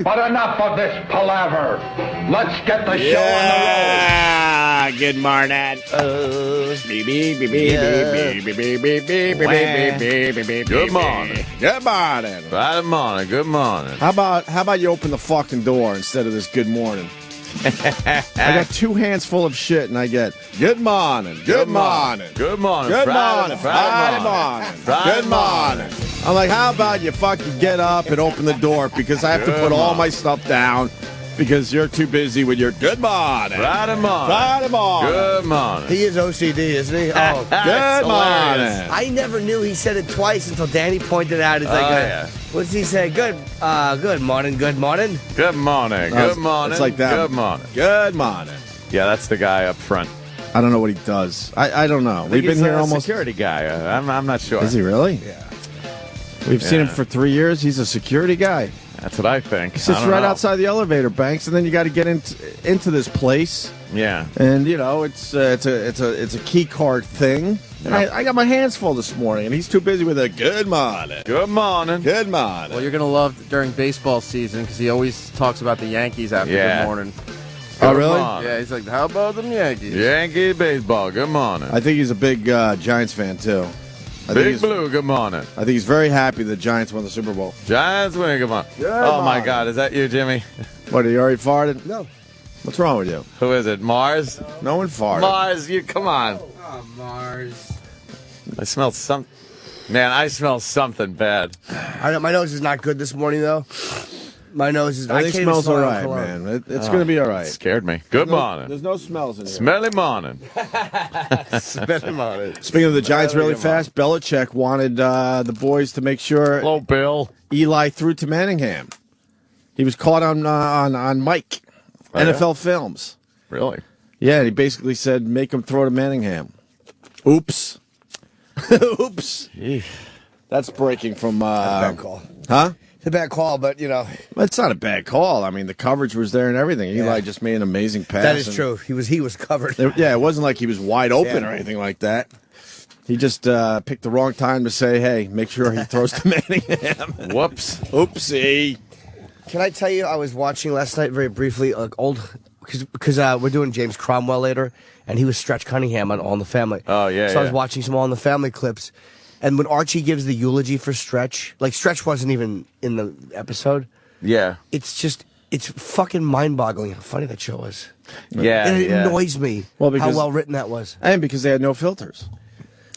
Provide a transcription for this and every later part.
But enough of this palaver. Let's get the show on the road. Good morning. Good morning. Good morning. Good morning. Good morning. How about you open the fucking door instead of this good morning? I got two hands full of shit, and I get good morning, good morning, Good morning. good Friday morning, Friday morning, good morning. I'm like, how about you fucking get up and open the door because I have to put all my stuff down because you're too busy with your good morning. Friday morning. Friday morning. Good morning. He is OCD, isn't he? Oh, Good morning. I never knew he said it twice until Danny pointed out. It's like, yeah. what does he say? Good morning, good morning. Good morning. Good morning. It's like that. Good morning. Good morning. Yeah, that's the guy up front. I don't know what he does. I don't know. I think We've been he's here a almost. security guy. I'm not sure. Is he really? Yeah. We've seen him for 3 years. He's a security guy. That's what I think. He sits right outside the elevator, Banks, and then you got to get into this place. Yeah. And you know it's a key card thing. And I got my hands full this morning, and he's too busy with a good morning. Good morning. Good morning. Well, you're going to love during baseball season because he always talks about the Yankees after Yeah. good morning. Oh, really? morning. Yeah, he's like, how about them Yankees? Yankee baseball. Good morning. I think he's a big Giants fan too. Big Blue. Good morning. I think he's very happy the Giants won the Super Bowl. Giants win. Good morning. Oh my God, is that you, Jimmy? What? Are you already farted? No. What's wrong with you? Who is it? Mars? No one farted. Mars, you come on. Oh, Mars. I smell something. Man, I smell something bad. I know, my nose is not good this morning, though. My nose is. I think can't smells even all smell right, cologne. man. It's going to be all right. Scared me. Good morning. There's no smells in here. Smelly morning. Spitting on it. Speaking of the Giants really fast, Belichick wanted the boys to make sure Hello, Bill. Eli threw to Manningham. He was caught on mic, Oh, yeah? NFL films. Really? Yeah, and he basically said, make him throw to Manningham. Oops. Oops. Eesh. That's breaking from... Bad call. Huh? It's a bad call, but, you know. Well, it's not a bad call. I mean, the coverage was there and everything. Eli Yeah. just made an amazing pass. That is and- true. He was covered. Yeah, it wasn't like he was wide open Yeah. or anything like that. He just picked the wrong time to say, hey, make sure he throws to Manningham. Whoops. Oopsie. Can I tell you, I was watching last night very briefly, because we're doing James Cromwell later, and he was Stretch Cunningham on All in the Family. Oh, yeah, So I was yeah. watching some All in the Family clips, and when Archie gives the eulogy for Stretch, like Stretch wasn't even in the episode, Yeah. it's fucking mind-boggling how funny that show was. Yeah. And it yeah. annoys me Well, because- how well written that was. And because they had no filters.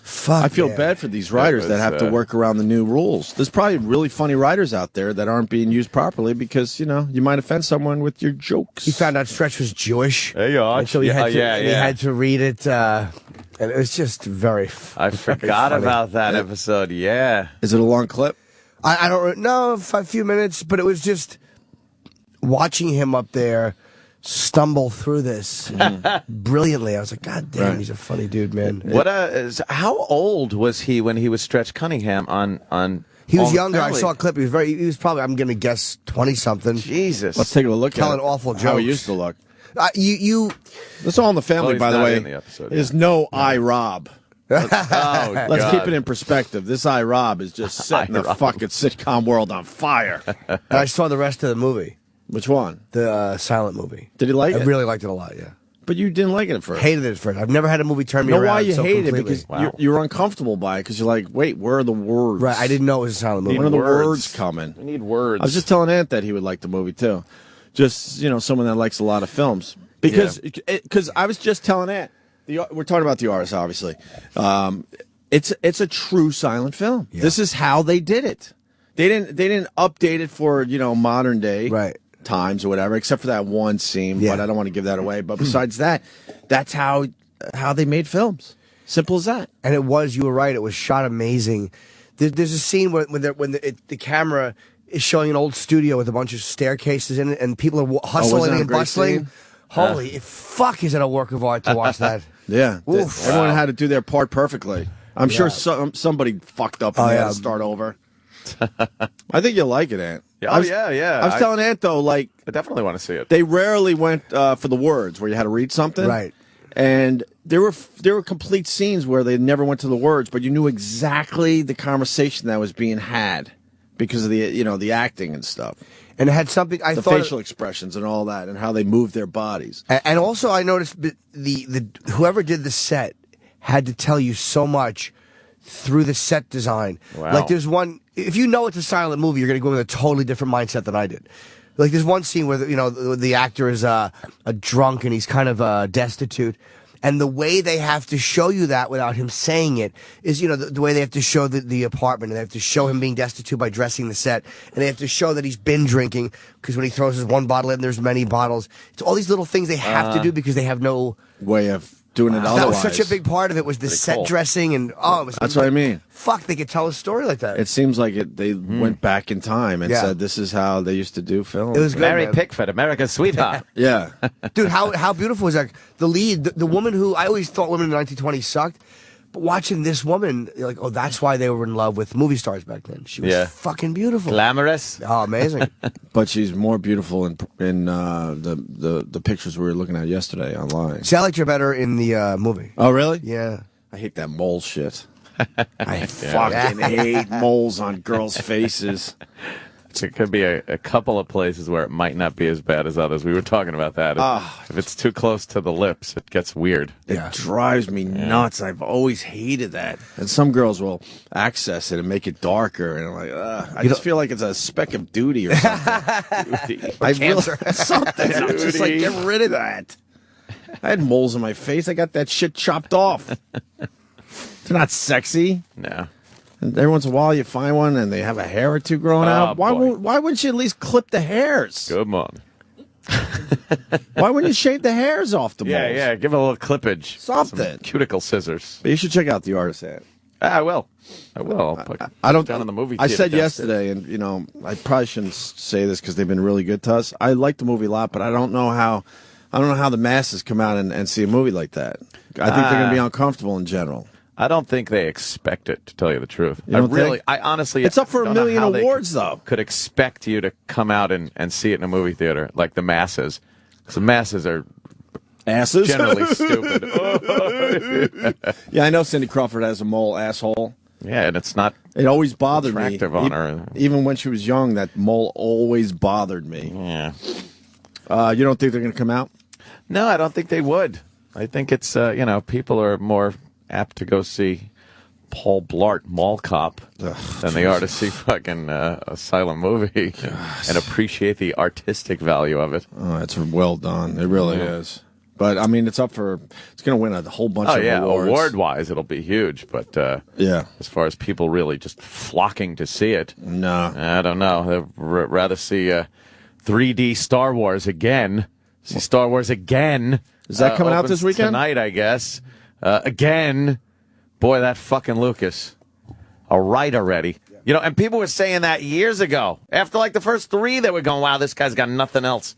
Fuck. I feel yeah. bad for these writers that was, have to work around the new rules. There's probably really funny writers out there that aren't being used properly because, you know, you might offend someone with your jokes. He found out Stretch was Jewish. Hey, Arch. And so he Yeah, had to, yeah, and he yeah. had to read it, and it was just very. I forgot funny. about that episode. Yeah. Is it a long clip? I don't know, a few minutes, but it was just watching him up there stumble through this brilliantly. I was like, God damn, Right. he's a funny dude, man. How old was he when he was Stretch Cunningham on He was All in the younger. I Family? saw a clip. He was probably, I'm going to guess, 20-something. Jesus. Let's take a look Telling at it. awful How he jokes. used to look. You That's All in the Family, Oh, he's by the not way. in the episode, Is yeah. no I, Rob. Oh, Let's God. keep it in perspective. This I, Rob is just setting the I, Rob. fucking sitcom world on fire. and I saw the rest of the movie, Which one? the silent movie. Did he like I it? really liked it a lot, yeah. But you didn't like it at first. Hated it at first. I've never had a movie turn me You know around why you so hate it? completely. Because Wow. you're uncomfortable by it because you're like, wait, where are the words? Right, I didn't know it was a silent movie. When are the Words. words coming? We need words. I was just telling Ant that he would like the movie too. Just, you know, someone that likes a lot of films. Because I was just telling Ant, we're talking about the artist, obviously. It's a true silent film. Yeah. This is how they did it. They didn't update it for, you know, modern day Right. times or whatever, except for that one scene. Yeah. But I don't want to give that away. But besides that, that's how they made films. Simple as that. And it was, you were right, it was shot amazing. There's a scene when the camera is showing an old studio with a bunch of staircases in it, and people are hustling wasn't that a and great bustling. scene? Holy, fuck, is it a work of art to watch that? Yeah. Oof. Everyone had to do their part perfectly. I'm sure Yeah. somebody fucked up and Oh, they had yeah. to start over. I think you'll like it, Ant. Yeah, I was, yeah. I was telling Ant, though, like, I definitely want to see it. they rarely went for the words where you had to read something. Right. And there were complete scenes where they never went to the words, but you knew exactly the conversation that was being had because of the acting and stuff. And it had something. I The thought facial expressions and all that, and how they move their bodies. And also, I noticed the whoever did the set had to tell you so much through the set design. Wow. Like there's one, if you know it's a silent movie, you're going to go in with a totally different mindset than I did. Like there's one scene where the actor is a drunk and he's kind of destitute. And the way they have to show you that without him saying it is, the way they have to show the apartment, and they have to show him being destitute by dressing the set, and they have to show that he's been drinking, because when he throws his one bottle in, there's many bottles. It's all these little things they have to do because they have no way of doing it That otherwise. was such a big part of it, was the set cool. dressing, and it was That's what I mean. Fuck, they could tell a story like that. It seems like they went back in time and Yeah. said this is how they used to do film. It was good, Mary man. Pickford, America's sweetheart. Yeah. Dude, how beautiful is that? The lead, the woman who, I always thought women in the 1920s sucked, but watching this woman, you're like, oh, that's why they were in love with movie stars back then. She was Yeah. fucking beautiful. Glamorous. Oh, amazing. But she's more beautiful in the pictures we were looking at yesterday online. See, I liked her better in the movie. Oh, really? Yeah. I hate that mole shit. I Fucking hate moles on girls' faces. It could be a couple of places where it might not be as bad as others. We were talking about that. If it's too close to the lips, it gets weird. Yeah. It drives me nuts. I've always hated that. And some girls will access it and make it darker, and I'm like, I just feel like it's a speck of duty or something. Cancer. Something. I'm just like, get rid of that. I had moles in my face. I got that shit chopped off. They're not sexy. No. And every once in a while, you find one and they have a hair or two growing out. Why boy. wouldn't you at least clip the hairs? Good morning. Why wouldn't you shave the hairs off the moles? Yeah, give it a little clippage. Something. Some cuticle scissors. But you should check out the artist ad. I will. I'll put I don't. down in the movie I theater said downstairs. yesterday, and I probably shouldn't say this because they've been really good to us. I like the movie a lot, but I don't know how the masses come out and see a movie like that. I think they're going to be uncomfortable in general. I don't think they expect it, to tell you the truth. You don't think? I honestly, It's up for don't a know million how they awards, though. Could expect you to come out and see it in a movie theater like the masses. 'Cause the masses are Asses. generally stupid. Yeah, I know Cindy Crawford has a mole asshole. Yeah, and it's not. It always bothered me. Attractive on her. Even when she was young, that mole always bothered me. Yeah. You don't think they're going to come out? No, I don't think they would. I think it's people are more apt to go see Paul Blart Mall Cop than they are to see fucking a silent movie and appreciate the artistic value of it. Oh, it's well done. It really is. But I mean, it's going to win a whole bunch of awards. Award-wise, it'll be huge. But Yeah. as far as people really just flocking to see it, No. I don't know. They'd rather see 3D Star Wars again. See Star Wars again. Is that coming out Opens this weekend? Tonight, I guess. Again. Boy, that fucking Lucas. All right already. And people were saying that years ago. After like the first 3, they were going, wow, this guy's got nothing else.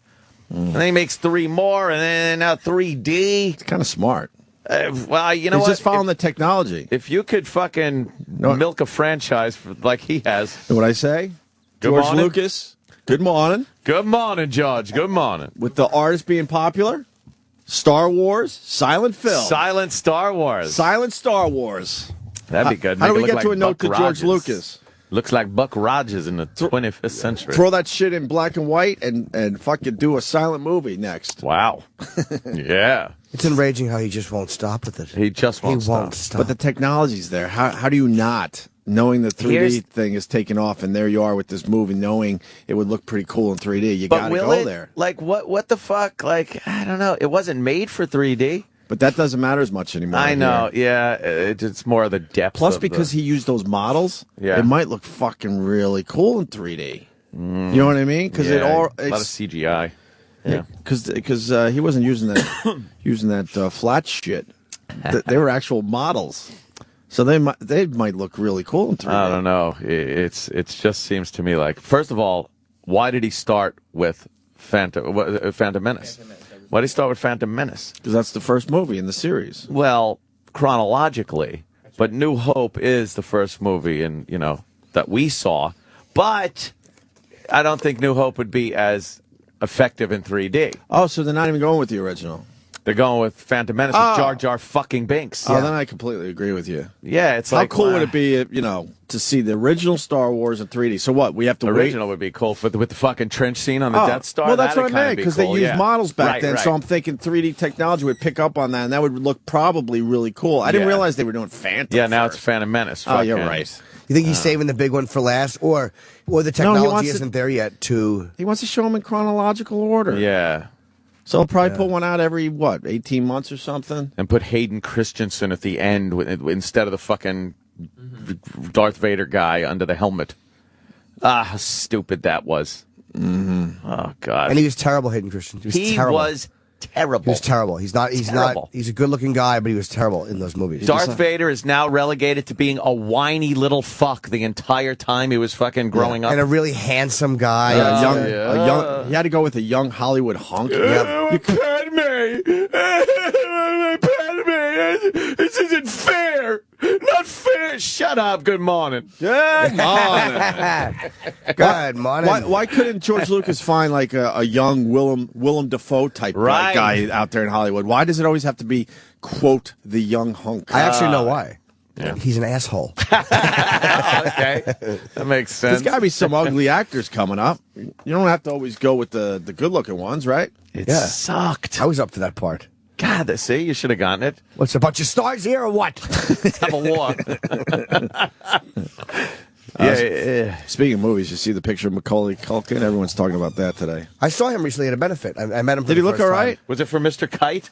And then he makes 3 more, and then now 3D. It's kind of smart. Well, you know He's what? just following the technology. If you could fucking milk a franchise like he has. You know what I say? Good George morning. Lucas, good morning. Good morning, George. Good morning. With the artist being popular, Star Wars, silent film. Silent Star Wars. Silent Star Wars. That'd be good. How do Make we it get look to a like note Buck to George Rogers. Lucas? Looks like Buck Rogers in the 25th century. Throw that shit in black and white and fucking do a silent movie next. Wow. Yeah. It's enraging how he just won't stop with it. He just won't He won't stop. But the technology's there. How do you not, knowing the 3D thing is taking off, and there you are with this movie, knowing it would look pretty cool in 3D? You got to go there. Like, what the fuck? Like, I don't know. It wasn't made for 3D. But that doesn't matter as much anymore. I know. here. Yeah. It's more of the depth. Plus, of because he used those models, Yeah. it might look fucking really cool in 3D. You know what I mean? Because a lot of it's CGI. Yeah. because he wasn't using that flat shit. They were actual models, so they might look really cool in 3D. I don't know. It just seems to me like, first of all, why did he start with Phantom Menace? Why did he start with Phantom Menace? Because that's the first movie in the series. Well, chronologically, but New Hope is the first movie that we saw. But I don't think New Hope would be as effective in 3D. Oh, so they're not even going with the original. They're going with Phantom Menace with Jar Jar fucking Binks. Oh, then I completely agree with you. Yeah, it's How like cool would it be, to see the original Star Wars in 3D? So what? We have to original would be cool with the fucking trench scene on the Death Star. Well, that's what I meant, because they used models back then. Right. So I'm thinking 3D technology would pick up on that, and that would look probably really cool. I didn't realize they were doing Phantom. Yeah, now first. it's Phantom Menace. Oh, you're right. You think he's saving the big one for last, or the technology isn't there yet to? He wants to show them in chronological order. Yeah. So he'll probably put one out every, 18 months or something? And put Hayden Christensen at the end instead of the fucking Darth Vader guy under the helmet. How stupid that was. Mm-hmm. Oh, God. And he was terrible, Hayden Christensen. He was terrible. He was terrible. He's not. He's a good-looking guy, but he was terrible in those movies. Darth Vader is now relegated to being a whiny little fuck the entire time he was fucking growing up. And a really handsome guy. He had to go with a young Hollywood hunk. Padme! This isn't fair! Not fair! Shut up. Good morning. Good morning. Good morning. Why couldn't George Lucas find like a young Willem Dafoe type guy out there in Hollywood? Why does it always have to be, quote, the young hunk? I actually know why. Yeah. He's an asshole. Okay. That makes sense. There's got to be some ugly actors coming up. You don't have to always go with the good-looking ones, right? It sucked. I was up to that part. God, see, you should have gotten it. What's a bunch of stars here or what? Have a war. Speaking of movies, you see the picture of Macaulay Culkin? Everyone's talking about that today. I saw him recently at a benefit. I met him. Did he look all right? Was it for Mr. Kite?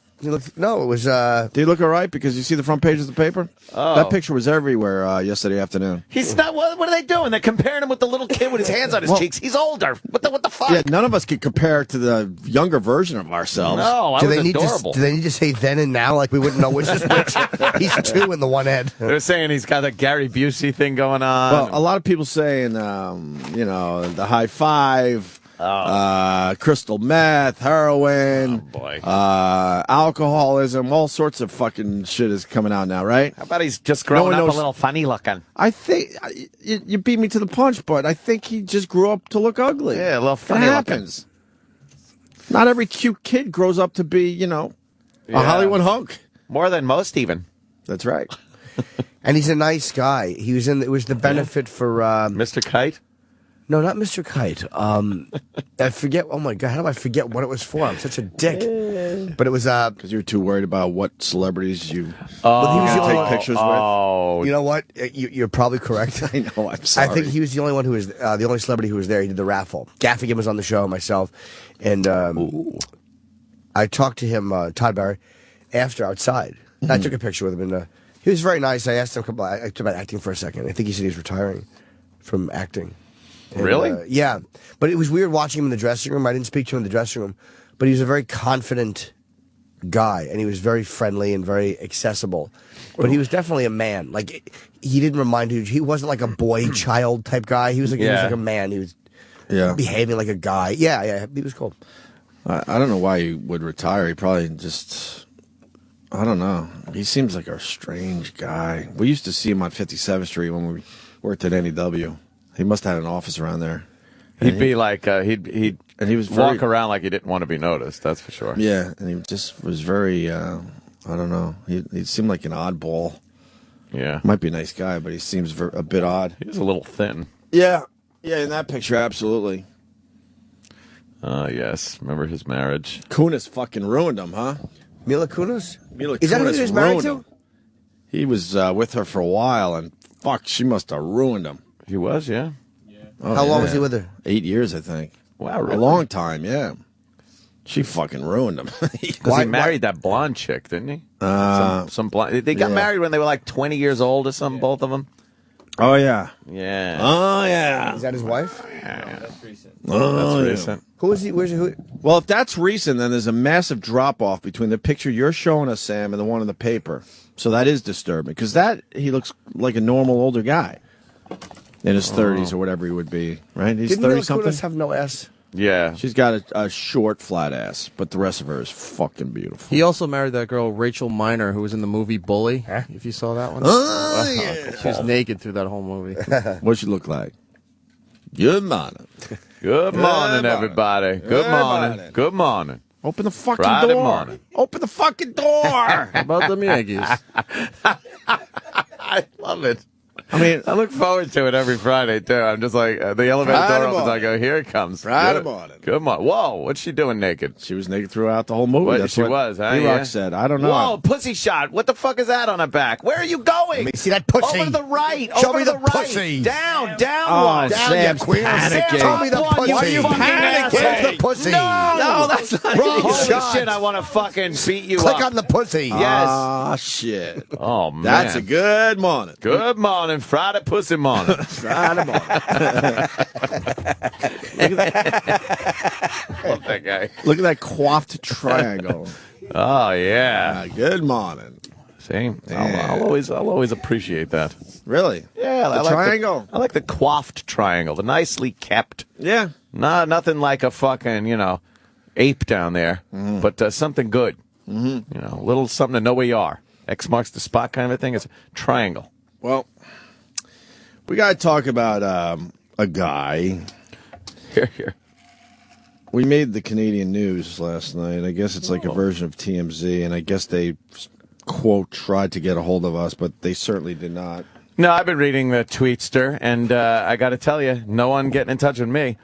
No, it was. Did he look all right? Because you see the front page of the paper? Oh. That picture was everywhere yesterday afternoon. He's not. What are they doing? They're comparing him with the little kid with his hands on his cheeks. He's older. What the fuck? Yeah, none of us could compare to the younger version of ourselves. No, I was adorable. Do they need to say then and now like we wouldn't know which is which? He's 2 in the one head. They're saying he's got a Gary Busey thing going on. Well, a lot of people saying, the high five. Crystal meth, heroin, alcoholism, all sorts of fucking shit is coming out now, right? How about he's just growing up a little funny looking? I think you beat me to the punch, but I think he just grew up to look ugly. Yeah, a little funny looking. Not every cute kid grows up to be, a Hollywood hunk. More than most, even. That's right. And he's a nice guy. He was it was the benefit for Mr. Kite. No, not Mr. Kite. I forget. Oh my God, how do I forget what it was for? I'm such a dick. But it was because you were too worried about what celebrities you take pictures with. You know what? You're probably correct. I know. I'm sorry. I think he was the only one who was the only celebrity who was there. He did the raffle. Gaffigan was on the show, myself, and I talked to him, Todd Barry, after outside. I took a picture with him, and he was very nice. I asked him about acting for a second. I think he said he was retiring from acting. And, really? Yeah. But it was weird watching him in the dressing room. I didn't speak to him in the dressing room, but he was a very confident guy, and he was very friendly and very accessible. But he was definitely a man. Like, he didn't remind you. He wasn't like a boy child type guy. He was like a man. He was behaving like a guy. Yeah. He was cool. I don't know why he would retire. He probably just... I don't know. He seems like a strange guy. We used to see him on 57th Street when we worked at NEW. He must have had an office around there. He'd be like, he'd walk around like he didn't want to be noticed, that's for sure. Yeah, and he just was very, I don't know. He seemed like an oddball. Yeah. Might be a nice guy, but he seems a bit odd. He was a little thin. Yeah, in that picture, absolutely. Yes. Remember his marriage? Kunis fucking ruined him, huh? Mila Kunis? Is that who he was married to? He was with her for a while, and fuck, she must have ruined him. He was, yeah. Oh, How long was he with her? 8 years, I think. Wow, really? A long time, yeah. She fucking ruined him. Because he married that blonde chick, didn't he? Some blonde. They got married when they were like 20 years old or something, both of them. Oh, yeah. Yeah. Oh, yeah. Is that his wife? Yeah. That's recent. Oh, that's recent. Who is he? Where's he? Well, if that's recent, then there's a massive drop-off between the picture you're showing us, Sam, and the one in the paper. So that is disturbing, because he looks like a normal older guy. In his 30s or whatever he would be, right? He's 30-something. Didn't have no ass? Yeah. She's got a short, flat ass, but the rest of her is fucking beautiful. He also married that girl, Rachel Miner, who was in the movie Bully, if you saw that one. Oh, yeah. She was naked through that whole movie. What'd she look like? Good morning. Good morning, everybody. Good morning. Good morning. Open the fucking Friday door. morning. Open the fucking door. How about them Yankees? I love it. I mean, I look forward to it every Friday, too. I'm just like, the elevator Friday door opens, morning. I go, here it comes. Friday Good. morning. Good morning. Whoa, what's she doing naked? she was naked throughout the whole movie. What, That's she what was, huh? D-Rock Yeah. said. I don't know. Whoa, pussy shot. What the fuck is that on her back? Where are you going? Let me see that pussy. Over to the right. Show Over me to the right. pussy. Down Oh, one. Down, Sam's you queer. panicking. Show me the Up one, pussy. you Why are you fucking panicking? asshole. Where's the pussy? No, that's not Wrong Holy shot. shit, I want to fucking beat you Click up. on the pussy. Yes. Ah, shit. Oh, man. That's a good morning. Good morning, Friday pussy morning. Friday morning. Love that guy. Look at that coiffed triangle. Oh, yeah. Good morning. See, I'll always appreciate that. Really? Yeah, The triangle. I like the coiffed triangle, the nicely kept. Yeah. Nothing like a fucking ape down there, but something good. Mm-hmm. A little something to know where you are. X marks the spot kind of a thing. It's a triangle. Well, we got to talk about a guy. Here. We made the Canadian news last night. I guess it's like a version of TMZ, and I guess they, quote, tried to get a hold of us, but they certainly did not. No, I've been reading the tweetster, and I got to tell you, no one getting in touch with me.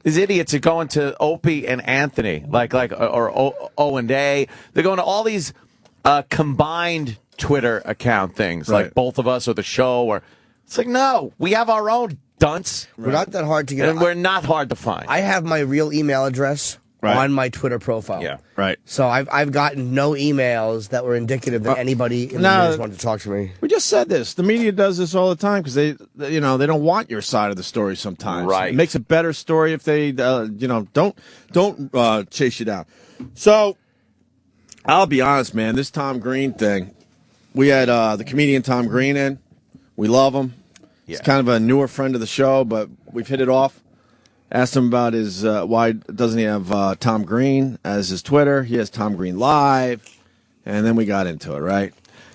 These idiots are going to Opie and Anthony, or O and A. They're going to all these combined Twitter account things, Right. like both of us or the show. Or it's like, no, we have our own dunce, We're not that hard to get. and we're not hard to find. I have my real email address Right. on my Twitter profile. Yeah. Right. So I've gotten no emails that were indicative that anybody in the no. news wanted to talk to me. We just said this. The media does this all the time because they don't want your side of the story sometimes. Right. It makes a better story if they, don't chase you down. So, I'll be honest, man. This Tom Green thing, we had the comedian Tom Green in. We love him. He's kind of a newer friend of the show, but we've hit it off. Asked him about his why doesn't he have Tom Green as his Twitter? He has Tom Green Live, and then we got into it, right?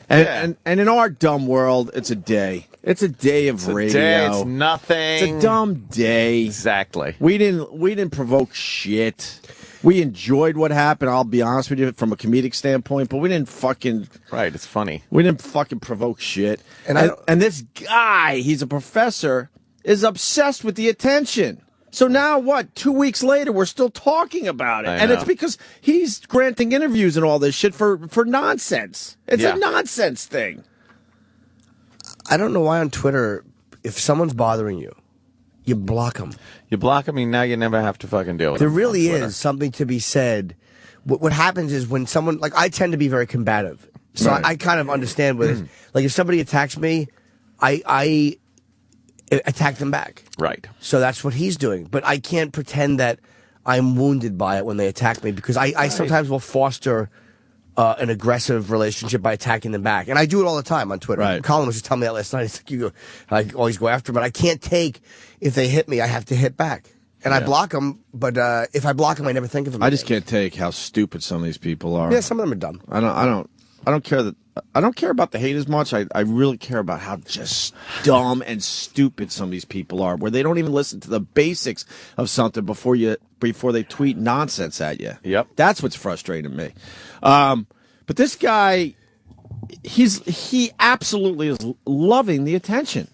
And in our dumb world, it's a day. It's a day of radio. It's nothing. It's a dumb day. Exactly. We didn't provoke shit. We enjoyed what happened. I'll be honest with you, from a comedic standpoint, but we didn't fucking. Right. It's funny. We didn't fucking provoke shit. And this guy, he's a professor, is obsessed with the attention. So now what? 2 weeks later, we're still talking about it. I And know. it's because he's granting interviews and all this shit for nonsense. It's Yeah. a nonsense thing. I don't know why on Twitter, if someone's bothering you, you block them. You block them, and now you never have to fucking deal with There them on really Twitter. is something to be said. What happens is when someone, like, I tend to be very combative. So Right. I kind of understand with this. Like, if somebody attacks me, I attack them back. Right. So that's what he's doing. But I can't pretend that I'm wounded by it when they attack me because I sometimes will foster an aggressive relationship by attacking them back. And I do it all the time on Twitter. Right. Colin was just telling me that last night. He's like, I always go after them, but I can't take, if they hit me, I have to hit back. And I block them, but if I block them, I never think of them. I just again. can't take how stupid some of these people are. Yeah, some of them are dumb. I don't care that. I don't care about the hate as much. I really care about how just dumb and stupid some of these people are, where they don't even listen to the basics of something before they tweet nonsense at you. Yep. That's what's frustrating me. But this guy, he absolutely is loving the attention,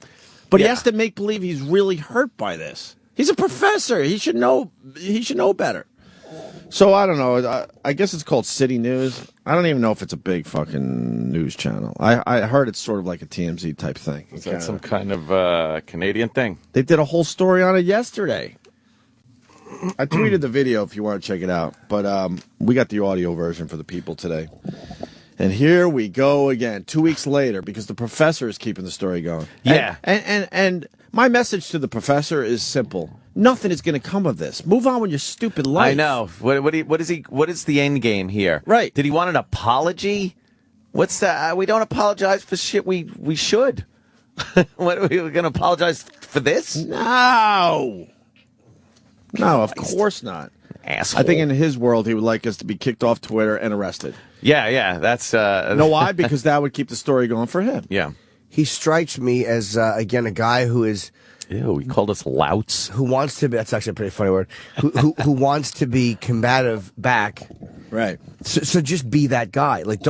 but he has to make believe he's really hurt by this. He's a professor. He should know. He should know better. So I don't know. I guess it's called City News. I don't even know if it's a big fucking news channel. I heard it's sort of like a TMZ type thing. Is that some kind of Canadian thing? They did a whole story on it yesterday. I tweeted the video if you want to check it out, but we got the audio version for the people today. And here we go again, 2 weeks later, because the professor is keeping the story going. Yeah. And my message to the professor is simple. Nothing is going to come of this. Move on with your stupid life. I know. What is the end game here? Right. Did he want an apology? What's that? We don't apologize for shit we should. What are we going to apologize for this? No, of course not. Asshole. I think in his world, he would like us to be kicked off Twitter and arrested. Yeah. That's You know why? Because that would keep the story going for him. yeah. He strikes me as, again, a guy who is... Ew, he called us louts. Who wants to be, that's actually a pretty funny word, who wants to be combative back, Right. So just be that guy. Like,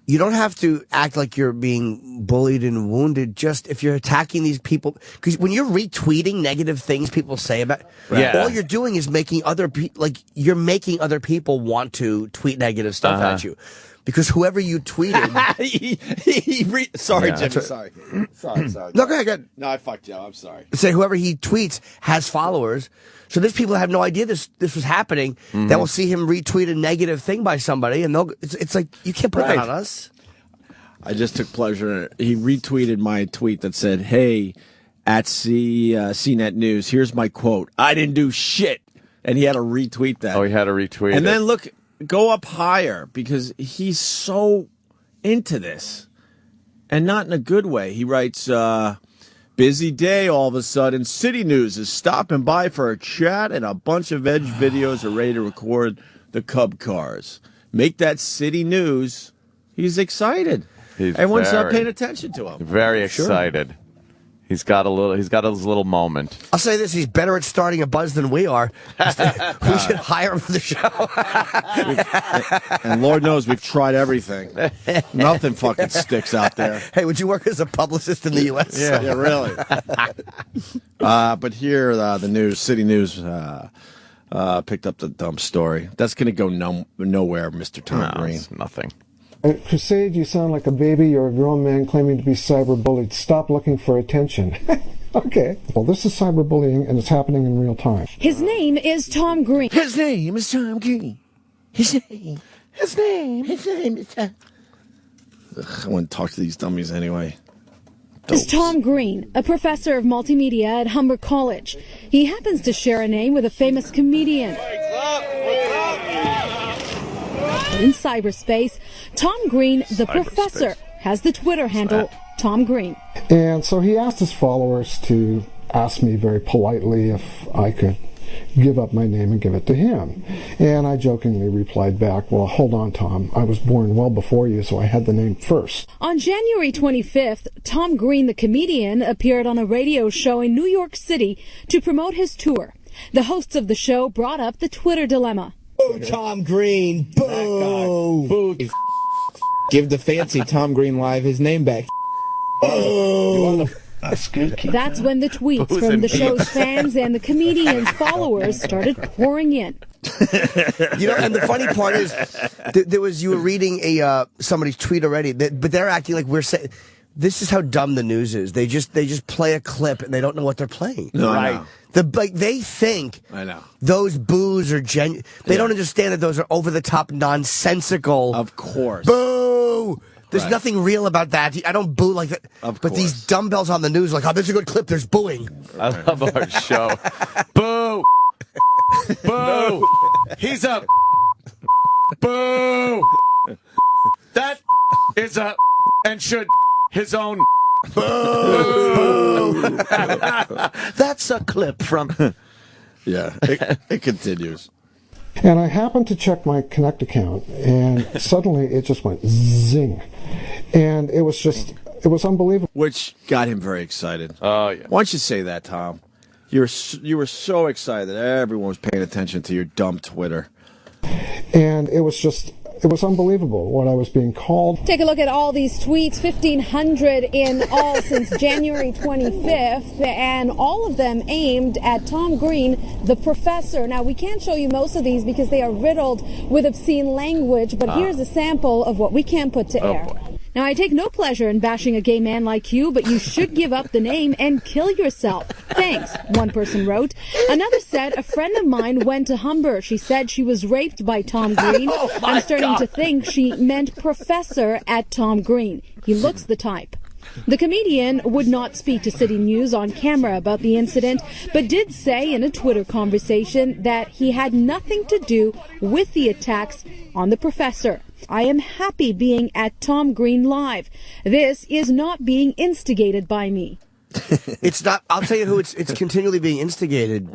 you don't have to act like you're being bullied and wounded just if you're attacking these people. Because when you're retweeting negative things people say about, all you're doing is making other people, you're making other people want to tweet negative stuff at you. Because whoever you tweeted... Sorry, Jimmy, sorry. Sorry. No, go ahead. No, I fucked you. I'm sorry. Say whoever he tweets has followers. So there's people that have no idea this was happening that will see him retweet a negative thing by somebody, and it's like, you can't put that on us. I just took pleasure in it. He retweeted my tweet that said, "Hey, at CNET News, here's my quote. I didn't do shit." And he had to retweet that. Oh, he had to retweet it. And then look, go up higher, because he's so into this. And not in a good way. He writes, busy day all of a sudden. City News is stopping by for a chat, and a bunch of Edge videos are ready to record the Cub cars. Make that City News. He's excited. Everyone's not paying attention to him. Very excited. He's got his little moment. I'll say this: he's better at starting a buzz than we are. We should hire him for the show. And Lord knows we've tried everything. Nothing fucking sticks out there. Hey, would you work as a publicist in the U.S.? Yeah, really. But here, the news, City News, picked up the dumb story. That's going to go nowhere, Mr. Tom Green. It's nothing. Crusade, you sound like a baby. You're a grown man claiming to be cyberbullied. Stop looking for attention. Okay. Well, this is cyberbullying, and it's happening in real time. His name is Tom Green. His name is Tom Green. His name is Tom. I want to talk to these dummies anyway. Is Tom Green, a professor of multimedia at Humber College. He happens to share a name with a famous comedian. In cyberspace, Tom Green, the professor, has the Twitter handle Tom Green. And so he asked his followers to ask me very politely if I could give up my name and give it to him. And I jokingly replied back, well, hold on, Tom. I was born well before you, so I had the name first. On January 25th, Tom Green, the comedian, appeared on a radio show in New York City to promote his tour. The hosts of the show brought up the Twitter dilemma. Boo, Tom Green. Boo. Boo. Give the fancy Tom Green Live his name back. That's when the tweets from the show's fans and the comedian's followers started pouring in. And the funny part is, you were reading somebody's tweet already, but they're acting like we're saying. This is how dumb the news is. They just play a clip and they don't know what they're playing. No, right? They think those boos are genuine. They don't understand that those are over the top, nonsensical. Of course. Boo! There's nothing real about that. I don't boo like that. But these dumbbells on the news are like, oh, this is a good clip. There's booing. I love our show. Boo! Boo! He's up. Boo! That is a and should his own. Boo! That's a clip from. Yeah, it continues. And I happened to check my Connect account, and suddenly it just went zing. And it was unbelievable. Which got him very excited. Oh, yeah. Why don't you say that, Tom? You were so excited that everyone was paying attention to your dumb Twitter. And it was unbelievable what I was being called. Take a look at all these tweets, 1,500 in all since January 25th, and all of them aimed at Tom Green, the professor. Now, we can't show you most of these because they are riddled with obscene language, but here's a sample of what we can put to air. Boy. Now, I take no pleasure in bashing a gay man like you, but you should give up the name and kill yourself. Thanks, one person wrote. Another said, a friend of mine went to Humber. She said she was raped by Tom Green. I'm starting to think she meant professor at Tom Green. He looks the type. The comedian would not speak to City News on camera about the incident, but did say in a Twitter conversation that he had nothing to do with the attacks on the professor. I am happy being at Tom Green Live. This is not being instigated by me. It's not. I'll tell you who it's continually being instigated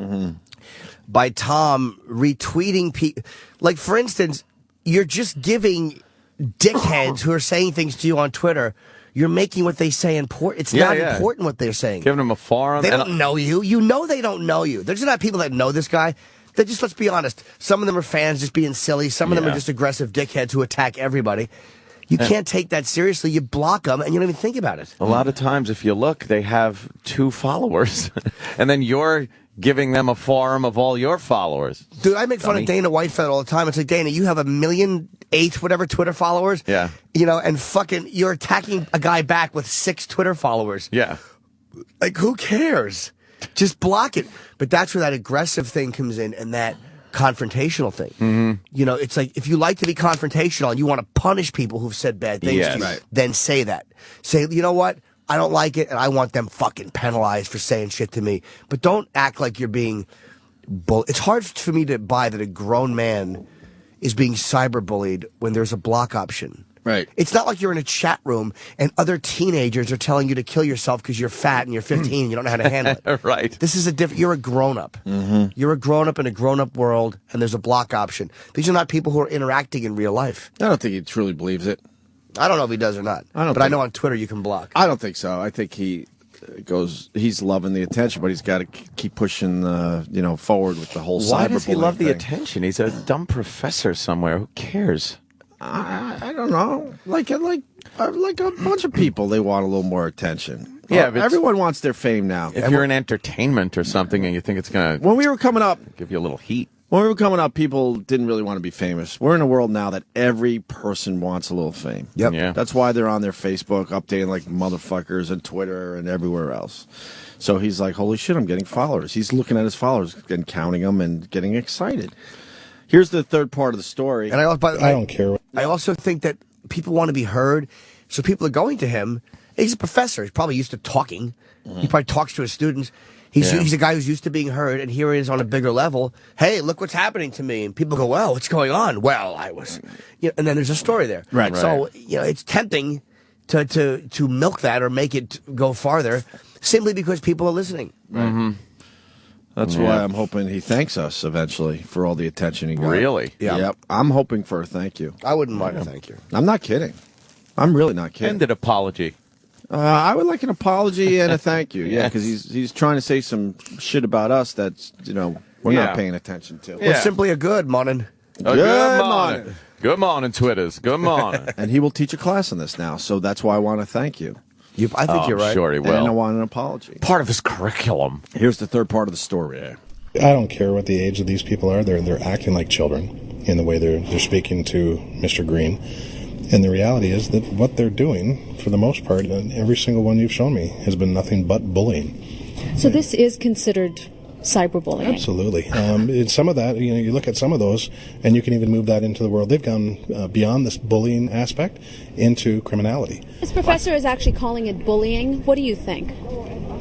by Tom retweeting people. Like, for instance, you're just giving dickheads who are saying things to you on Twitter. You're making what they say important. It's not important what they're saying. Giving them a forum. They don't know you. You know they don't know you. There's not people that know this guy. let's be honest. Some of them are fans just being silly. Some of them are just aggressive dickheads who attack everybody. You can't take that seriously. You block them, and you don't even think about it. A lot of times, if you look, they have 2 followers, and then you're giving them a forum of all your followers. Dude, I make fun of Dana Whitefeather all the time. It's like, Dana, you have 1,000,008 whatever Twitter followers. Yeah. You know, and fucking you're attacking a guy back with 6 Twitter followers. Yeah. Like, who cares? Just block it. But that's where that aggressive thing comes in, and that confrontational thing. Mm-hmm. You know, it's like, if you like to be confrontational and you want to punish people who've said bad things to you, then say that. Say, you know what? I don't like it, and I want them fucking penalized for saying shit to me. But don't act like you're being It's hard for me to buy that a grown man is being cyberbullied when there's a block option. Right. It's not like you're in a chat room and other teenagers are telling you to kill yourself because you're fat and you're 15 and you don't know how to handle it. Right. This is you're a grown-up. You're a grown-up in a grown-up world, and there's a block option. These are not people who are interacting in real life. I don't think he truly believes it. I don't know if he does or not. But I know on Twitter you can block. I don't think so. I think he's loving the attention, but he's got to keep pushing, forward with the whole cyberbullying. Why does he love the thing. attention? He's a dumb professor somewhere. Who cares? I don't know. Like a bunch of people, they want a little more attention. Yeah, but everyone wants their fame now. If you're in entertainment or something and you think it's going to when we were coming up, give you a little heat. When we were coming up, people didn't really want to be famous. We're in a world now that every person wants a little fame. Yep. Yeah. That's why they're on their Facebook updating like motherfuckers and Twitter and everywhere else. So he's like, holy shit, I'm getting followers. He's looking at his followers and counting them and getting excited. Here's the third part of the story. And I don't care. I also think that people want to be heard, so people are going to him. He's a professor. He's probably used to talking. He probably talks to his students. He's a guy who's used to being heard, and here he is on a bigger level. Hey, look what's happening to me. And people go, well, what's going on? Well, I was... and then there's a story there. Right. So, it's tempting to milk that or make it go farther simply because people are listening. Right. Mm-hmm. That's why I'm hoping he thanks us eventually for all the attention he got. Really? Yeah. Yep. I'm hoping for a thank you. I wouldn't mind a thank you. I'm not kidding. I'm really not kidding. And an apology. I would like an apology and a thank you. Yeah, because he's trying to say some shit about us that's, we're not paying attention to. Well, simply a good morning. Good morning. Good morning, Twitters. Good morning. And he will teach a class on this now, so that's why I want to thank you. I think you're right. Sure he will. And I want an apology. Part of his curriculum. Here's the third part of the story. I don't care what the age of these people are. They're acting like children in the way they're speaking to Mr. Green. And the reality is that what they're doing, for the most part, and every single one you've shown me, has been nothing but bullying. So this is considered cyberbullying? Absolutely. Some of that, you look at some of those, and you can even move that into the world. They've gone beyond this bullying aspect into criminality. This professor is actually calling it bullying. What do you think?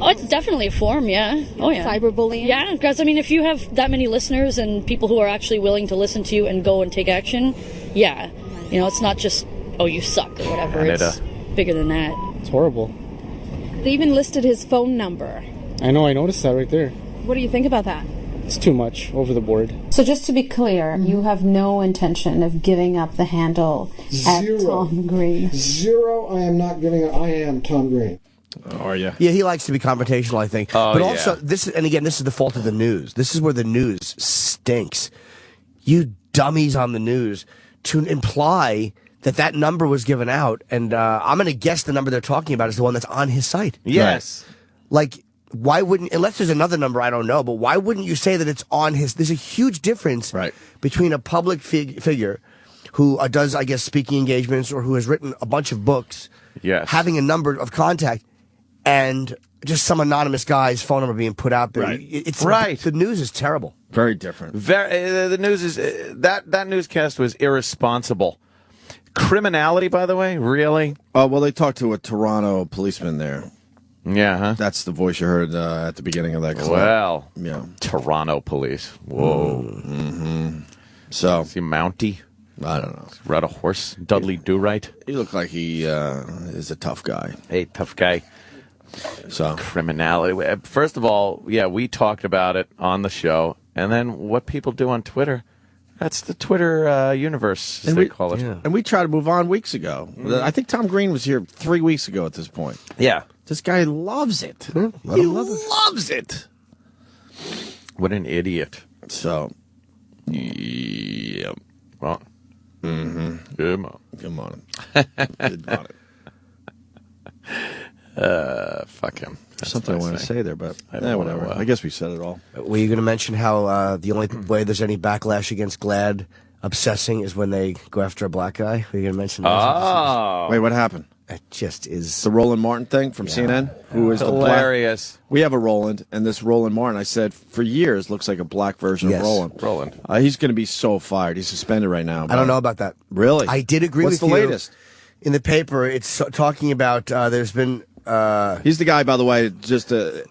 Oh, it's definitely a form, yeah. Oh, yeah. Cyberbullying? Yeah, because, if you have that many listeners and people who are actually willing to listen to you and go and take action, yeah. It's not just, oh, you suck or whatever. It's bigger than that. It's horrible. They even listed his phone number. I know, I noticed that right there. What do you think about that? It's too much, over the board. So just to be clear, you have no intention of giving up the handle at Tom Green? Zero. I am not giving up. I am Tom Green. Are you? Yeah, he likes to be confrontational, I think. But also, this is the fault of the news. This is where the news stinks. You dummies on the news to imply that number was given out, and I'm going to guess the number they're talking about is the one that's on his site. Yes. Like, why wouldn't, unless there's another number I don't know, but why wouldn't you say that it's on his, there's a huge difference between a public figure who does, I guess, speaking engagements or who has written a bunch of books, having a number of contact, and just some anonymous guy's phone number being put out there. The news is terrible. Very different. The news is that newscast was irresponsible. Criminality, by the way, really? Oh, well, they talked to a Toronto policeman there. Yeah, huh? That's the voice you heard at the beginning of that clip. Well, yeah. Toronto police. Whoa. Mm-hmm. So, is he Mountie? I don't know. Ride a horse? Dudley Do-Right? He looked like he is a tough guy. Hey, tough guy. So criminality. First of all, we talked about it on the show, and then what people do on Twitter. That's the Twitter universe, as they call it. Yeah. And we tried to move on weeks ago. I think Tom Green was here 3 weeks ago at this point. Yeah. This guy loves it. He loves it. What an idiot. So, Yep. Well. Mm-hmm. Good morning. Good morning. Good morning. Fuck him. That's Something I what wanted to say there, but whatever. know, I guess we said it all. Were you going to mention how the only way there's any backlash against GLAAD obsessing is when they go after a black guy? Were you going to mention that? Oh. Wait, what happened? It just is... The Roland Martin thing from CNN? Who is hilarious. We have a Roland, and this Roland Martin, I said, for years, looks like a black version of Roland. Roland. He's going to be so fired. He's suspended right now. I don't know about that. Really? I did agree What's with the you. latest? In the paper, it's talking about there's been... He's the guy, by the way,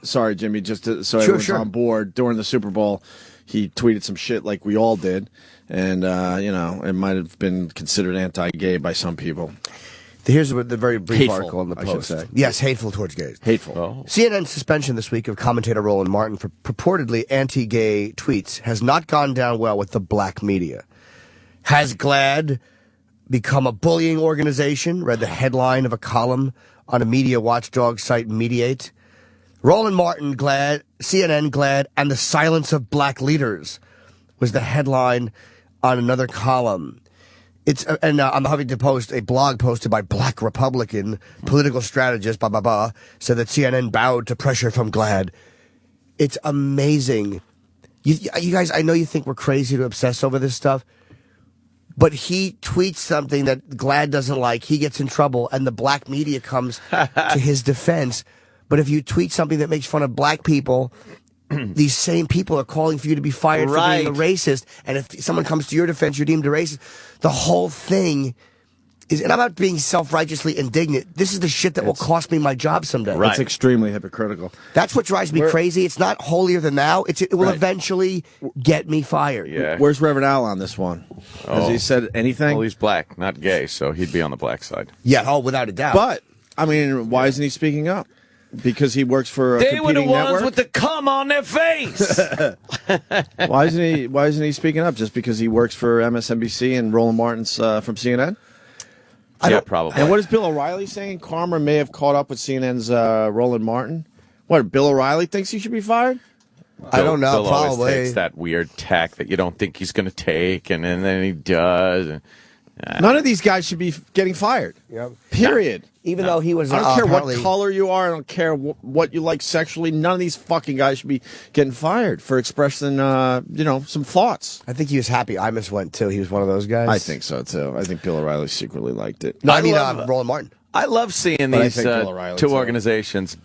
sorry, Jimmy, so everyone's on board. During the Super Bowl, he tweeted some shit like we all did, and, it might have been considered anti-gay by some people. Here's the very brief Hateful, article in the I Post. should say. Yes, hateful towards gays. Hateful. Oh. CNN suspension this week of commentator Roland Martin for purportedly anti-gay tweets has not gone down well with the black media. Has GLAAD become a bullying organization? Read the headline of a column on a media watchdog site, Mediate. Roland Martin, GLAAD, CNN, GLAAD, and the silence of black leaders was the headline on another column. It's on the Huffington Post, a blog posted by Black Republican political strategist, said that CNN bowed to pressure from GLAAD. It's amazing. You guys, I know you think we're crazy to obsess over this stuff, but he tweets something that GLAAD doesn't like, he gets in trouble, and the black media comes to his defense. But if you tweet something that makes fun of black people, these same people are calling for you to be fired for being a racist. And if someone comes to your defense, you're deemed a racist. The whole thing is, and I'm not being self-righteously indignant. This is the shit that will cost me my job someday. Right. It's extremely hypocritical. That's what drives me crazy. It's not holier than thou. It will eventually get me fired. Yeah. Where's Reverend Al on this one? Has he said anything? Well, he's black, not gay, so he'd be on the black side. Yeah, without a doubt. But, I mean, why isn't he speaking up? Because he works for a They were the competing ones network? with the cum on their face. Why isn't he speaking up? Just because he works for MSNBC and Roland Martin's from CNN? Yeah, probably. And what is Bill O'Reilly saying? Karma may have caught up with CNN's Roland Martin. What, Bill O'Reilly thinks he should be fired? I don't know. Bill probably always takes that weird tack that you don't think he's going to take, and then he does. And, none of these guys should be getting fired. Yep. Period. Even though he was, I don't care what apparently- color you are. I don't care what you like sexually. None of these fucking guys should be getting fired for expressing, some thoughts. I think he was happy Imus went too. He was one of those guys. I think so too. I think Bill O'Reilly secretly liked it. No, I mean Roland Martin. I love seeing But I these think Bill O'Reilly, two too. organizations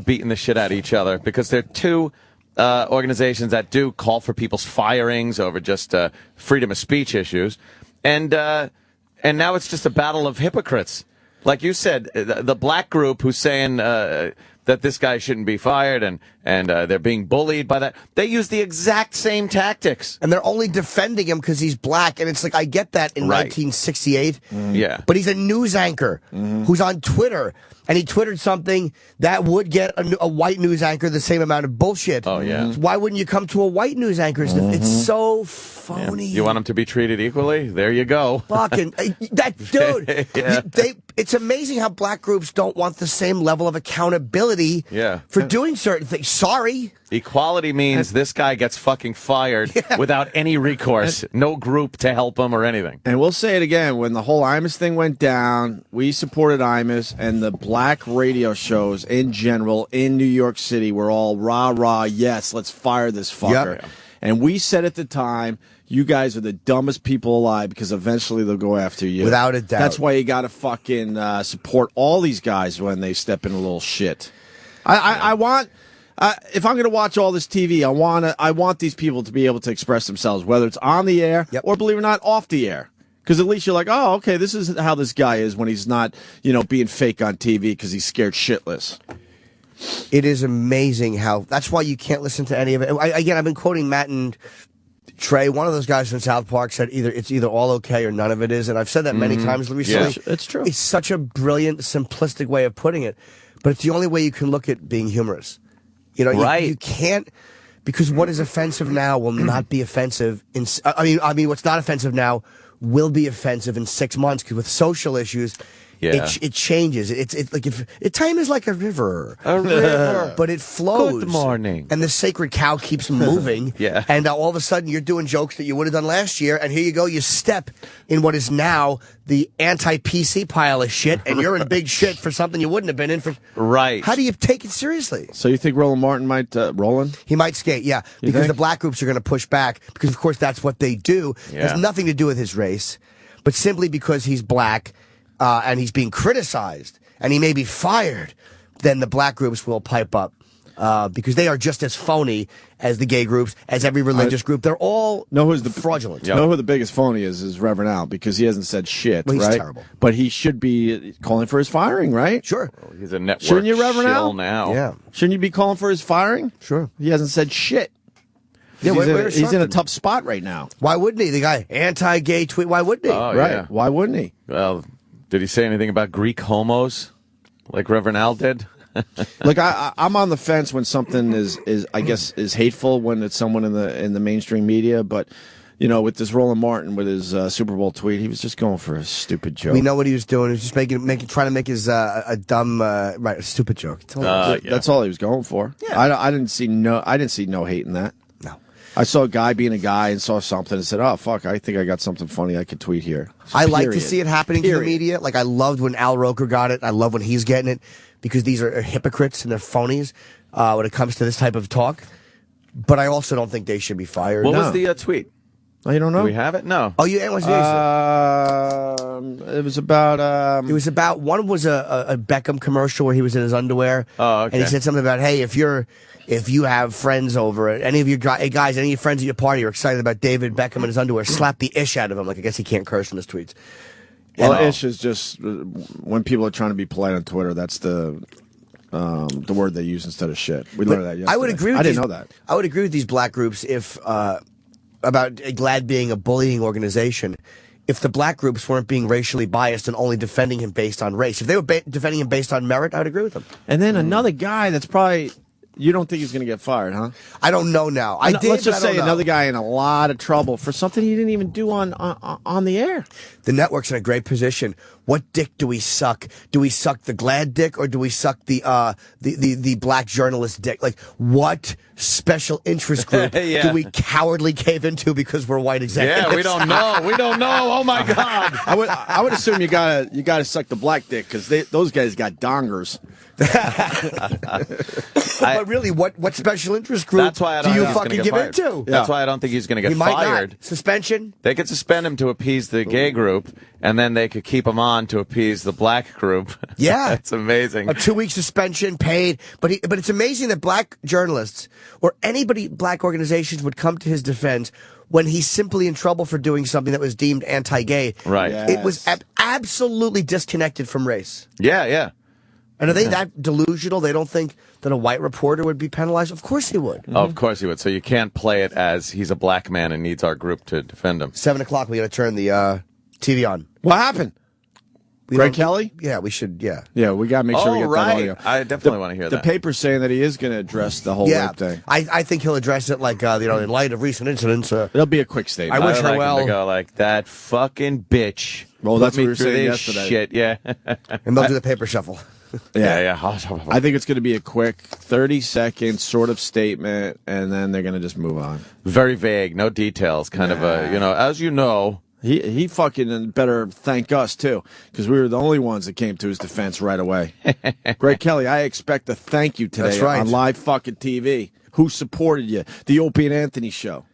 beating the shit out of each other because they're two organizations that do call for people's firings over just freedom of speech issues, and now it's just a battle of hypocrites. Like you said, the black group who's saying that this guy shouldn't be fired and they're being bullied by that, they use the exact same tactics. And they're only defending him because he's black. And it's like, I get that in 1968. Yeah. But he's a news anchor who's on Twitter. And he twittered something that would get a white news anchor the same amount of bullshit. Oh, yeah. Why wouldn't you come to a white news anchor? It's so phony. You want them to be treated equally? There you go. Fucking that dude. Yeah. It's amazing how black groups don't want the same level of accountability for doing certain things. Sorry. Equality means this guy gets fucking fired without any recourse. No group to help him or anything. And we'll say it again, when the whole Imus thing went down, we supported Imus, and the black radio shows in general in New York City were all rah-rah, yes, let's fire this fucker. Yep. And we said at the time, you guys are the dumbest people alive because eventually they'll go after you. Without a doubt. That's why you got to fucking support all these guys when they step in a little shit. I want... if I'm going to watch all this TV, I want these people to be able to express themselves, whether it's on the air or, believe it or not, off the air. Because at least you're like, oh, okay, this is how this guy is when he's not, being fake on TV because he's scared shitless. It is amazing how... That's why you can't listen to any of it. I've been quoting Matt and Trey. One of those guys from South Park said it's either all okay or none of it is. And I've said that many times recently. Yeah, it's true. It's such a brilliant, simplistic way of putting it. But it's the only way you can look at being humorous. You can't, because what is offensive now will not be offensive what's not offensive now will be offensive in 6 months, because with social issues, Yeah. It changes. It's like if time is like a river. A river. But it flows. Good morning. And the sacred cow keeps moving. Yeah. And all of a sudden you're doing jokes that you would have done last year, and here you go, you step in what is now the anti-PC pile of shit, and you're in big shit for something you wouldn't have been in for. Right. How do you take it seriously? So you think Roland Martin might Roland? He might skate, yeah, because think? the black groups are going to push back because, of course, that's what they do. It Yeah. has nothing to do with his race, but simply because he's black and he's being criticized and he may be fired, then the black groups will pipe up because they are just as phony as the gay groups, as every religious group. They're all fraudulent. Know who the biggest phony is Reverend Al, because he hasn't said shit, Well, he's right? terrible. But he should be calling for his firing, right? Sure. Well, he's a network Shouldn't you, Reverend shill Al? now. Yeah. Shouldn't you be calling for his firing? Sure. He hasn't said shit. Yeah, he's in a tough spot right now. Why wouldn't he? The guy, anti-gay tweet, why wouldn't he? Oh, Right. yeah. Why wouldn't he? Well, did he say anything about Greek homos like Reverend Al did? Look, I'm on the fence when something is I guess is hateful when it's someone in the mainstream media, but you know, with this Roland Martin with his Super Bowl tweet, he was just going for a stupid joke. We know what he was doing. He was just trying to make his a dumb, a stupid joke. That's all he was going for. Yeah. I didn't see no hate in that. No. I saw a guy being a guy and saw something and said, "Oh fuck, I think I got something funny I could tweet here." I like to see it happening to the media. Like I loved when Al Roker got it. I love when he's getting it because these are hypocrites and they're phonies when it comes to this type of talk. But I also don't think they should be fired. What was the tweet? Oh, you don't know? Do we have it? No. Oh, it was it was about. It was about one was a Beckham commercial where he was in his underwear. Oh, okay. And he said something about, hey, if you have friends over, any of your guys, any of your friends at your party are excited about David Beckham in his underwear, slap the ish out of him. Like, I guess he can't curse in his tweets. Well, ish is just when people are trying to be polite on Twitter. That's the word they use instead of shit. We learned that yesterday. I would agree with I didn't know that. I would agree with these black groups if about GLAAD being a bullying organization. If the black groups weren't being racially biased and only defending him based on race, if they were defending him based on merit, I would agree with them. And then another guy that's probably. You don't think he's going to get fired, huh? I don't know now. Let's just say another guy in a lot of trouble for something he didn't even do on the air. The network's in a great position. What dick do we suck? Do we suck the GLAAD dick, or do we suck the black journalist dick? Like, what special interest group do we cowardly cave into because we're white executives? Yeah, we don't know. We don't know. Oh my God. I would assume you gotta suck the black dick because those guys got dongers. But really, what special interest group do you fucking give into? That's why I don't think he's going to get fired. Not. Suspension? They could suspend him to appease the gay group, and then they could keep him on to appease the black group. Yeah. It's amazing. A 2-week suspension, paid. But it's amazing that black journalists or black organizations would come to his defense when he's simply in trouble for doing something that was deemed anti-gay. Right. Yes. It was absolutely disconnected from race. Yeah, yeah. And are they that delusional? They don't think that a white reporter would be penalized? Of course he would. Oh, of course he would. So you can't play it as he's a black man and needs our group to defend him. 7 o'clock, we got to turn the TV on. What happened? Greg Kelly? Yeah, we should, yeah. Yeah, we got to make sure we get that audio. I definitely want to hear that. The paper's saying that he is going to address the whole rape thing. I think he'll address it like, in light of recent incidents. It'll be a quick statement. I wish her like well. him to go like, that fucking bitch. Well, put that's me what we were through saying this yesterday. shit, yeah. And they'll do the paper shuffle. Yeah. I think it's going to be a quick 30-second sort of statement, and then they're going to just move on. Very vague, no details. Kind of a, as you know. He fucking better thank us, too, because we were the only ones that came to his defense right away. Greg Kelly, I expect a thank you today on live fucking TV. Who supported you? The Opie and Anthony show.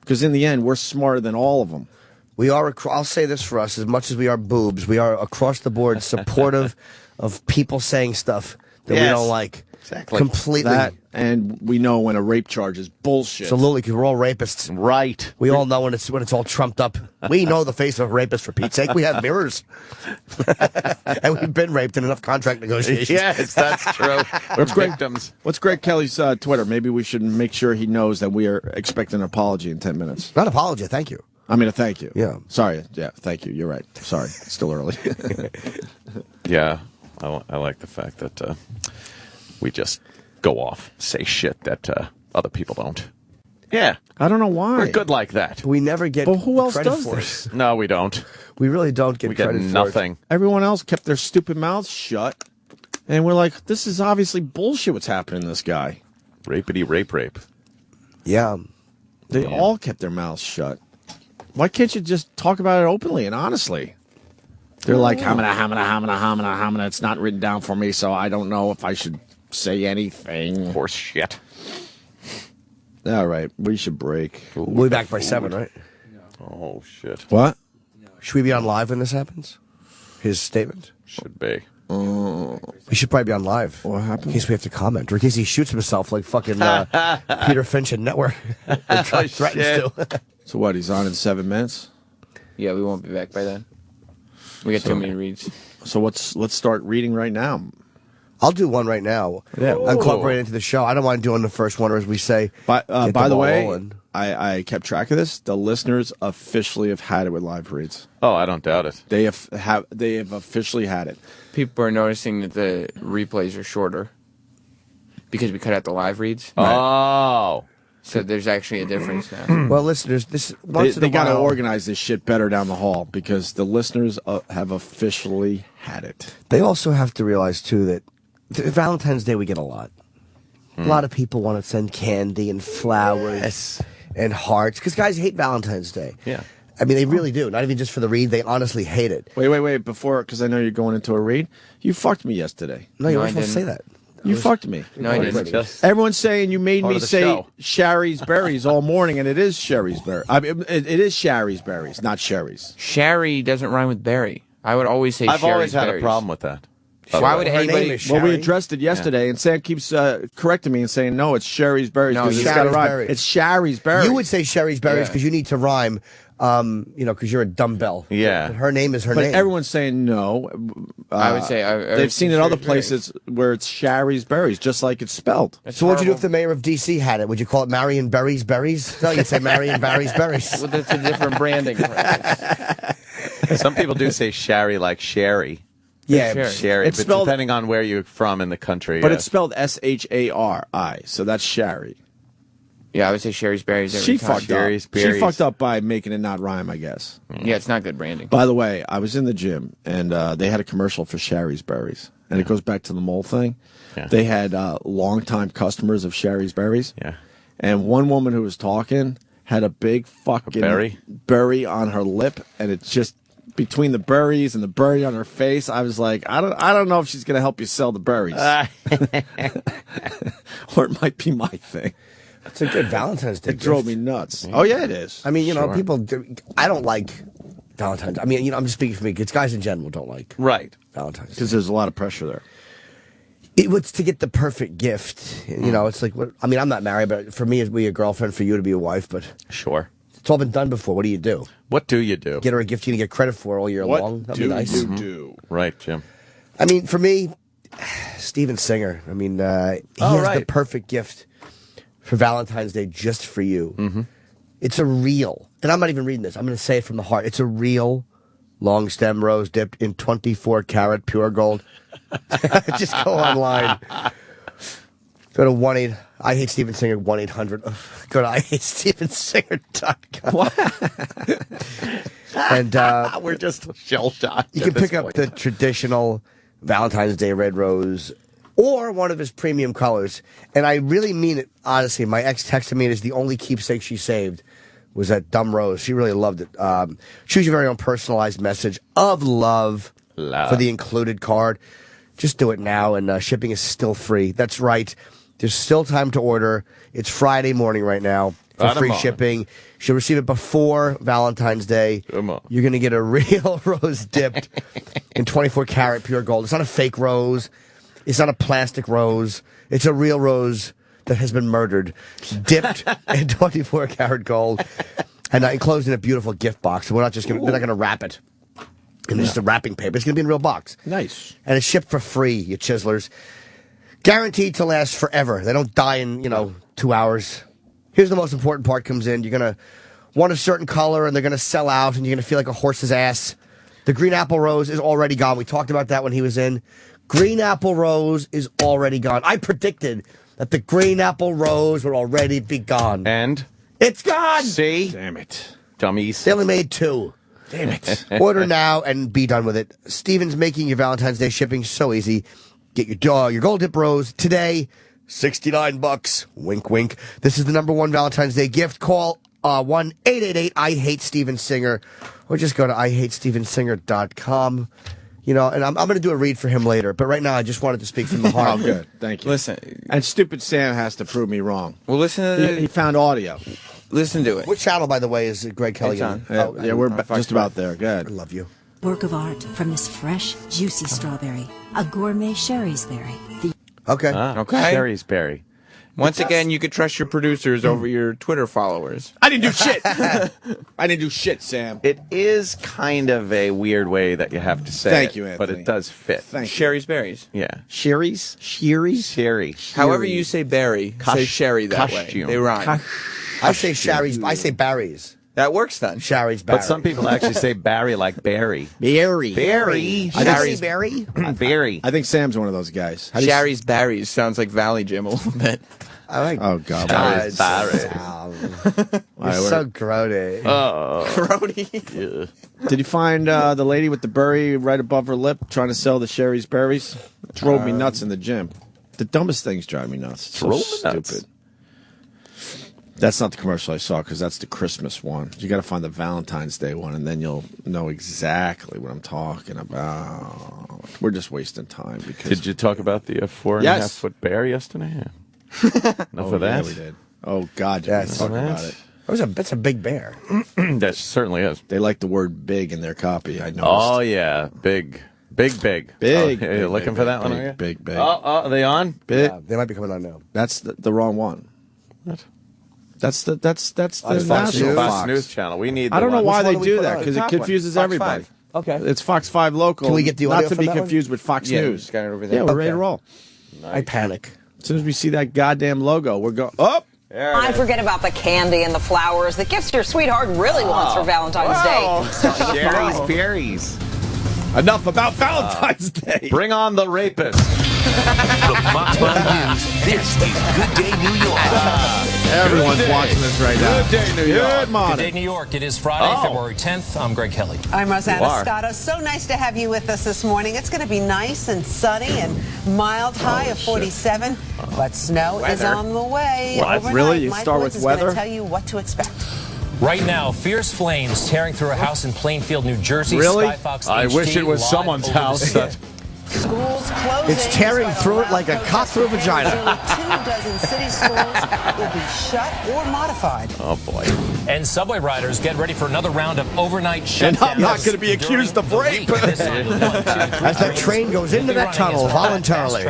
Because in the end, we're smarter than all of them. We are, I'll say this for us, as much as we are boobs, we are across the board supportive of people saying stuff that we don't like. Exactly. Completely. That, and we know when a rape charge is bullshit. Absolutely, because we're all rapists. Right. We all know when it's all trumped up. We know the face of a rapist, for Pete's sake. We have mirrors. And we've been raped in enough contract negotiations. Yes, that's true. We're victims. What's Greg Kelly's Twitter? Maybe we should make sure he knows that we are expecting an apology in 10 minutes. Not apology, thank you. I mean, a thank you. Yeah. Sorry. Yeah, thank you. You're right. Sorry. It's still early. Yeah. I like the fact that we just go off, say shit that other people don't. Yeah. I don't know why. We're good like that. We never get But who else credit does for this? it. No, we don't. We really don't get We get credit for nothing. Everyone else kept their stupid mouths shut. And we're like, this is obviously bullshit what's happening to this guy. Rapity rape. it. Yeah. They all kept their mouths shut. Why can't you just talk about it openly and honestly? They're like, hamina. It's not written down for me, so I don't know if I should say anything. Horse shit. All right, we should break. We'll be back by 7, right? Oh, shit. What? Should we be on live when this happens? His statement? Should be. We should probably be on live. What happened? In case we have to comment. Or in case he shoots himself like fucking Peter Finch in Network. Threatens to. So what, he's on in 7 minutes? Yeah, we won't be back by then. We got too many reads. So let's start reading right now. I'll do one right now. Yeah. Incorporate it into the show. I don't mind doing the first one, or as we say. By the ball way, rolling. I kept track of this. The listeners officially have had it with live reads. Oh, I don't doubt it. They have officially had it. People are noticing that the replays are shorter because we cut out the live reads. Oh. So there's actually a difference now. Well, listeners, They got to organize this shit better down the hall because the listeners have officially had it. They also have to realize, too, that Valentine's Day we get a lot. A lot of people want to send candy and flowers and hearts because guys hate Valentine's Day. Yeah. I mean, they really do. Not even just for the read. They honestly hate it. Wait. Before, because I know you're going into a read. You fucked me yesterday. No, you No, weren't I supposed to say that. You fucked me. No, I didn't. Everyone's saying you made Part me of the say show. Sherry's Berries all morning, and it is Sherry's Berries. I mean, it is Sherry's Berries, not Sherry's. Sherry doesn't rhyme with berry. I would always say I've Sherry's always had berries. a problem with that. Why would Her name anybody... is Well, we Sherry? addressed it yesterday, and Sam keeps correcting me and saying, no, it's Sherry's Berries. No, 'cause it's Sherry's got a rhyme. Berries. It's Sherry's Berries. You would say Sherry's Berries Yeah. because you need to rhyme, because you're a dumbbell. Yeah. But her name is her But name. everyone's saying no. I would say... They've seen it other places where it's Sherry's Berries, just like it's spelled. So what'd you do if the mayor of D.C. had it? Would you call it Marion Berries Berries? No, you'd say Marion Berries Berries. Well, that's a different branding. Some people do say sherry like sherry. Yeah, Sherry. Sherry, It's but spelled- depending on where you're from in the country. But it's spelled Shari, so that's Sherry. Yeah, I would say Sherry's berries every She time. fucked Sherry's up. She Berries. fucked up by making it not rhyme, I guess. Yeah, it's not good branding. By the way, I was in the gym, and they had a commercial for Sherry's Berries. And it goes back to the mole thing. Yeah. They had longtime customers of Sherry's Berries. Yeah. And one woman who was talking had a big fucking berry on her lip, and it's just between the berries and the berry on her face. I was like, I don't know if she's going to help you sell the berries. Or it might be my thing. it's a good Valentine's Day. It drove gift. me nuts. Oh, yeah, it is. I mean, people do. I don't like Valentine's. I mean, I'm just speaking for me. It's guys in general don't like right. Valentine's Day. Because there's a lot of pressure there. It was to get the perfect gift. It's like, I mean, I'm not married, but for me, it'd be a girlfriend, for you to be a wife, but Sure. it's all been done before. What do you do? What do you do? Get her a gift you can get credit for all year long? That'd be nice. do? Right, Jim. I mean, for me, Steven Singer. I mean, he has the perfect gift for Valentine's Day just for you. Mm-hmm. It's a real, and I'm not even reading this. I'm going to say it from the heart. It's a real long stem rose dipped in 24 karat pure gold. Just go online. Go to 1-8. I hate Steven Singer 1-800. Go to IHateStevenSinger.com. And We're just shell shocked. you can pick up the traditional Valentine's Day red rose or one of his premium colors. And I really mean it, honestly. My ex texted me, it is the only keepsake she saved was that dumb rose. She really loved it. Choose your very own personalized message of love for the included card. Just do it now, and shipping is still free. That's right. There's still time to order. It's Friday morning right now for free shipping. She'll receive it before Valentine's Day. Come on. You're going to get a real rose dipped in 24 karat pure gold. It's not a fake rose. It's not a plastic rose. It's a real rose that has been murdered, dipped in 24 karat gold, and enclosed in a beautiful gift box. So we're not just going. They're not going to wrap it in just a wrapping paper. It's going to be in a real box. Nice. And it's shipped for free, you chiselers. Guaranteed to last forever. They don't die in, 2 hours. Here's the most important part comes in. You're going to want a certain color, and they're going to sell out, and you're going to feel like a horse's ass. The green apple rose is already gone. We talked about that when he was in. Green apple rose is already gone. I predicted that the green apple rose would already be gone. And It's gone! See? Damn it. Dummies. They only made 2. Damn it. Order now and be done with it. Steven's making your Valentine's Day shipping so easy. Get your gold dip rose today, $69. Wink, wink. This is the #1 Valentine's Day gift. Call 1-888-I-HATE-STEVEN-SINGER, or just go to IHateStevenSinger.com. You know, and I'm going to do a read for him later, but right now I just wanted to speak from the heart. Oh, good. Thank you. Listen. And stupid Sam has to prove me wrong. Well, listen to He found audio. Listen to it. Which channel, by the way, is Greg Kelly on? Yeah, we're just about there. Good. I love you. Work of art from this fresh, juicy strawberry. A gourmet Sherry's berry. Okay. Okay. Sherry's berry. Once again, you could trust your producers over your Twitter followers. I didn't do shit. I didn't do shit, Sam. It is kind of a weird way that you have to say Thank it, you, Anthony. but it does fit. Thank you. Sherry's berries. Yeah. Sherry's? Sherry. However you say berry, say sherry that costume. way. They rhyme. I say Sherry's. I say Barry's. That works then. Sherry's berry. But some people actually say Barry like Barry. Berry. Barry. Sherry's berry? Barry. I think Sam's one of those guys. How do you Sherry's berries sounds like Valley Jim a little bit. I like. Oh, God. Sherry's berry. You're so grody. Grody. Did you find the lady with the berry right above her lip trying to sell the Sherry's berries? Drove me nuts in the gym. The dumbest things drive me nuts. It's so Drove me stupid. nuts. That's not the commercial I saw because that's the Christmas one. You got to find the Valentine's Day one, and then you'll know exactly what I'm talking about. We're just wasting time. Because Did you talk about the 4.5-foot bear yesterday? Yeah. Enough of that. Yeah, we did. Oh God, Yes. talk about it. That's a big bear. That certainly is. They like the word "big" in their copy. I noticed. Oh yeah, big. Big. Oh, you're Big, looking for that one, are you? Big. Oh, are they on? Big. Yeah, they might be coming on now. That's the wrong one. What? That's the Fox national Fox News channel. We need. I don't know why Which one they do we do put that on? because The it top one. confuses Fox everybody. 5. Okay. It's Fox 5 local. Can we get the not audio to from be that one? confused with Fox Yeah, News? just got it over there. Yeah, we're Okay. ready to roll. I panic. As soon as we see that goddamn logo, we're going up. I forget about the candy and the flowers, the gifts your sweetheart really wants for Valentine's Day. Sherry's berries. Enough about Valentine's Day. Bring on the rapist. From Fox 5 News, this is Good Day New York. Everyone's watching this right now. Good day, New York. Good morning. Good day, New York. It is Friday, February 10th. I'm Greg Kelly. I'm Rosanna You are. Scotto. So nice to have you with us this morning. It's going to be nice and sunny and mild high of 47, but snow is Weather. on the way. What? Overnight, Really? You Mike start Woods with is going weather? to tell you what to expect. Right now, fierce flames tearing through a house in Plainfield, New Jersey. Really? Skyfox I HD wish it was live someone's over the house. city. Schools closing. It's tearing despite through it loud like a cock through a protests. vagina. Nearly 24 city schools will be shut or modified. Oh boy. And subway riders get ready for another round of overnight shutdowns. And I'm not gonna be accused of during rape. the week. This is the 1, 2, 3, As that train goes into that tunnel voluntarily.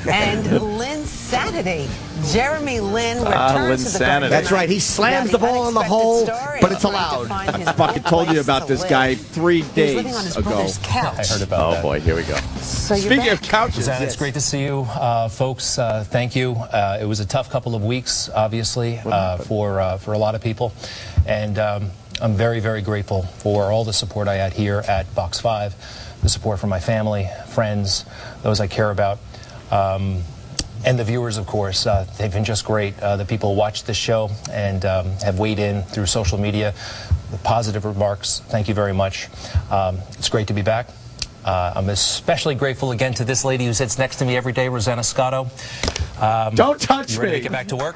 And Lynn Sanity. Jeremy Lynn returns to the Linsanity. That's right. He slams the ball in the hole, but it's allowed. I fucking told you about this guy 3 days ago. I heard about Oh that. boy, here we go. So you're Speaking back. of couches, Rosanna, it's great to see you, folks. Thank you. It was a tough couple of weeks, obviously, for a lot of people, and I'm very, very grateful for all the support I had here at Fox 5, the support from my family, friends, those I care about, and the viewers, of course. They've been just great. The people who watch this show and have weighed in through social media, the positive remarks. Thank you very much. It's great to be back. I'm especially grateful again to this lady who sits next to me every day, Rosanna Scotto. Don't touch You ready me. to get back to work?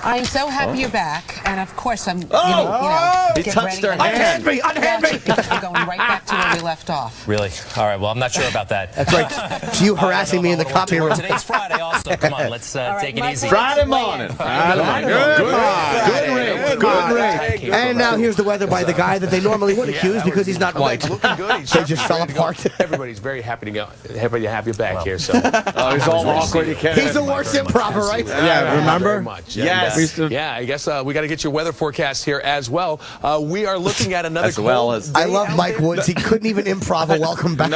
I'm so happy you're back, and of course I'm. He get touched ready her and- hand. Unhand me! We're going right back to where we left off. Really? All right. Well, I'm not sure about that. That's right. It's you harassing me in the copy room. Today's Friday also. Come on, let's take it easy. Friday morning. Good ring. And now here's the weather by the guy that they normally would accuse because he's not white. Looking good. He's They just fell ready to go. apart. Everybody's very happy to have you back here. So Oh, he's all awkward. He can't. He's the worst improver, right? Yeah, remember? Very much. Yes. Yeah, I guess we got to get your weather forecast here as well. We are looking at another As well cold as- day I love out Mike there. Woods. He couldn't even improv a welcome back.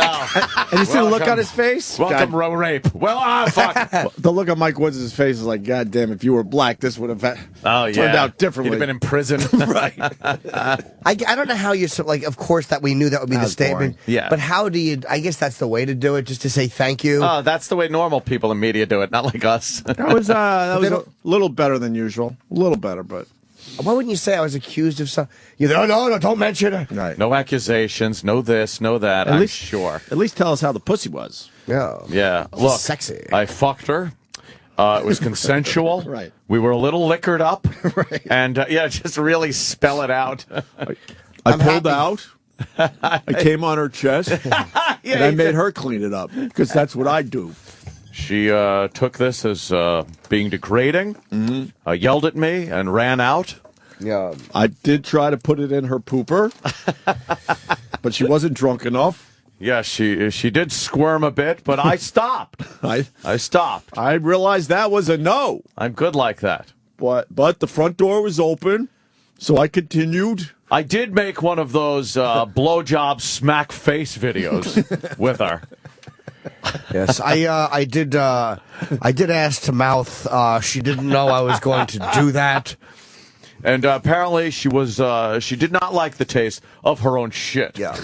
And you see the look on his face? Welcome, God, rape. Well, fuck. the look on Mike Woods' face is like, God damn, if you were black, this would have turned out differently. He'd have been in prison. right. I don't know how you're so, like, of course, that we knew that would be That the was statement. boring. Yeah. But how do you, I guess that's the way to do it, just to say thank you. Oh, that's the way normal people in media do it, not like us. That was a little better than usual. usual. A little better, but... Why wouldn't you say I was accused of something? No, don't mention it. Right. No accusations, no this, no that, I'm sure. At least tell us how the pussy was. Yeah. Yeah. Look, sexy. I fucked her. It was consensual. Right. We were a little liquored up. Right. And, just really spell it out. I pulled out. I came on her chest. And I made her clean it up. Because that's what I do. She took this as being degrading, yelled at me, and ran out. Yeah. I did try to put it in her pooper, but she wasn't drunk enough. Yeah, she did squirm a bit, but I stopped. I stopped. I realized that was a no. I'm good like that. But the front door was open, so I continued. I did make one of those blowjob smack face videos with her. Yes, I did ask to mouth. She didn't know I was going to do that. And apparently she did not like the taste of her own shit. Yeah.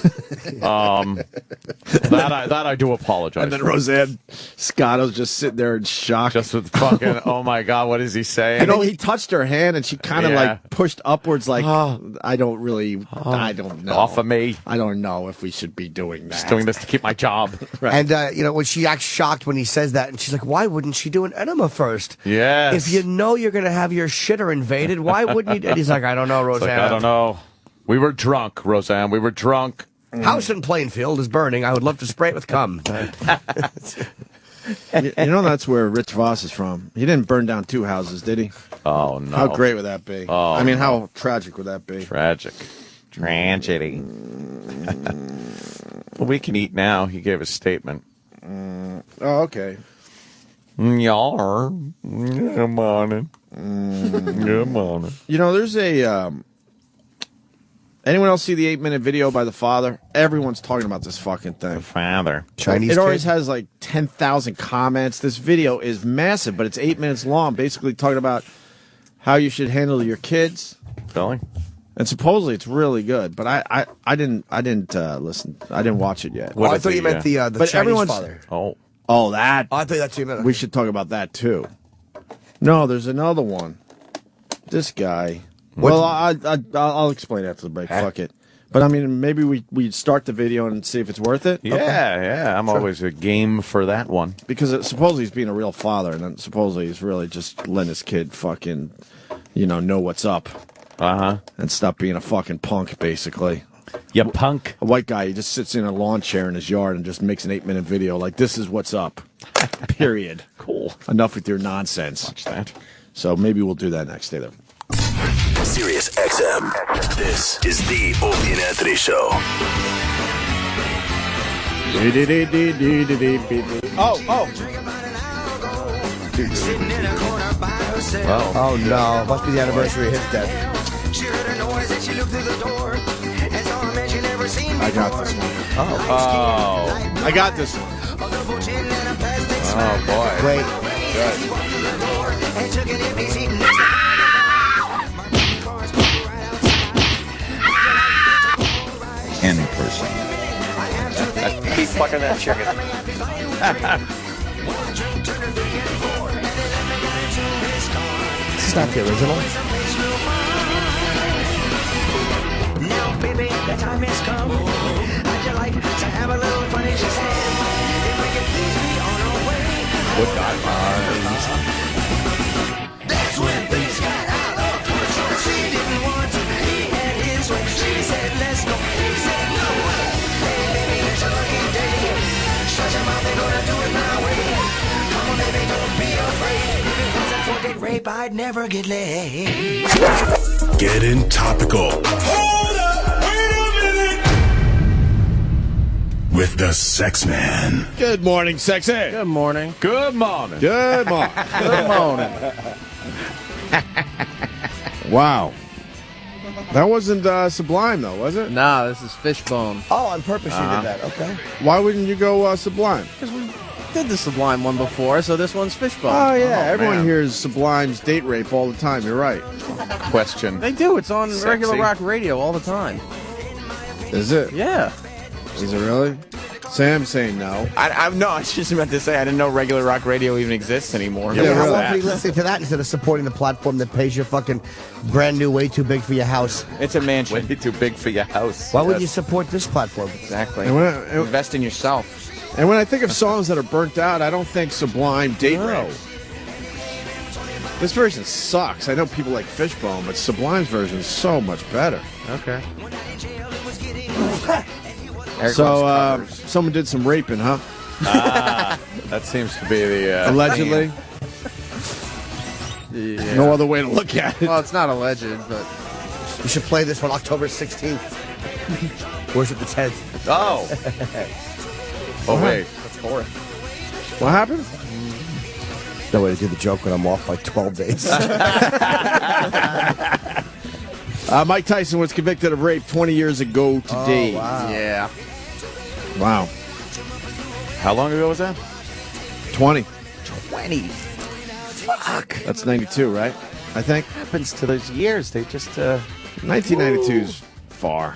That I do apologize. And then for. Roseanne Scotto's just sitting there in shock. Just with fucking, oh my God, what is he saying? You know, he touched her hand and she kind of like pushed upwards like, I don't know. Off of me. I don't know if we should be doing that. Just doing this to keep my job. Right. And, when she acts shocked when he says that, and she's like, why wouldn't she do an enema first? Yes. If you know you're going to have your shitter invaded, why wouldn't you? And he's like, I don't know, Roseanne. Like, I don't know. We were drunk, Roseanne. We were drunk. House in Plainfield is burning. I would love to spray it with cum. You know that's where Rich Voss is from. He didn't burn down 2 houses, did he? Oh, no. How great would that be? Oh, I mean, how tragic would that be? Tragic. Tragedy. Well, we can eat now. He gave a statement. Oh, okay. Y'all are. Good morning. Good morning. You know, there's a... anyone else see the 8-minute video by the father? Everyone's talking about this fucking thing. The father. Chinese It always kid? has like 10,000 comments. This video is massive, but it's 8 minutes long, basically talking about how you should handle your kids. Really? And supposedly it's really good, but I didn't listen. I didn't watch it yet. I thought you meant the but Chinese everyone's, father. Oh, that. Oh, I thought that's what you meant. We should talk about that too. No, there's another one. This guy. Well, I'll explain after the break. Fuck it. But I mean, maybe we start the video and see if it's worth it. Yeah, Okay. yeah. I'm always a game for that one. Because supposedly he's being a real father, and then supposedly he's really just letting his kid fucking, know what's up. And stop being a fucking punk, basically. You punk. A white guy, he just sits in a lawn chair in his yard and just makes an 8-minute video like, this is what's up. Period. Cool. Enough with your nonsense. Watch that. So maybe we'll do that next day, though. Sirius XM. This is the Opie and Anthony Show. Oh no, must be the anniversary of his death. I got this one. Oh. I got this one. Oh, boy. Great. Any person. Keep fucking that chicken. This is not the original. Now, baby, the time has come. How'd you like to have a little fun? She said, if we could please be on our way. What guidelines? That's when things got out of control. She didn't want to. He had his way. She said, let's go. He said, no. Hey, baby, it's a lucky day. Shut your mouth, they're gonna do it my way. Come on, baby, don't be afraid. If it wasn't for get rape, I'd never get laid. Getting topical. Hold up, wait a minute. With the Sex Man. Good morning, sexy. Good morning. Good morning. Good morning. Good morning. Wow. That wasn't Sublime, though, was it? Nah, this is Fishbone. Oh, on purpose you did that. Okay. Why wouldn't you go Sublime? Because we did the Sublime one before, so this one's Fishbone. Oh, yeah. Everyone man. hears Sublime's date rape all the time. You're right. Question. They do. It's on regular Sexy. rock radio all the time. Is it? Yeah. Is it really? Sam's saying no. No, I was just about to say I didn't know regular rock radio even exists anymore. How often are you listening to that instead of supporting the platform that pays your fucking brand new, way too big for your house? It's a mansion. Way too big for your house. Why would you support this platform? Exactly. And invest in yourself. And when I think of songs that are burnt out, I don't think Sublime date rape. This version sucks. I know people like Fishbone, but Sublime's version is so much better. Okay. So, someone did some raping, huh? That seems to be the... Allegedly. Yeah. No other way to look at it. Well, it's not alleged, but... You should play this on October 16th. Where's it the 10th? Oh! Oh, wait. That's horrible. What happened? No way to do the joke when I'm off by 12 days. Mike Tyson was convicted of rape 20 years ago today. Oh, wow. Yeah. Wow. How long ago was that? 20. 20. Fuck. That's 92, right? I think. What happens to those years? They just... 1992 is far.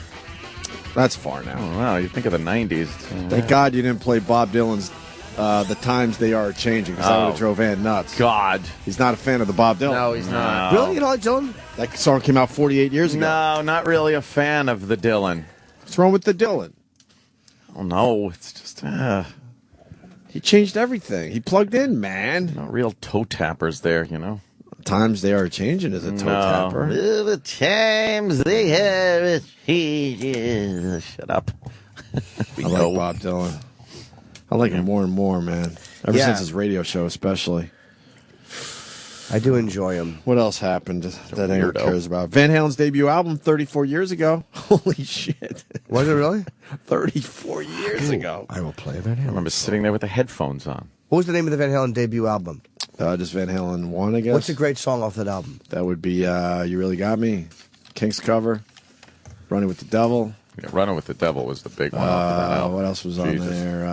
That's far now. Oh, wow, you think of the 90s. Thank God you didn't play Bob Dylan's The Times They Are Changing, because I would have drove Ann nuts. God. He's not a fan of the Bob Dylan. No, he's not. Really? You don't like Dylan? That song came out 48 years ago. No, not really a fan of the Dylan. What's wrong with the Dylan? Oh, no, it's just... He changed everything. He plugged in, man. No real toe tappers there, you know. Times They Are Changing is a toe tapper. The times they have changed. Shut up. I like Bob Dylan. I like him more and more, man. Ever since his radio show, especially. I do enjoy him. What else happened that anyone cares about? Van Halen's debut album 34 years ago. Holy shit. Was it really? 34 years ago. I will play Van Halen. I remember sitting there with the headphones on. What was the name of the Van Halen debut album? Just Van Halen 1, I guess. What's a great song off that album? That would be You Really Got Me, Kinks cover, Running with the Devil. Yeah, Running with the Devil was the big one off of that album. What else was on there?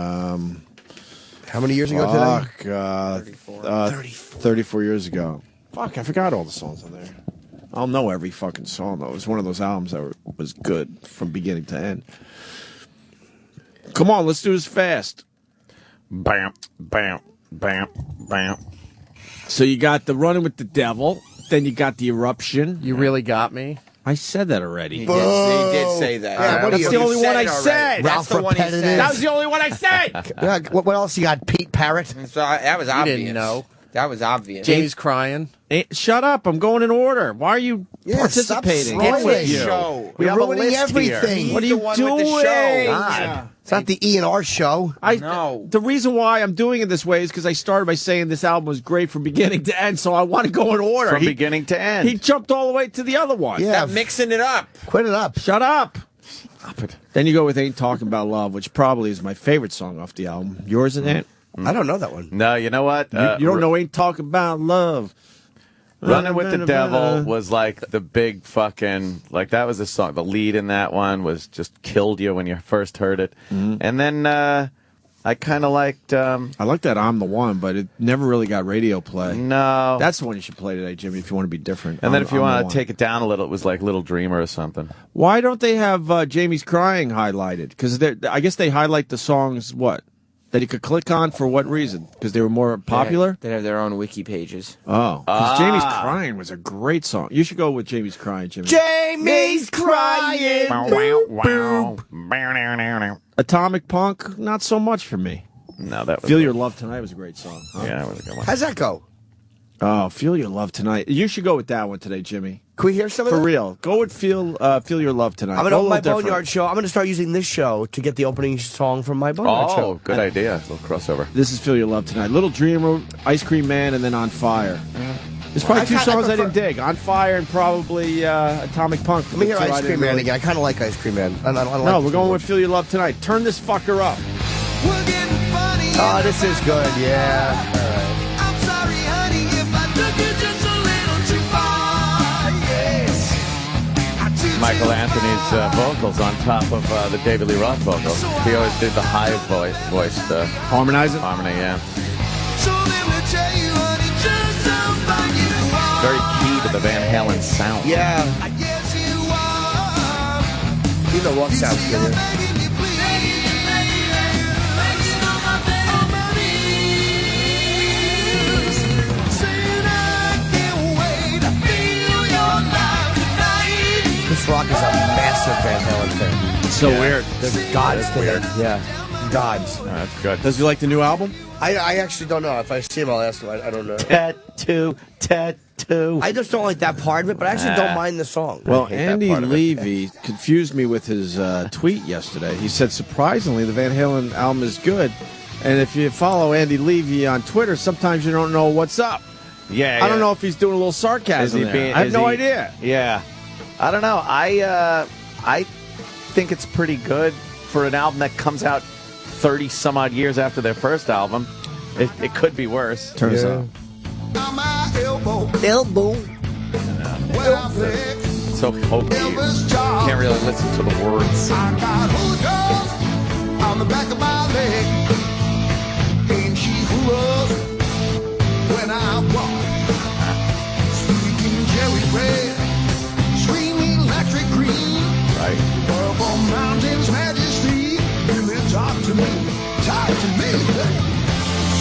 How many years ago today? 34 years ago. Fuck, I forgot all the songs on there. I'll know every fucking song, though. It was one of those albums that was good from beginning to end. Come on, let's do this fast. Bam, bam, bam, bam. So you got the Running with the Devil, then you got the Eruption. You really got me? I said that already. He did say that. Yeah, that's the only one I said. That's the one he said. That was the only one I said. Yeah, what else you got? Pete Parrott? So that was obvious. didn't know. That was obvious. Jamie's crying. Shut up. I'm going in order. Why are you participating? Stop It's you. Show. You're have a ruining list everything. here. What are you doing? God. It's not the E&R show. No. The reason why I'm doing it this way is because I started by saying this album was great from beginning to end, so I want to go in order. From beginning to end. He jumped all the way to the other one. Yeah. Stop mixing it up. Quit it up. Shut up. Stop it. Then you go with Ain't Talking About Love, which probably is my favorite song off the album. Yours and Ant? I don't know that one. No, you know what? You don't know Ain't Talking About Love. Running with the Devil was like the big fucking, like that was the song. The lead in that one was just killed you when you first heard it. Mm-hmm. And then I kind of liked... I like that I'm the One, but it never really got radio play. No. That's the one you should play today, Jimmy, if you want to be different. And then if you I'm want the to take it down a little, it was like Little Dreamer or something. Why don't they have Jamie's Crying highlighted? Because I guess they highlight the songs, what? That he could click on for what reason? Because they were more popular? They have their own wiki pages. Oh. Because Jamie's Crying was a great song. You should go with Jamie's Crying, Jimmy. Jamie's crying. Atomic Punk, not so much for me. No, that was Feel Your Love Tonight was a great song. Huh? Yeah, that was a good one. How's that go? Oh, Feel Your Love Tonight. You should go with that one today, Jimmy. Can we hear some of For that? real. Go with Feel Your Love Tonight. I'm going to Go a open my little different. Boneyard show. I'm going to start using this show to get the opening song from my Boneyard show. Oh, good idea. A little crossover. This is Feel Your Love Tonight. Little Dreamer, Ice Cream Man, and then On Fire. There's probably two songs I didn't dig. On Fire and probably Atomic Punk. Let me hear Ice Cream Man again. I kind of like Ice Cream Man. No, we're going with Feel Your Love Tonight. Turn this fucker up. Oh, this is good. Yeah. All right. I'm sorry, honey, if I took you just a little too far. Yes. Michael Anthony's vocals on top of the David Lee Roth vocals. He always did the high voiced harmonizing. Harmony, yeah. So let me tell you, honey, just how fine you are. Very key to the Van Halen sound. Yeah. I guess you are. Even the rock sounds good. Chris Rock is a massive Van Halen fan. It's so weird. They're gods to him. Yeah, gods. Oh, that's good. Does he like the new album? I actually don't know. If I see him, I'll ask him. I don't know. Tattoo. I just don't like that part of it, but I actually don't mind the song. Well, Andy Levy confused me with his tweet yesterday. He said, surprisingly, the Van Halen album is good. And if you follow Andy Levy on Twitter, sometimes you don't know what's up. Yeah, I don't know if he's doing a little sarcasm there. I have no idea. Yeah. I don't know. I think it's pretty good for an album that comes out 30-some-odd years after their first album. It could be worse. Turn us up. Elbow. So hokey. Can't really listen to the words. I got hooked on the back of my leg. Ain't she who was when I walk? Speaking cherry red, screaming electric green. Right. Purple mountains majesty. Really talk to me.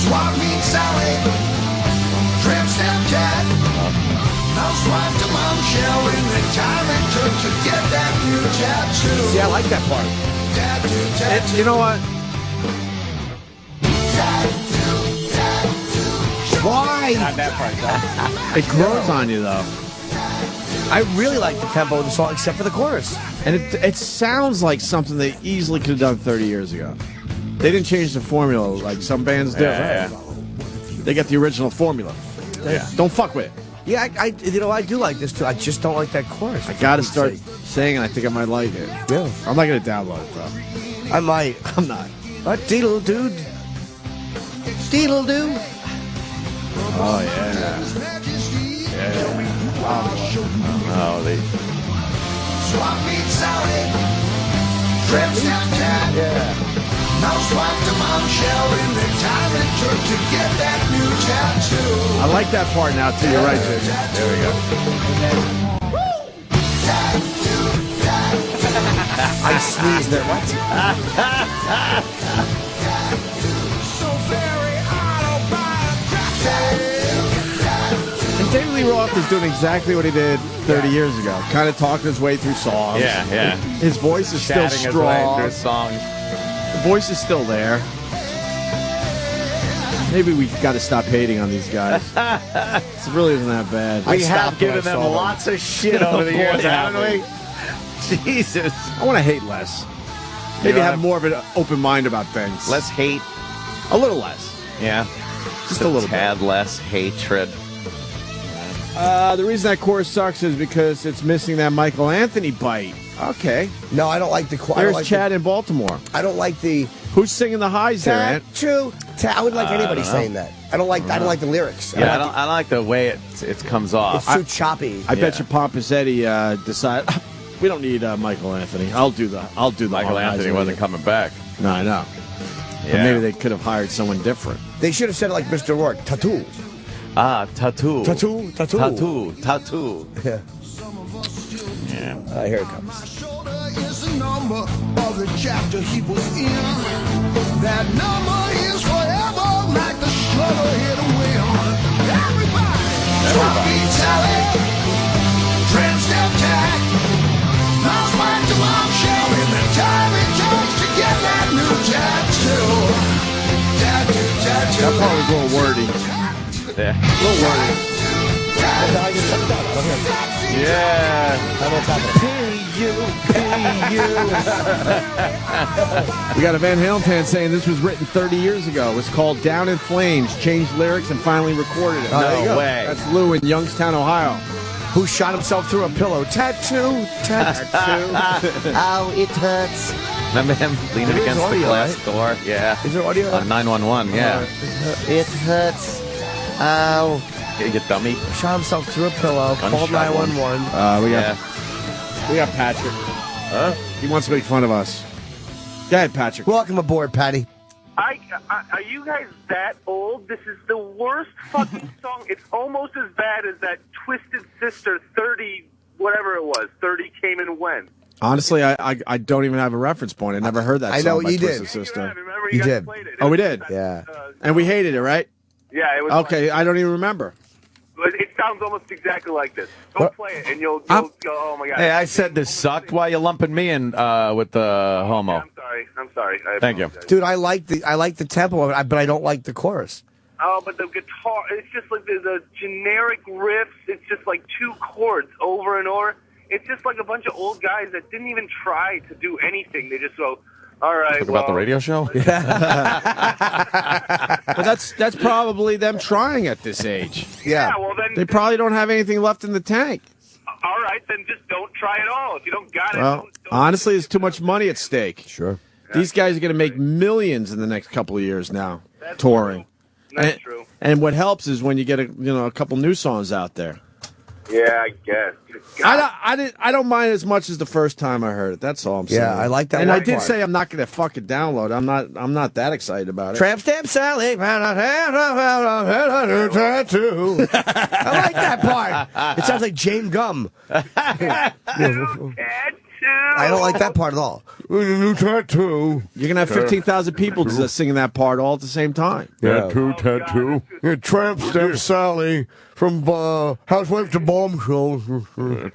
Swap meet Sally. Tramp stamp cat. Housewife to mom shell in the time it took to get that new tattoo. See, I like that part. Tattoo. You know what? Why? Not that part, though. It grows on you, though. I really like the tempo of the song, except for the chorus. And it sounds like something they easily could have done 30 years ago. They didn't change the formula like some bands do. Yeah. They got the original formula. Yeah. Don't fuck with it. Yeah, I do like this too. I just don't like that chorus. I got to start saying it. I think I might like it. Really? I'm not going to download it, though. I might. I'm not. What deedle dude? Deedle do. Oh, yeah. Oh, they... Swap meet Sally. Tramp stamp cat. Yeah. Housewife to mom shell in the time it took to get that new tattoo. I like that part now, too. You're right, Jay. There we go. I sneezed there. What? So very autobiographic. And David Lee Roth is doing exactly what he did 30 years ago. Kind of talking his way through songs. Yeah. His voice is still Chatting his way strong. through songs. The voice is still there. Maybe we got to stop hating on these guys. It really isn't that bad. We have given them lots of shit over the years, haven't we? Jesus. I want to hate less. Maybe have more of an open mind about things. Less hate. A little less. Yeah. Just a little tad less hatred. The reason that chorus sucks is because it's missing that Michael Anthony bite. Okay. No, I don't like the chorus. There's Chad in Baltimore. I don't like the... Who's singing the highs there, Ant? True. I wouldn't like anybody saying that. I don't like the lyrics. Yeah, I don't like the way it comes off. It's too choppy. I bet you Pompous Eddie decided we don't need Michael Anthony. I'll do the Michael Anthony wasn't coming back. No, I know. Yeah. But maybe they could have hired someone different. They should have said it like Mr. Rourke. Tattoo. Tattoo. Tattoo. Tattoo. Tattoo. Yeah. Here it comes. Is the number of the chapter he was in. That number is forever like the struggle hit a win. Everybody. Swap meet Sally. Tramp stamp Jack. Housewife to mom shell in the time it takes to get that new tattoo. Tattoo. That part was a little wordy. Yeah. A little wordy. Yeah. We got a Van Halen fan saying this was written 30 years ago. It was called Down in Flames, changed lyrics, and finally recorded it. No way. That's Lou in Youngstown, Ohio. Who shot himself through a pillow. Tattoo. Ow, it hurts. Remember him leaning against the glass door? Yeah. Is there audio? On 911, yeah. It hurts. Ow. You dummy. Shot himself through a pillow. Called 911. We got Patrick. Huh? He wants to make fun of us. Go ahead, Patrick. Welcome aboard, Patty. Are you guys that old? This is the worst fucking song. It's almost as bad as that Twisted Sister 30, whatever it was. 30 came and went. Honestly, I don't even have a reference point. I never heard that song. I know by you did. Twisted Sister. Remember You guys did. played it. Oh, we did? Yeah. And we hated it, right? Yeah, it was. Okay, I don't even remember. It's sounds almost exactly like this. Go play it, and you'll go, oh, my God. Hey, I said this sucked. Why are you lumping me in with the homo? I'm sorry. I Thank you. Dude, I like the tempo of it, but I don't like the chorus. Oh, but the guitar, it's just like the generic riffs. It's just like two chords over and over. It's just like a bunch of old guys that didn't even try to do anything. They just go, all right, Talk about the radio show? But that's probably them trying at this age. Yeah, well, then They probably don't have anything left in the tank. all right, then just don't try at all. If you don't got it, Well, honestly, there's too much money at stake. Sure. These guys are going to make millions in the next couple of years now, touring. That's true. And what helps is when you get a couple new songs out there. Yeah, I guess. I don't mind as much as the first time I heard it. That's all I'm saying. Yeah, I like that And one I did part. say I'm not going to fucking download it. I'm not that excited about it. Tramp stamp Sally. Tattoo. I like that part. It sounds like Jane Gum. I don't like that part at all. Tattoo. You're going to have 15,000 people singing that part all at the same time. Tattoo. Tramp stamp Sally from Housewife to Bombshell.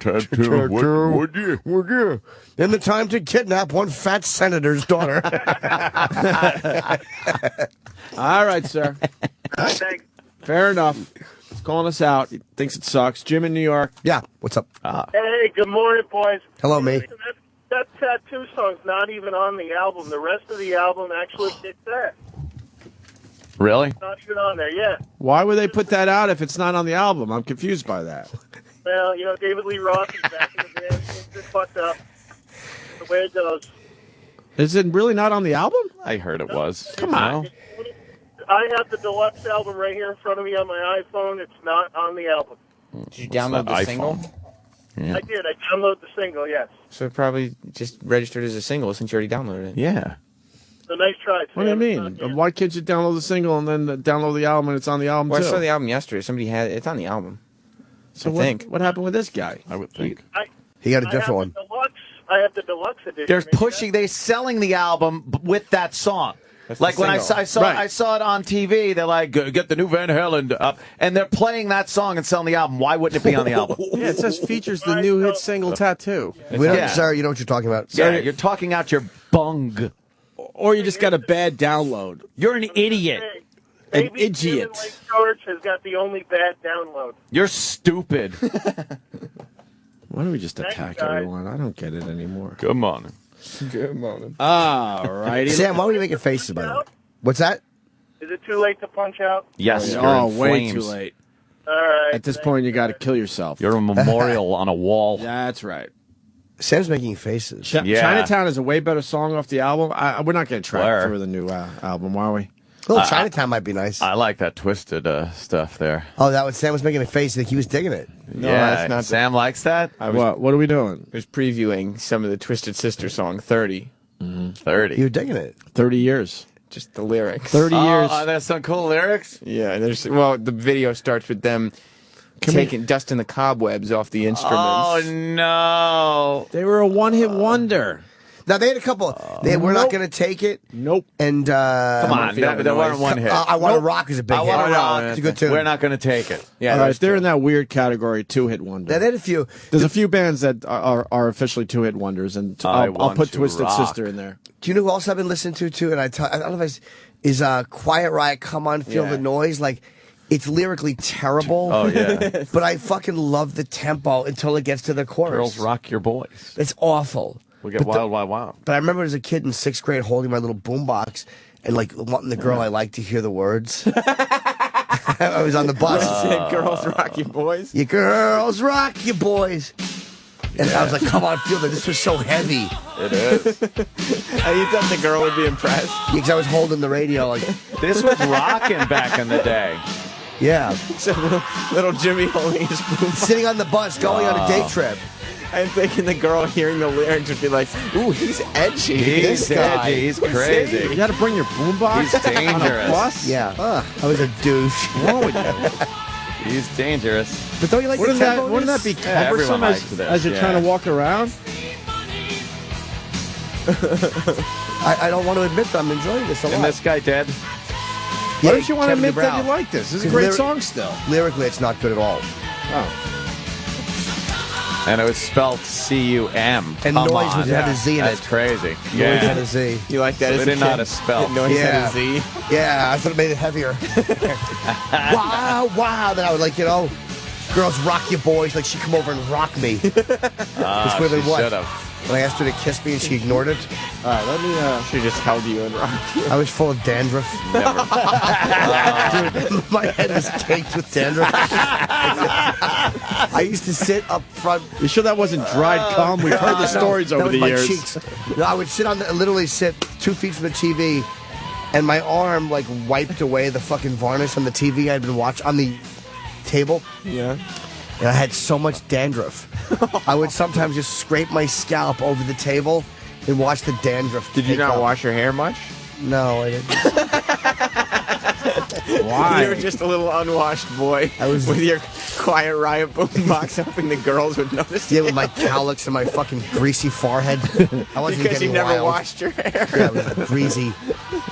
Tattoo. Would you? Then the time to kidnap one fat senator's daughter. All right, sir. Thanks. Fair enough. He's calling us out. He thinks it sucks. Jim in New York. Yeah, what's up? Hey, good morning, boys. Hello, me. That tattoo song's not even on the album. The rest of the album actually kicks ass. Really? Not even on there, yeah. Why would they put that out if it's not on the album? I'm confused by that. Well, David Lee Roth is back in the band. Things are fucked up. The way it goes. Is it really not on the album? I heard it was. Come on. I have the deluxe album right here in front of me on my iPhone. It's not on the album. Did you download the single? Yeah. I did. I downloaded the single, yes. So it probably just registered as a single since you already downloaded it. Yeah. So nice try. What do you mean? Why can't you download the single and then download the album and it's on the album Well, I too? saw the album yesterday. Somebody had it. It's on the album. So I what, think. what happened with this guy? I would think. He got a different one. I have the deluxe edition. They're pushing. They're selling the album with that song. That's Like the when I single. saw I saw it on TV, they're like, get the new Van Halen up, and they're playing that song and selling the album. Why wouldn't it be on the album? Yeah, it says features the new hit single Tattoo. We don't, Yeah. Sir, you know what you're talking about. Yeah, you're talking out your bung. Or you just got a bad download. You're an idiot. An Baby Jim in idiot. Lake George has got the only bad download. You're stupid. Why don't we just attack everyone? I don't get it anymore. Good morning. Good morning. All righty. Sam, why were you making faces about it? What's that? Is it too late to punch out? Yes. You're Oh, in way too flames. late. All right. At this point, you got to kill yourself. You're a memorial on a wall. That's right. Sam's making faces. Yeah. Chinatown is a way better song off the album. We're not going to track Blur. through the new album, are we? A little Chinatown might be nice. I like that twisted stuff there. Oh, that was Sam was making a face. I think he was digging it. No, yeah, that's not. Sam likes that. I was, What are we doing? was previewing some of the Twisted Sister song 30. 30. You were digging it. 30 years. Just the lyrics. 30 years. Oh, there's some cool lyrics. Yeah, the video starts with them dusting the cobwebs off the instruments. Oh no! They were a one-hit wonder. Now they had a couple. They were not going to take it. Nope. And Come on, there weren't one hit. I Want to Rock is a big I hit. Want to Rock. It's a good tune. We're not going to take it. Yeah, All that right, was they're true. in that weird category, two-hit wonder. Now they had a few. There's a few bands that are officially two-hit wonders, and I'll Want put to Twisted Rock. Sister in there. Do you know who else I've been listening to too? And I don't know if is Quiet Riot. Come on, feel the noise. Like it's lyrically terrible. Oh yeah. But I fucking love the tempo until it gets to the chorus. Girls rock your boys. It's awful. We get wild, wild, wild. But I remember as a kid in 6th grade holding my little boombox and like wanting the girl I liked to hear the words. I was on the bus. Girls rock your boys. You girls rock you boys. And I was like, come on, feel that. This was so heavy. It is. And you thought the girl would be impressed? Because I was holding the radio like, This was rocking back in the day. yeah. So little Jimmy holding his boom. Sitting on the bus going on a day trip. I'm thinking the girl hearing the lyrics would be like, ooh, he's edgy. He's This guy. edgy. He's crazy. You got to bring your boombox He's dangerous. on a bus? Yeah. I was a douche. What's wrong with you? He's dangerous. But don't you like Wouldn't the tempo? that be Yeah, cumbersome everyone likes this, as you're yeah. trying to walk around? I don't want to admit that I'm enjoying this a lot. Isn't this guy dead? Why don't you want to Kevin admit that DeBrow. you like this? This is a Because great song still. Lyrically, it's not good at all. And it was spelled C-U-M. And Come noise on. was had a Z in it. That's crazy. Noise had a Z. You like that So as they a didn't know how kid? to spell. Noise had a Z. Yeah, I thought it made it heavier. Wow, wow. Then I would girls rock you boys. Like she'd come over and rock me. She should have. When I asked her to kiss me and she ignored it. All right, let me. She just held you and rocked you. I was full of dandruff. Never. Dude, my head was caked with dandruff. I used to sit up front. You sure that wasn't dried cum? We've heard the stories over that was the my years. Cheeks. No, I would literally sit 2 feet from the TV, and my arm wiped away the fucking varnish on the TV I'd been watching on the table. Yeah. And I had so much dandruff. I would sometimes just scrape my scalp over the table and watch the dandruff. Did you not wash your hair much? No, I didn't. Why? You were just a little unwashed boy with your Quiet Riot boombox hoping the girls would notice. Yeah, with my cowlicks and my fucking greasy forehead. I wasn't Because you getting never wild. washed your hair. Yeah, it was greasy.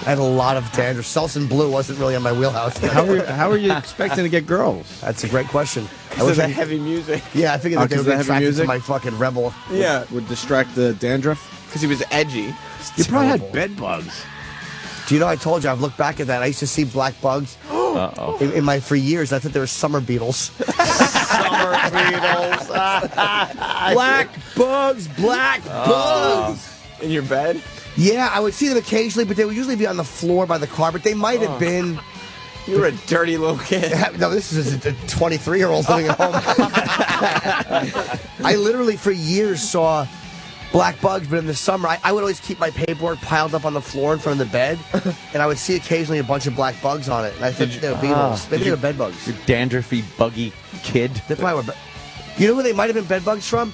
I had a lot of dandruff. Selsun Blue wasn't really on my wheelhouse. How are you expecting to get girls? That's a great question. Because of the heavy music. Yeah, I figured that they would the be heavy attracted to music? my fucking rebel. Yeah. Would distract the dandruff? Because he was edgy. You probably had bed bugs. Do you know, I told you, I've looked back at that. I used to see black bugs. For years, I thought they were summer beetles. Summer beetles. Black bugs, black bugs. In your bed? Yeah, I would see them occasionally, but they would usually be on the floor by the carpet. They might have been... You were a dirty little kid. No, this is a 23-year-old living at home. I literally, for years, saw black bugs, but in the summer, I would always keep my paperwork piled up on the floor in front of the bed, and I would see occasionally a bunch of black bugs on it. And I thought they were beetles. Maybe they were bed bugs. You dandruffy, buggy kid. They probably were. You know who they might have been bed bugs from?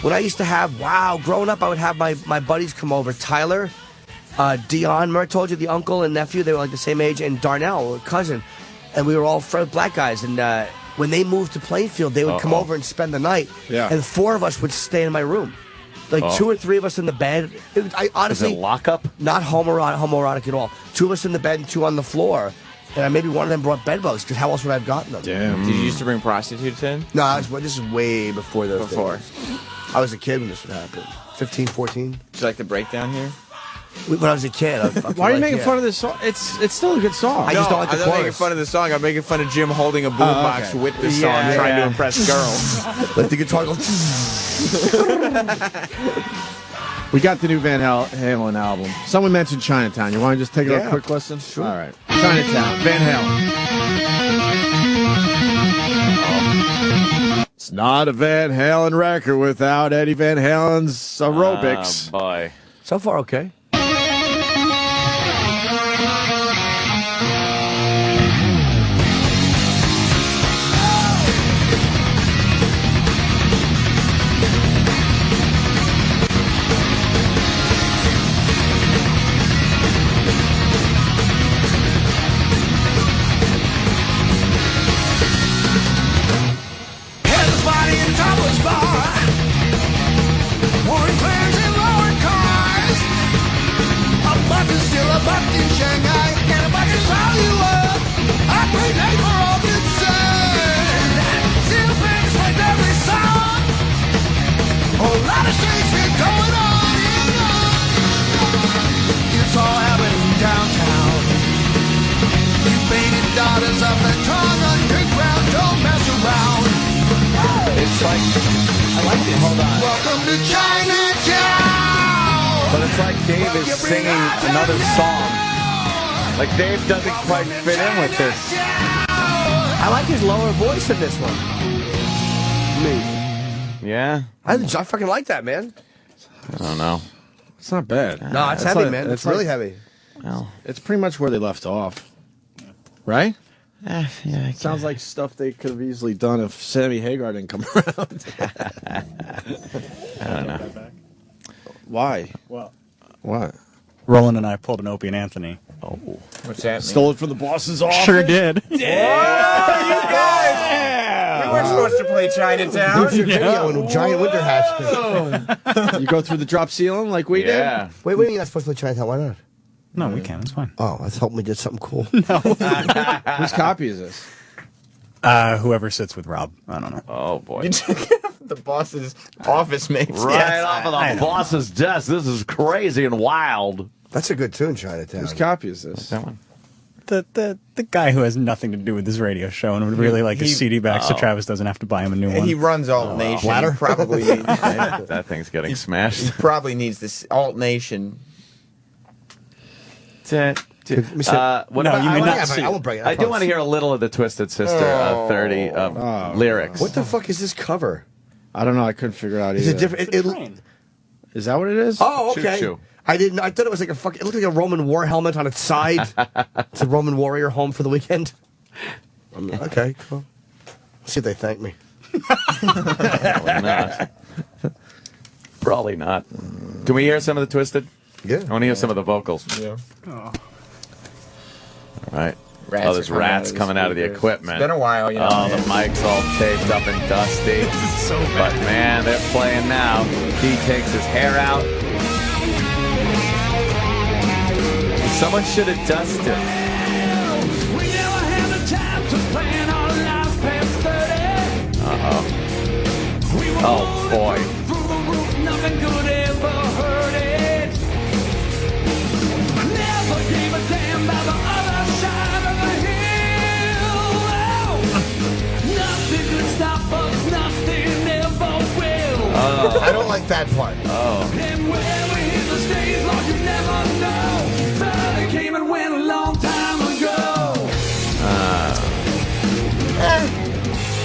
When I used to have, growing up, I would have my buddies come over. Tyler, Dion, remember I told you, the uncle and nephew, they were like the same age, and Darnell, a cousin. And we were all black guys. And when they moved to Plainfield, they would come over and spend the night. Yeah. And 4 of us would stay in my room. Like 2 or 3 of us in the bed. I honestly, Is it lockup? not homoerotic at all. 2 of us in the bed and 2 on the floor. And maybe one of them brought bed bugs, because how else would I have gotten them? Damn. Did you used to bring prostitutes in? No, this is way before those days. I was a kid when this would happen. 15, 14. Did you like the breakdown here? When I was a kid. Why are you making fun of this song? It's still a good song. I just don't like the I'm not making chorus. fun of the song. I'm making fun of Jim holding a boombox okay. with the song, trying to impress girls. Let the guitar go. We got the new Van Halen album. Someone mentioned Chinatown. You want to just take a quick listen? Sure. All right. Chinatown, Van Halen. It's not a Van Halen record without Eddie Van Halen's aerobics. Oh, boy. So far, okay. Everybody in Thomas Bar, pouring prayers in lower cars. A buck is still a buck in Shanghai, and a buck is Hollywood. I pray night for all concerned. Still things like every song. A lot of shit going on, It's all happening downtown. You painted daughters of the tongue underground, don't mess around. It's like, I like this. Hold on. Welcome to Chinatown. But it's like Dave is singing another song. Like Dave doesn't quite fit in with this. I like his lower voice in this one. Me. Yeah? I fucking like that, man. I don't know. It's not bad. No, it's heavy, man. It's really heavy. Well, It's pretty much where they left off. Right? yeah. Sounds like stuff they could have easily done if Sammy Hagar didn't come around. I don't know. Why? Well, What? Roland and I pulled an Opie and Anthony. Oh. What's that mean? Stole it from the boss's office? Sure did. You guys! We weren't supposed to play Chinatown. There's your video in giant winter hats. You go through the drop ceiling like we Yeah. Wait, you're not supposed to play Chinatown. Why not? No, we can. It's fine. Oh, I was hoping we did something cool. did? Whose copy is this? Whoever sits with Rob. I don't know. Oh, boy. You took the boss's office mates. Right Yes, off of I the know. boss's desk. This is crazy and wild. That's a good tune, Chinatown. Whose copy is this? That one. The guy who has nothing to do with this radio show and would really like a CD back so Travis doesn't have to buy him a new one. He runs Alt Nation. Bladder? He probably needs, That thing's getting he smashed. probably needs this Alt Nation. What No, about, you may I, not wanna- see I won't break it. I do want to hear a little of the Twisted Sister 30 lyrics. What the fuck is this cover? I don't know. I couldn't figure it out either. Is it different? Is that what it is? Oh, okay. Choo-choo. I didn't. I thought it was like a fucking. It looked like a Roman war helmet on its side. It's a Roman warrior home for the weekend. Okay, cool. See if they thank me. Probably not. Probably not. Can we hear some of the Twisted? Yeah. I want to hear some of the vocals. Yeah. All right. Rats Oh, there's are coming rats out of coming out of the speakers. equipment. It's been a while, you know. Oh, the mic's all taped up and dusty. so But man, they're playing now. He takes his hair out. Someone should have dusted. Uh-oh. Oh, boy. Nothing good ever hurt it. Never gave a damn about the other side of the hill. Nothing could stop us, nothing ever will. I don't like that part. Oh. And where we hit the stage, Lord, you never know. But it came and went a long time ago.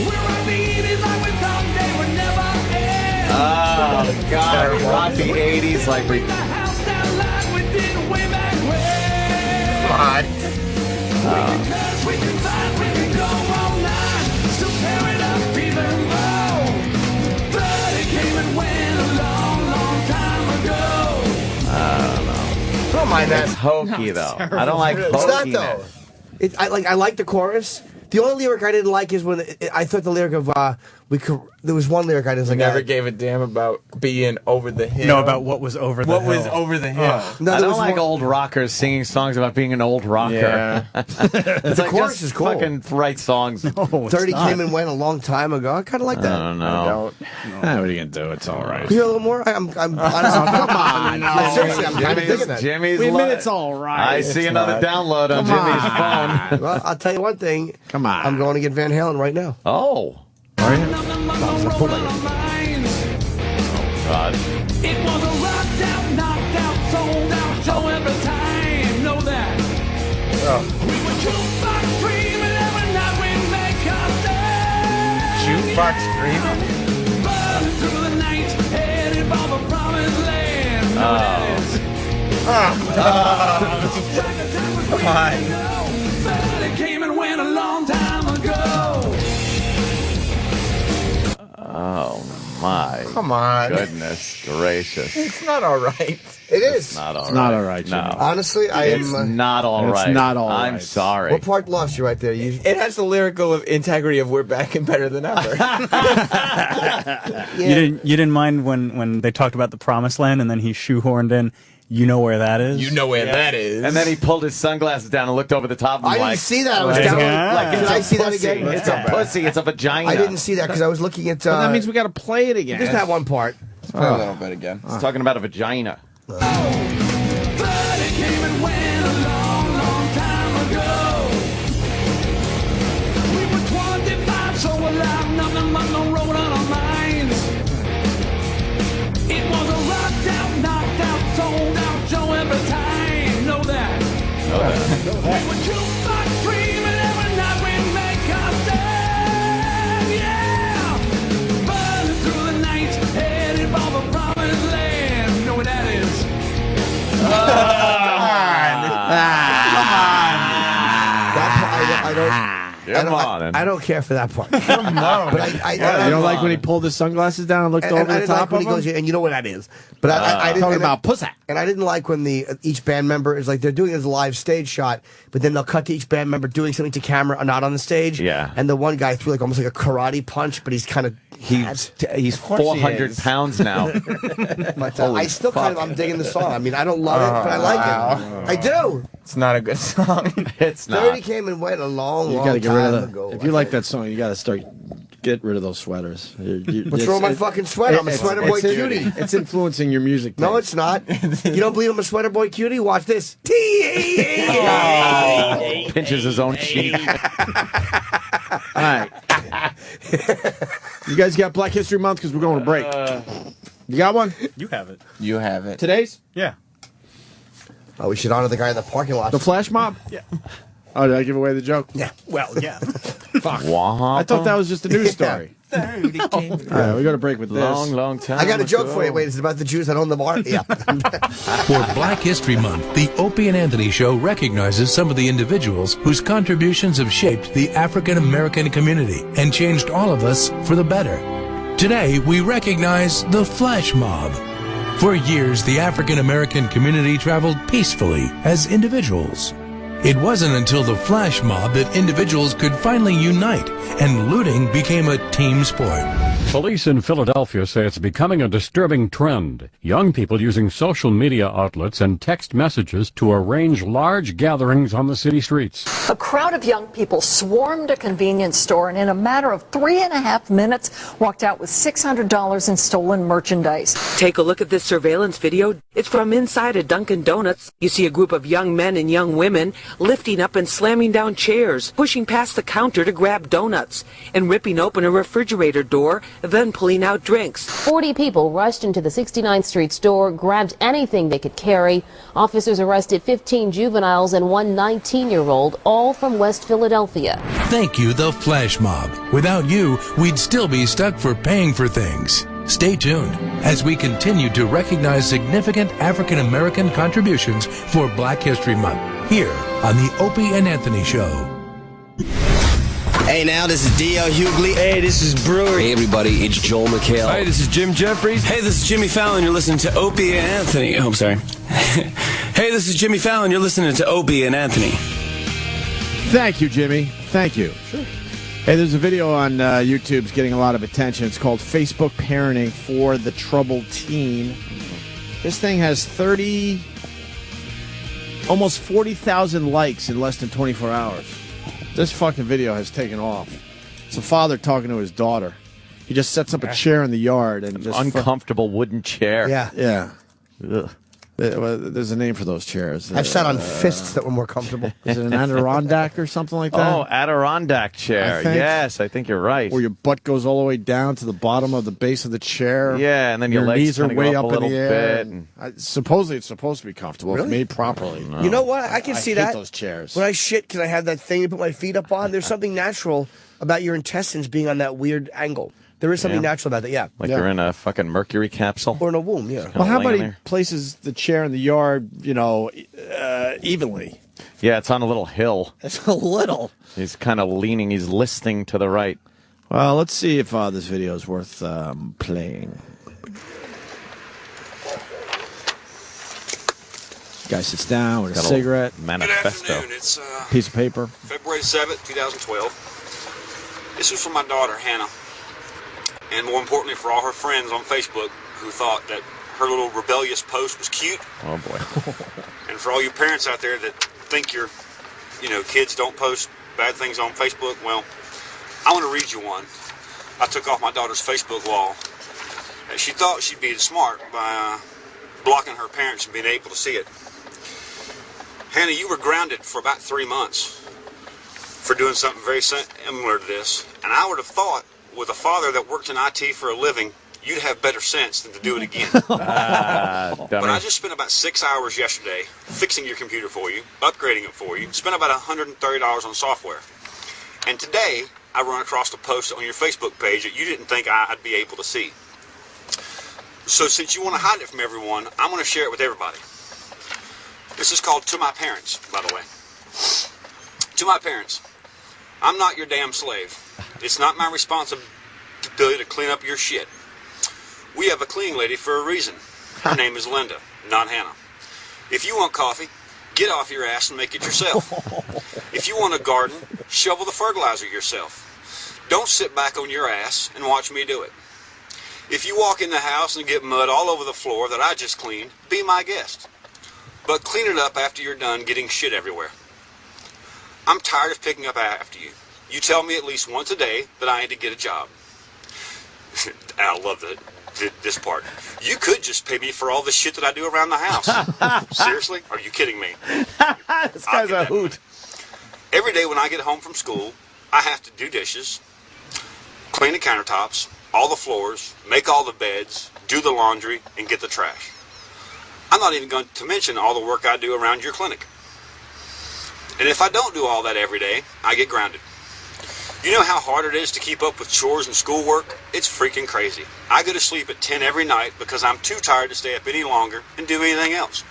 We're on the 80s like we thought they would never end. Oh, God. We rock the 80s like we... The house down like we did way back when. God. Because we can fight, we can go all night. Still tear it up even though. But it came and went a long, long time ago. I don't know. I don't mind that. It's hokey, though. I don't like It's not hokiness. though. I like the chorus. The only lyric I didn't like is when I thought the lyric of there was one lyric I didn't We like. never gave a damn about being over the hill. No, about what was over the What hill. was over the hill. No, I there don't was like one- old rockers singing songs about being an old rocker. Yeah. It's like chorus just is cool. fucking write songs. No, it's 30 not. came and went a long time ago. I kind of like I that. don't know. What are you gonna do? It's all right. Can you hear a little more? I'm honestly. Come on, no. seriously, I'm kind of digging that. Jimmy's We admit lo- it's all right. I see another download on Jimmy's phone. Well, I'll tell you one thing. Come on. I'm going to get Van Halen right now. Oh. God. It was a rocked out, knocked out, sold out show every time. Know that. We were jukebox screaming every night we make our stand. Jukebox screaming? Burning through the night, headed for the promised land. Know that is. Come on. But it came and went a long time ago. Oh, my. Come on. Goodness gracious. It's not all right. It is. Not all right. It's not all right, Jimmy. No. Honestly, I It's am. not all right. It's not all I'm right. sorry. What part lost you right there? You. It has the lyrical of integrity of we're back and better than ever. You didn't mind when they talked about the promised land and then he shoehorned in, you know where that is? You know where that is. And then he pulled his sunglasses down and looked over the top of him I like, didn't see that. I was Like, down. yeah. Did I see that pussy. again? It's a pussy. It's a vagina. I didn't see that because I was looking at. Well, that means we got to play it again. Just that one part. Play a little bit again. He's talking about a vagina. But it came and went a long, long time ago. We were 25, so alive, nothing but no road on our minds. It was a rocked out, knocked out, sold out show every time. Know that. We were jukebox screaming every night we make our stand. Yeah. Burning through the night, headed for the promised land. Know where that is. I don't care for that part. Come on. But You don't like when he pulled his sunglasses down and looked over I the didn't top like when of he goes, him? and you know what that is. But I didn't Talking and about pussy. And I didn't like when each band member is like they're doing this live stage shot, but then they'll cut to each band member doing something to camera, not on the stage. Yeah. And the one guy threw like almost like a karate punch, but he's kind of He's 400 pounds now. But I still kind of I'm digging the song. I mean, I don't love it, but I like it. I do. It's not a good song. It's not. 30 came and went a long, You long got to get If you like that song, you got to start get rid of those sweaters. What's wrong with my fucking sweater? I'm a sweater boy cutie. It's influencing your music. No, it's not. You don't believe I'm a sweater boy cutie? Watch this. Pinches his own cheek. All right. You guys got Black History Month because we're going to break. You got one? You have it. You have it. Today's? Yeah. Oh, we should honor the guy in the parking lot. The flash mob? Yeah. Oh, did I give away the joke? Yeah. Well, yeah. Fuck. I thought that was just a news story. All right, we got to break with this. Long time. I got a joke for you. Wait, is it about the Jews that own the bar? Yeah. For Black History Month, the Opie and Anthony Show recognizes some of the individuals whose contributions have shaped the African American community and changed all of us for the better. Today, we recognize the flash mob. For years, the African American community traveled peacefully as individuals. It wasn't until the flash mob that individuals could finally unite, and looting became a team sport. Police in Philadelphia say it's becoming a disturbing trend. Young people using social media outlets and text messages to arrange large gatherings on the city streets. A crowd of young people swarmed a convenience store and in a matter of 3.5 minutes walked out with $600 in stolen merchandise. Take a look at this surveillance video. It's from inside a Dunkin' Donuts. You see a group of young men and young women lifting up and slamming down chairs, pushing past the counter to grab donuts, and ripping open a refrigerator door, then pulling out drinks. 40 people rushed into the 69th Street store, grabbed anything they could carry. Officers arrested 15 juveniles and one 19-year-old, all from West Philadelphia. Thank you, the flash mob. Without you, we'd still be stuck for paying for things. Stay tuned as we continue to recognize significant African American contributions for Black History Month here on the Opie and Anthony Show. Hey, now, this is D.L. Hughley. Hey, this is Brewer. Hey, everybody, it's Joel McHale. Hi, this is Jim Jeffries. Hey, this is Jimmy Fallon. You're listening to Opie and Anthony. Oh, I'm sorry. Hey, this is Jimmy Fallon. You're listening to Opie and Anthony. Thank you, Jimmy. Thank you. Sure. Hey, there's a video on YouTube's getting a lot of attention. It's called Facebook Parenting for the Troubled Teen. This thing has almost 40,000 likes in less than 24 hours. This fucking video has taken off. It's a father talking to his daughter. He just sets up a chair in the yard and just uncomfortable wooden chair. Yeah. Ugh. There's a name for those chairs. I've sat on fists that were more comfortable. Is it an Adirondack or something like that? Oh, Adirondack chair. Yes, I think you're right. Where your butt goes all the way down to the bottom of the base of the chair. Yeah, and then your legs knees are way up a in the air. bit. Supposedly it's supposed to be comfortable. Really? If made properly. You know what? I can see that. I hate those chairs. When I shit because I have that thing to put my feet up on, there's something natural about your intestines being on that weird angle. There is something natural about that, yeah. Like you're in a fucking mercury capsule. Or in a womb, yeah. Well, how about he places the chair in the yard, evenly? Yeah, it's on a little hill. It's a little. He's kind of leaning. He's listing to the right. Well, let's see if this video is worth playing. Guy sits down with a cigarette. Manifesto. Good afternoon. It's piece of paper. February 7th, 2012. This is from my daughter, Hannah. And more importantly, for all her friends on Facebook who thought that her little rebellious post was cute. Oh, boy. And for all you parents out there that think your, kids don't post bad things on Facebook, well, I want to read you one. I took off my daughter's Facebook wall. She thought she'd be smart by blocking her parents from being able to see it. Hannah, you were grounded for about 3 months for doing something very similar to this. And I would have thought, with a father that worked in IT for a living, you'd have better sense than to do it again. But I just spent about 6 hours yesterday fixing your computer for you, upgrading it for you, spent about $130 on software. And today, I run across a post on your Facebook page that you didn't think I'd be able to see. So since you want to hide it from everyone, I'm going to share it with everybody. This is called To My Parents, by the way. To my parents, I'm not your damn slave. It's not my responsibility to clean up your shit. We have a cleaning lady for a reason. Her name is Linda, not Hannah. If you want coffee, get off your ass and make it yourself. If you want a garden, shovel the fertilizer yourself. Don't sit back on your ass and watch me do it. If you walk in the house and get mud all over the floor that I just cleaned, be my guest. But clean it up after you're done getting shit everywhere. I'm tired of picking up after you. you tell me at least once a day that I need to get a job. I love this part. You could just pay me for all the shit that I do around the house. Seriously? Are you kidding me? This guy's a hoot. Every day when I get home from school, I have to do dishes, clean the countertops, all the floors, make all the beds, do the laundry, and get the trash. I'm not even going to mention all the work I do around your clinic. And if I don't do all that every day, I get grounded. You know how hard it is to keep up with chores and schoolwork? It's freaking crazy. I go to sleep at 10 every night because I'm too tired to stay up any longer and do anything else.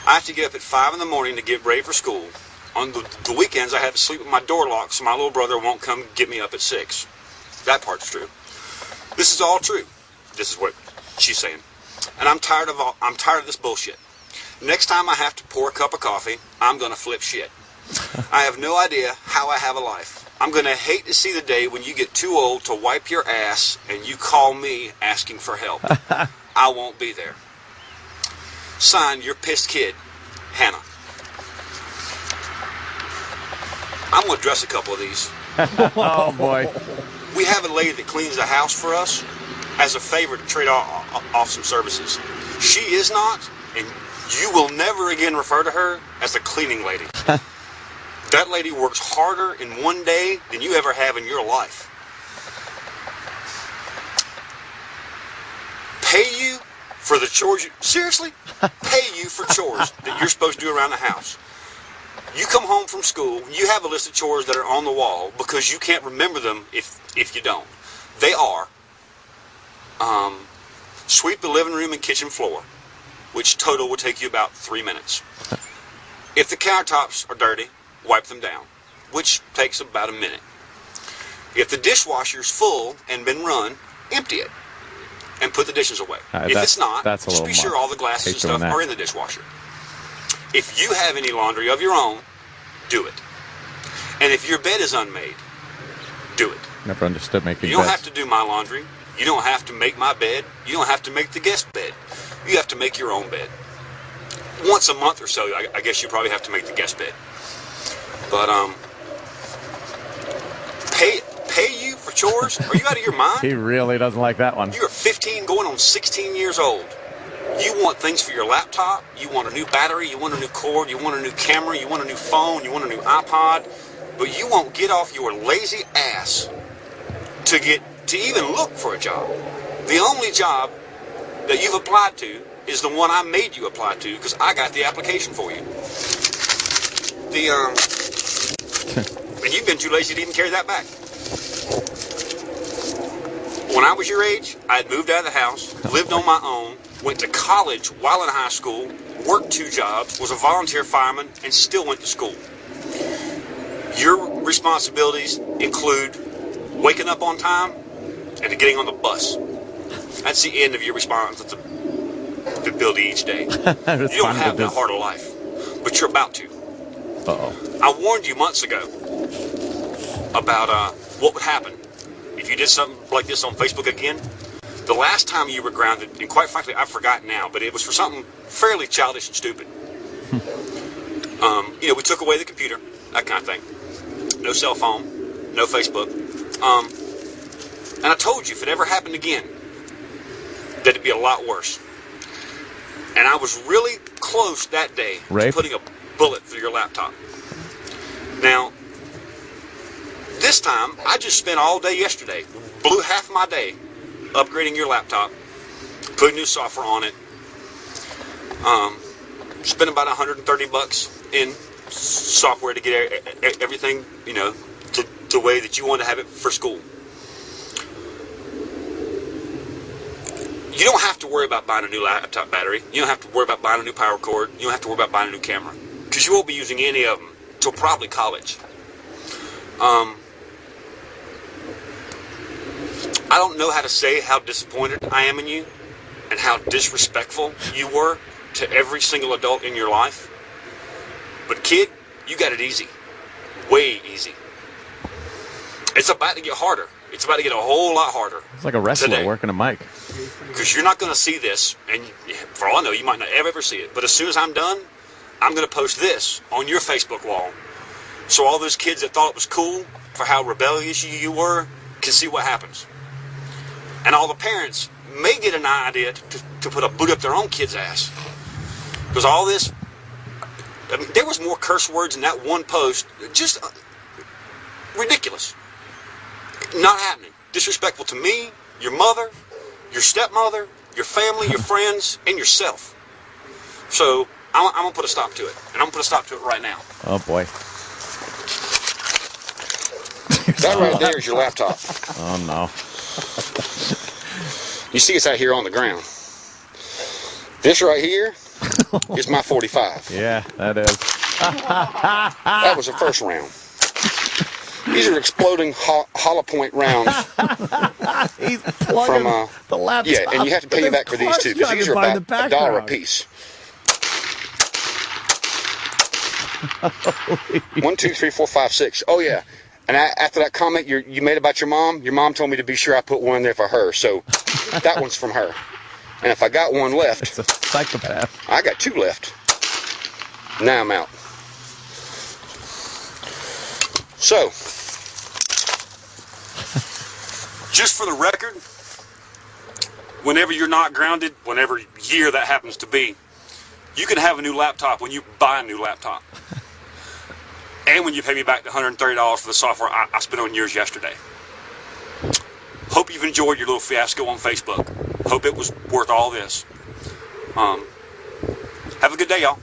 I have to get up at 5 in the morning to get ready for school. On the weekends, I have to sleep with my door locked so my little brother won't come get me up at 6. That part's true. This is all true. This is what she's saying. And I'm tired of this bullshit. Next time I have to pour a cup of coffee, I'm going to flip shit. I have no idea how I have a life. I'm going to hate to see the day when you get too old to wipe your ass and you call me asking for help. I won't be there. Signed, your pissed kid, Hannah. I'm going to dress a couple of these. Oh, boy. We have a lady that cleans the house for us as a favor to trade off some services. She is not, and you will never again refer to her as the cleaning lady. That lady works harder in one day than you ever have in your life. Pay you for the chores seriously? Pay you for chores that you're supposed to do around the house. You come home from school, you have a list of chores that are on the wall because you can't remember them if you don't. They are sweep the living room and kitchen floor, which total will take you about 3 minutes. If the countertops are dirty, wipe them down, which takes about a minute. If the dishwasher's full and been run, empty it and put the dishes away. If it's not, just be sure all the glasses and stuff are in the dishwasher. If you have any laundry of your own, do it. And if your bed is unmade, do it. Never understood making You don't beds. have to do my laundry. You don't have to make my bed. You don't have to make the guest bed. You have to make your own bed. Once a month or so, I guess you probably have to make the guest bed. But pay you for chores? Are you out of your mind? He really doesn't like that one. You're 15 going on 16 years old. You want things for your laptop. You want a new battery. You want a new cord. You want a new camera. You want a new phone. You want a new iPod. But you won't get off your lazy ass to even look for a job. The only job that you've applied to is the one I made you apply to because I got the application for you. And you've been too lazy to even carry that back. When I was your age, I had moved out of the house, lived on my own, went to college while in high school, worked 2 jobs, was a volunteer fireman, and still went to school. Your responsibilities include waking up on time and getting on the bus. That's the end of your responsibility each day. You don't have that hard a life, but you're about to. Uh-oh. I warned you months ago about what would happen if you did something like this on Facebook again. The last time you were grounded, and quite frankly, I've forgotten now, but it was for something fairly childish and stupid. We took away the computer, that kind of thing. No cell phone, no Facebook. And I told you if it ever happened again, that it'd be a lot worse. And I was really close that day to putting a bullet through your laptop. Now, this time, I just spent all day yesterday, blew half my day upgrading your laptop, putting new software on it, spent about $130 in software to get everything, the way that you want to have it for school. You don't have to worry about buying a new laptop battery. You don't have to worry about buying a new power cord. You don't have to worry about buying a new camera. Because you won't be using any of them till probably college. I don't know how to say how disappointed I am in you and how disrespectful you were to every single adult in your life. But kid, you got it easy. Way easy. It's about to get harder. It's about to get a whole lot harder. It's like a wrestler today. working a mic. Because you're not going to see this, and for all I know, you might not ever see it. But as soon as I'm done, I'm going to post this on your Facebook wall So all those kids that thought it was cool for how rebellious you were can see what happens. And all the parents may get an idea to put a boot up their own kid's ass. Because all this, I mean, there was more curse words in that one post, just ridiculous. Not happening. Disrespectful to me, your mother, your stepmother, your family, your friends, and yourself. So I'm going to put a stop to it. And I'm going to put a stop to it right now. Oh, boy. That right there is your laptop. Oh, no. You see it's out here on the ground. This right here is my 45. Yeah, that is. That was the first round. These are exploding hollow point rounds. He's from the laptop. Yeah, and you have to pay back for these too, because these are about $1 a piece. 1, 2, 3, 4, 5, 6. Oh yeah. And after that comment you made about your mom told me to be sure I put one in there for her. So that one's from her. And if I got one left, it's a psychopath. I got 2 left. Now I'm out. So, just for the record, whenever you're not grounded, whenever year that happens to be, you can have a new laptop when you buy a new laptop. And when you pay me back the $130 for the software I spent on yours yesterday. Hope you've enjoyed your little fiasco on Facebook. Hope it was worth all this. Have a good day, y'all.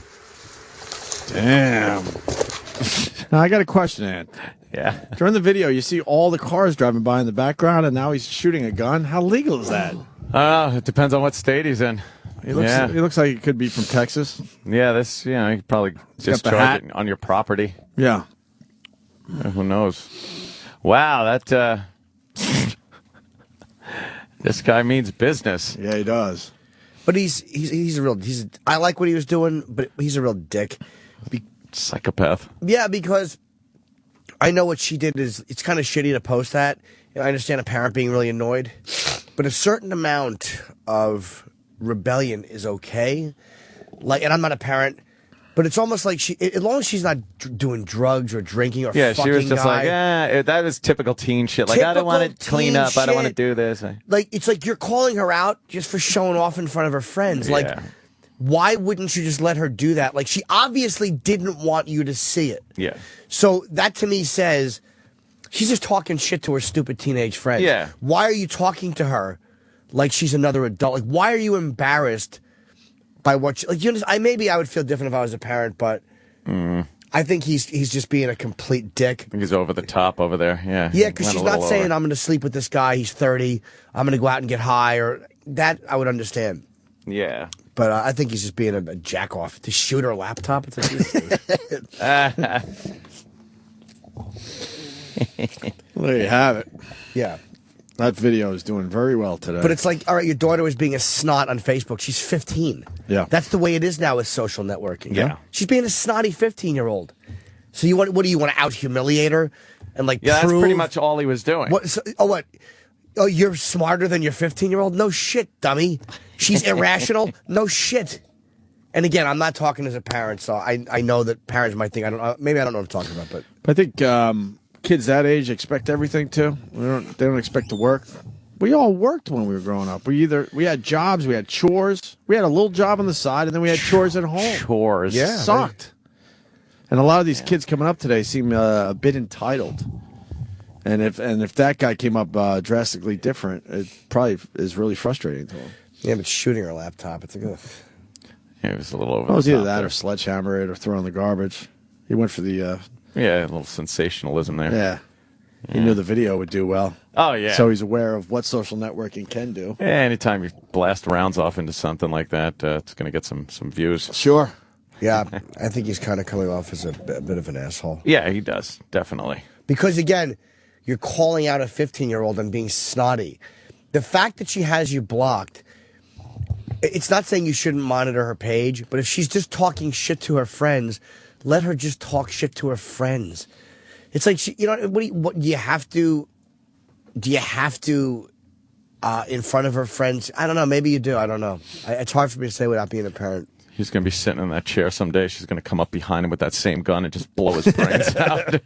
Damn. Now, I got a question, Ed. Yeah. During the video, you see all the cars driving by in the background, and now he's shooting a gun. How legal is that? It depends on what state he's in. He looks like he could be from Texas. Yeah, this, you know, he could probably discharge it on your property. Yeah. Who knows? Wow, that, this guy means business. Yeah, he does. But he's a real, I like what he was doing, but he's a real dick. Psychopath. Yeah, because I know what she did is, it's kind of shitty to post that. I understand a parent being really annoyed, but a certain amount of rebellion is okay. Like, and I'm not a parent, but it's almost like as long as she's not doing drugs or drinking or yeah, fucking she was just guy, like, yeah, that is typical teen shit. Like, I don't want to clean up. I don't want to do this. Like, it's like you're calling her out just for showing off in front of her friends. Yeah. Like, why wouldn't you just let her do that? Like, she obviously didn't want you to see it. Yeah. So that to me says she's just talking shit to her stupid teenage friends. Yeah. Why are you talking to her like she's another adult? Like, why are you embarrassed by what like, you understand? Maybe I would feel different if I was a parent, but I think he's just being a complete dick. I think he's over the top over there. Yeah. Yeah, because she's not saying, I'm going to sleep with this guy, he's 30, I'm going to go out and get high, or that I would understand. Yeah. But I think he's just being a jack-off. To shoot her laptop? It's like, There you have it. Yeah. That video is doing very well today. But it's like, all right, your daughter was being a snot on Facebook. She's 15. Yeah. That's the way it is now with social networking. Yeah. She's being a snotty 15-year-old. So what do you want to out-humiliate her? And like Yeah, prove? that's pretty much all he was doing. What? What? Oh, you're smarter than your 15-year-old? No shit, dummy. She's irrational? No shit. And again, I'm not talking as a parent, so I know that parents might think, maybe I don't know what I'm talking about, but. I think kids that age expect everything too. They don't expect to work. We all worked when we were growing up. We had jobs, we had chores, we had a little job on the side, and then we had chores at home. Chores. Yeah, sucked. And a lot of these kids coming up today seem a bit entitled. And if that guy came up drastically different, it probably is really frustrating to him. Yeah, but shooting her laptop, it's like, ugh. Yeah, it was a little over. It was the either top that there. or sledgehammer it or throw it in the garbage. He went for the yeah, a little sensationalism there. yeah. He knew the video would do well. Oh yeah. So he's aware of what social networking can do. Yeah, anytime you blast rounds off into something like that, it's going to get some views. Sure. Yeah, I think he's kind of coming off as a bit of an asshole. Yeah, he does, definitely. Because again, you're calling out a 15-year-old and being snotty. The fact that she has you blocked, it's not saying you shouldn't monitor her page, but if she's just talking shit to her friends, let her just talk shit to her friends. It's like, what do you have to, in front of her friends? I don't know. Maybe you do. I don't know. It's hard for me to say without being a parent. He's going to be sitting in that chair someday. She's going to come up behind him with that same gun and just blow his brains out.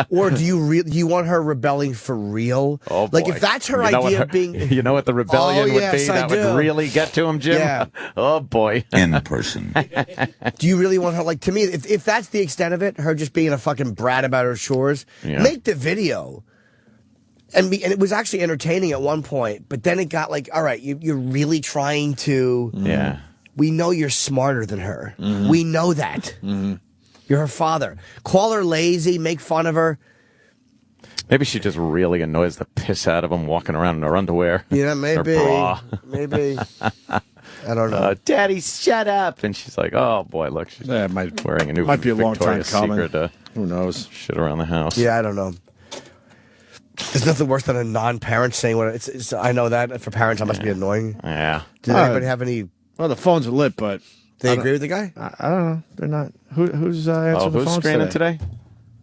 Or do you want her rebelling for real? Oh, like boy. if that's her You know idea what of being. You know what the rebellion would yes, be? That would really get to him, Jim? Yeah. Oh, boy. In person. Do you really want her? Like, to me, if that's the extent of it, her just being a fucking brat about her chores, make the video. And it was actually entertaining at one point, but then it got like, all right, you're really trying to. Yeah. We know you're smarter than her. Mm-hmm. We know that. Mm-hmm. You're her father. Call her lazy, make fun of her. Maybe she just really annoys the piss out of him walking around in her underwear. Yeah, maybe. Her bra. Maybe. I don't know. Daddy, shut up. And she's like, oh, boy, look. She's wearing a new might be a long time Victoria's coming. Secret, Who knows? Shit around the house. Yeah, I don't know. There's nothing worse than a non-parent saying what it's. I know that for parents, that must be annoying. Yeah. Did anybody have any? Well, the phones are lit, but They agree with the guy? I don't know. They're not. Who's answering the who's phones screening today?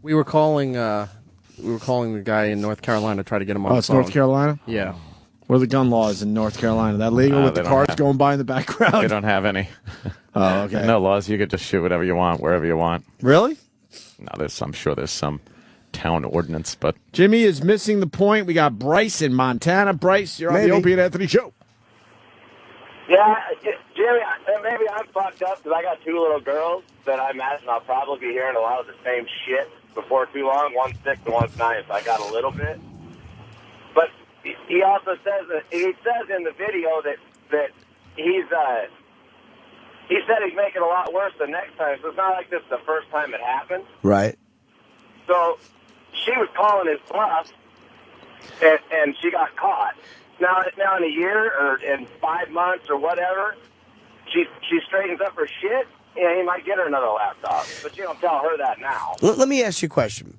We were calling the guy in North Carolina to try to get him on the it's phone. North Carolina? Yeah. What are the gun laws in North Carolina? That legal with they the don't cars have- going by in the background? They don't have any. Oh, okay. No laws. You could just shoot whatever you want, wherever you want. Really? No, I'm sure there's some town ordinance, but Jimmy is missing the point. We got Bryce in Montana. Bryce, you're on the Opie and Anthony show. Yeah, Jimmy, maybe I'm fucked up because I got two little girls that I imagine I'll probably be hearing a lot of the same shit before too long. One's 6 and one's 9, so I got a little bit. But he also says that he says in the video that he said he's making it a lot worse the next time. So it's not like this is the first time it happened. Right. So she was calling his bluff, and she got caught. Now in a year or in 5 months or whatever, she straightens up her shit. Yeah, he might get her another laptop, but you don't tell her that now. Let me ask you a question,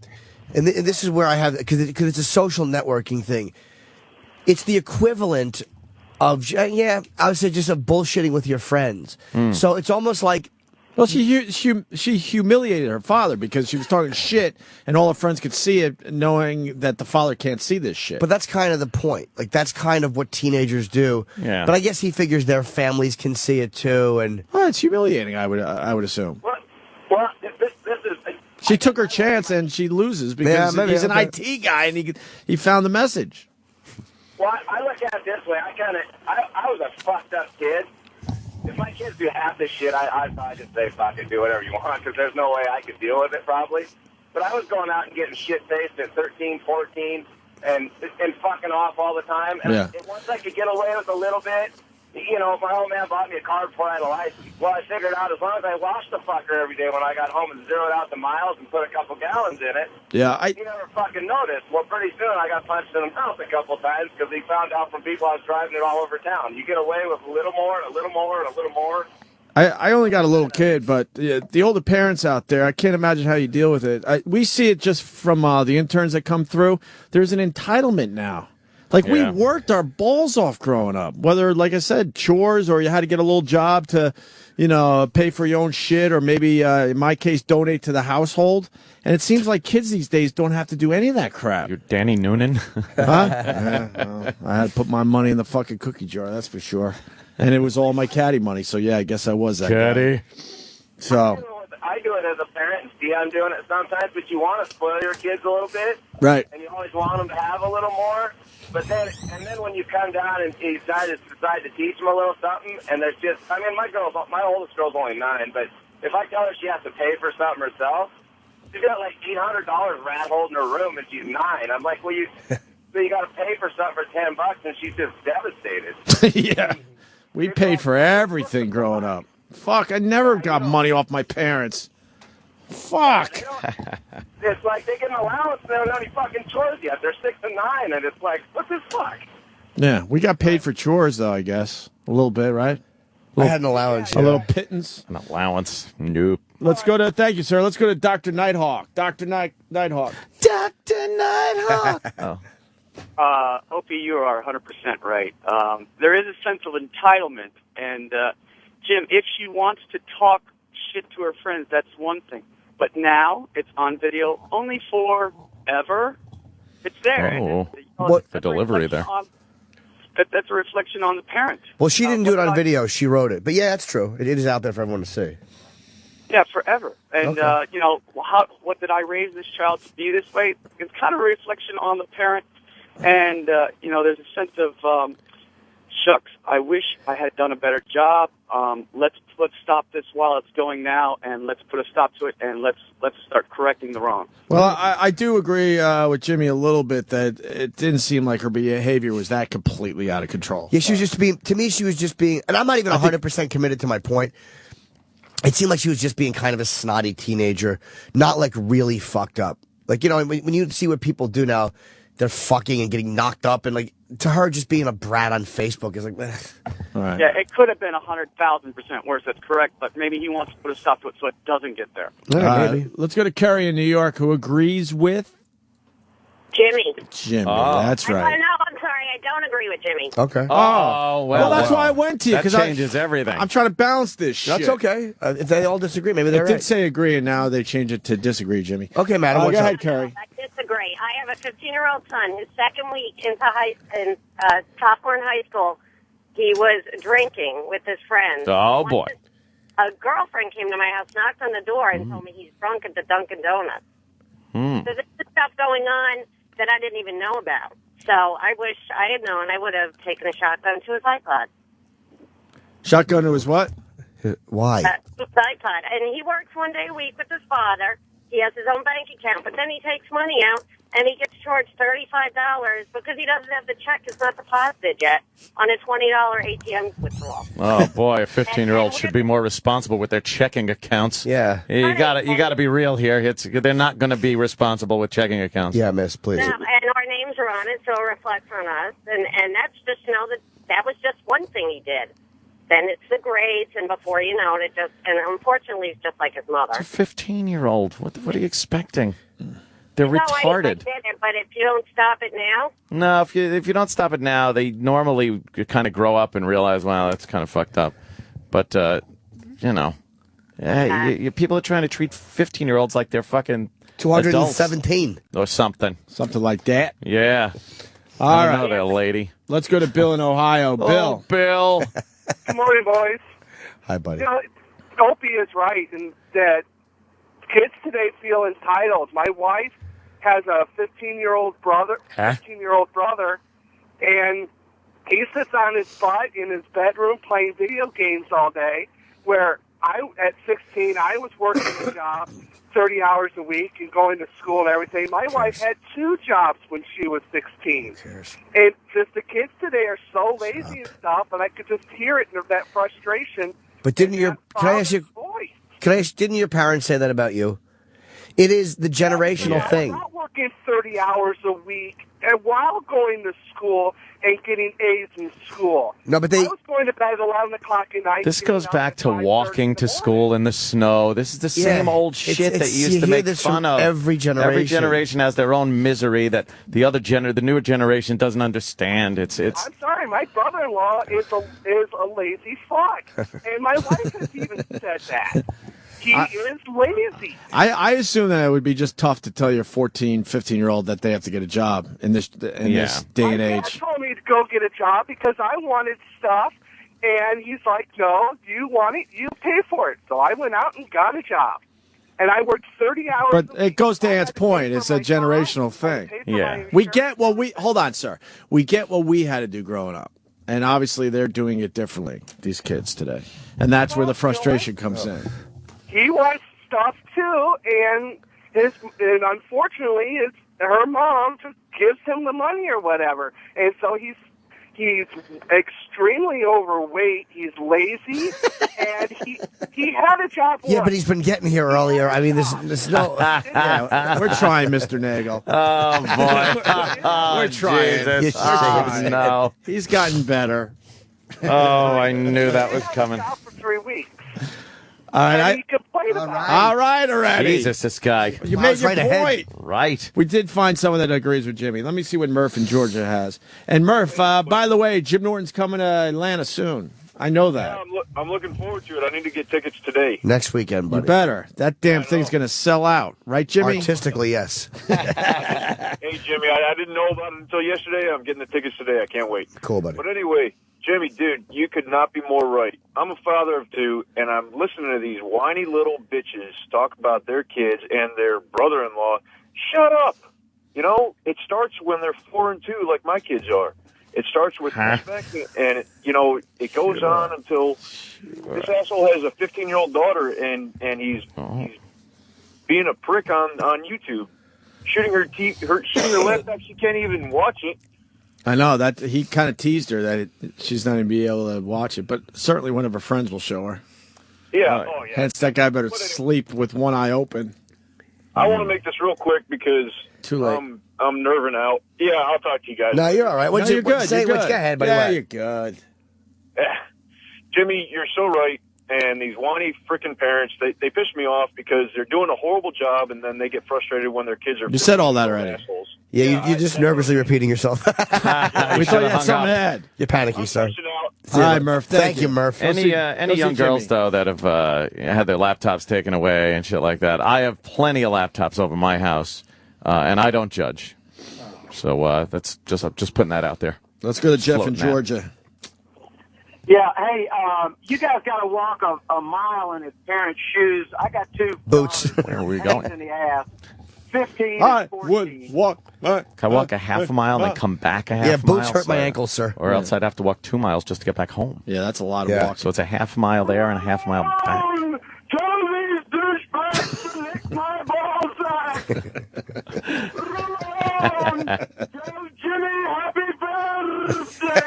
and this is where I have because it's a social networking thing. It's the equivalent of I would say just of bullshitting with your friends. So it's almost like. Well, she humiliated her father because she was talking shit, and all her friends could see it, knowing that the father can't see this shit. But that's kind of the point. Like, that's kind of what teenagers do. Yeah. But I guess he figures their families can see it too, and It's humiliating. I would assume. Well, this is. She took her chance and she loses because maybe, he's an okay. IT guy and he found the message. Well, I look at it this way. I was a fucked up kid. If my kids do half this shit, I'd probably just say, fuck it, do whatever you want, because there's no way I could deal with it, probably. But I was going out and getting shit-faced at 13, 14, and fucking off all the time. And Yeah. once I could get away with a little bit, you know, my old man bought me a car before I had a license. Well, I figured out as long as I washed the fucker every day when I got home and zeroed out the miles and put a couple gallons in it, Yeah, you never fucking noticed. Well, pretty soon I got punched in the mouth a couple times because he found out from people I was driving it all over town. You get away with a little more and a little more and a little more. I only got a little kid, but the older parents out there, I can't imagine how you deal with it. We see it just from the interns that come through. There's an entitlement now. Like, we worked our balls off growing up, whether, like I said, chores or you had to get a little job to, pay for your own shit or maybe, in my case, donate to the household. And it seems like kids these days don't have to do any of that crap. You're Danny Noonan. Huh? Yeah, well, I had to put my money in the fucking cookie jar, that's for sure. And it was all my caddy money, so yeah, I guess I was that Caddy. guy. So, I do it as a parent, and see I'm doing it sometimes, but you want to spoil your kids a little bit. right. And you always want them to have a little more. But then when you come down and you decide to teach them a little something, and there's just, my oldest girl's only 9, but if I tell her she has to pay for something herself, she's got like $800 rat hole in her room and she's 9. I'm like, so you got to pay for something for $10, and she's just devastated. Yeah. We paid for everything growing up. Fuck, I never got money off my parents. Fuck. It's like they get an allowance and they don't have any fucking chores yet. They're 6 and 9, and it's like, what the fuck? Yeah, we got paid for chores, though, I guess. A little bit, right? I had an allowance. A little pittance. An allowance. Nope. Thank you, sir. Let's go to Dr. Nighthawk. Dr. Nighthawk. Dr. Nighthawk. Oh. Opie, you are 100% right. There is a sense of entitlement. And, Jim, if she wants to talk shit to her friends, that's one thing. But now it's on video only forever. It's there. Oh, and the delivery there. that's a reflection on the parent. Well, she didn't do it on video. She wrote it. But yeah, that's true. It is out there for everyone to see. Yeah, forever. And, Okay. you know, what did I raise this child to be this way? It's kind of a reflection on the parent. And, you know, there's a sense of, shucks, I wish I had done a better job. Let's stop this while it's going now, and let's put a stop to it, and let's start correcting the wrong. Well, I do agree with Jimmy a little bit that it didn't seem like her behavior was that completely out of control. Yeah, she was just being, to me, she was just being, and I'm not even 100% committed to my point. It seemed like she was just being kind of a snotty teenager, not like really fucked up. Like, you know, when you see what people do now, they're fucking and getting knocked up, and like, to her, just being a brat on Facebook is like, All right. Yeah, it could have been 100,000% worse. That's correct, but maybe he wants to put a stop to it so it doesn't get there. Let's go to Kerry in New York, who agrees with Jimmy. Jimmy. That's right. No, I'm sorry. I don't agree with Jimmy. Okay. Oh, well, that's why I went to you. that 'cause changes everything. I'm trying to balance this shit. That's okay. If they all disagree, maybe they're It did right. say agree, and now they changed it to disagree, Jimmy. Okay, madam. Go what's up? ahead, Kerry. I disagree. I have a 15-year-old son. His second week into sophomore in high school, he was drinking with his friends. Oh, boy. A girlfriend came to my house, knocked on the door, and told me he's drunk at the Dunkin' Donuts. So this is stuff going on that I didn't even know about. So I wish I had known. I would have taken a shotgun to his iPod. Shotgun to his what? Why? His iPod. And he works one day a week with his father. He has his own bank account, but then he takes money out, and he gets charged $35 because he doesn't have the check. It's not deposited yet on a $20 ATM withdrawal. Oh boy, a 15-year-old should be more responsible with their checking accounts. Yeah, you got to be real here. They're not going to be responsible with checking accounts. Yeah, miss, please. No, and our names are on it, so it reflects on us. And that's just, you know, that was just one thing he did. Then it's the grades, and before you know it, and unfortunately, it's just like his mother. It's a 15-year-old. What are you expecting? They're No, retarded. I did it, but if you don't stop it now, No, if you don't stop it now, they normally kind of grow up and realize, wow, that's kind of fucked up. But you know, people are trying to treat 15-year-olds like they're fucking 217 adults or something like that. Yeah. All I right, know that lady. Let's go to Bill in Ohio. Bill. Bill. Good morning, boys. Hi, buddy. You know, Opie is right in that kids today feel entitled. My wife has a 15-year-old brother, and he sits on his butt in his bedroom playing video games all day, where at 16, I was working a job 30 hours a week and going to school and everything. My wife had 2 jobs when she was 16. And just the kids today are so lazy and stuff, and I could just hear it in that frustration. But didn't your didn't your parents say that about you? It is the generational thing. I'm not working 30 hours a week and while going to school and getting A's in school. No, but I was going to bed at 11 o'clock at night. This goes back to walking to school in the snow. This is the same old shit that you used to make fun of. Every generation. Every generation has their own misery that the newer generation doesn't understand. It's. I'm sorry, my brother-in-law is a lazy fuck, and my wife has even said that. He is lazy. I assume that it would be just tough to tell your 14, 15-year-old that they have to get a job in this day and My age. dad told me to go get a job because I wanted stuff, and he's like, no, you want it, you pay for it. So I went out and got a job, and I worked 30 hours. But it goes to Ant's point. It's a generational thing. Yeah. We get what we... Hold on, sir. We get what we had to do growing up. And obviously they're doing it differently, these kids today. And that's where the frustration comes in. He wants stuff too, and unfortunately, her mom just gives him the money or whatever, and so he's extremely overweight. He's lazy, and he had a job. Yeah, but he's been getting here earlier. I mean, there's no. We're trying, Mr. Nagel. Oh boy, we're trying. Jesus. Oh, no, he's gotten better. Oh, I knew that was coming. For 3 weeks. All right, he complained about it. all right already. Jesus, this guy. You made your right point. ahead. Right. We did find someone that agrees with Jimmy. Let me see what Murph in Georgia has. And Murph, by the way, Jim Norton's coming to Atlanta soon. I know that. Yeah, I'm looking forward to it. I need to get tickets today. Next weekend, You buddy. better. That damn thing's going to sell out. Right, Jimmy? Artistically, yes. Hey, Jimmy, I didn't know about it until yesterday. I'm getting the tickets today. I can't wait. Cool, buddy. But anyway, Jimmy, dude, you could not be more right. I'm a father of two, and I'm listening to these whiny little bitches talk about their kids and their brother-in-law. Shut up. You know, it starts when they're 4 and 2, like my kids are. It starts with respect, and it goes on until this asshole has a 15-year-old daughter, and he's being a prick on YouTube, shooting her laptop. She can't even watch it. I know that he kind of teased her that she's not going to be able to watch it, but certainly one of her friends will show her. Yeah. Hence, that guy better sleep with one eye open. I want to make this real quick because Too late. I'm nerving out. Yeah, I'll talk to you guys. No, you're all right. You're good. Say You're what good. you ahead, buddy. Yeah, What? you're good. Jimmy, you're so right. And these whiny freaking parents, they piss me off because they're doing a horrible job, and then they get frustrated when their kids are. You said all that already. Assholes. Yeah, you're just nervously repeating yourself. We thought you had something to add. You're panicky, sir. All right, Murph. Thank you, Murph. Any young girls, though, that have had their laptops taken away and shit like that, I have plenty of laptops over my house, and I don't judge. So that's just putting that out there. Let's go to Jeff in Floating that. Georgia. Yeah, hey, you guys got to walk a mile in his parents' shoes. I got two boots. Where are we pains going? in the ass. 15 I and 14. would walk. Can I walk a half a mile and then come back a half Yeah, mile? boots hurt my ankles, sir. Or else I'd have to walk 2 miles just to get back home. Yeah, that's a lot of Yeah. walks. So it's a half mile there and a half mile back. Tell these douchebags to lick my ballsack. Run! Tell Jimmy happy birthday!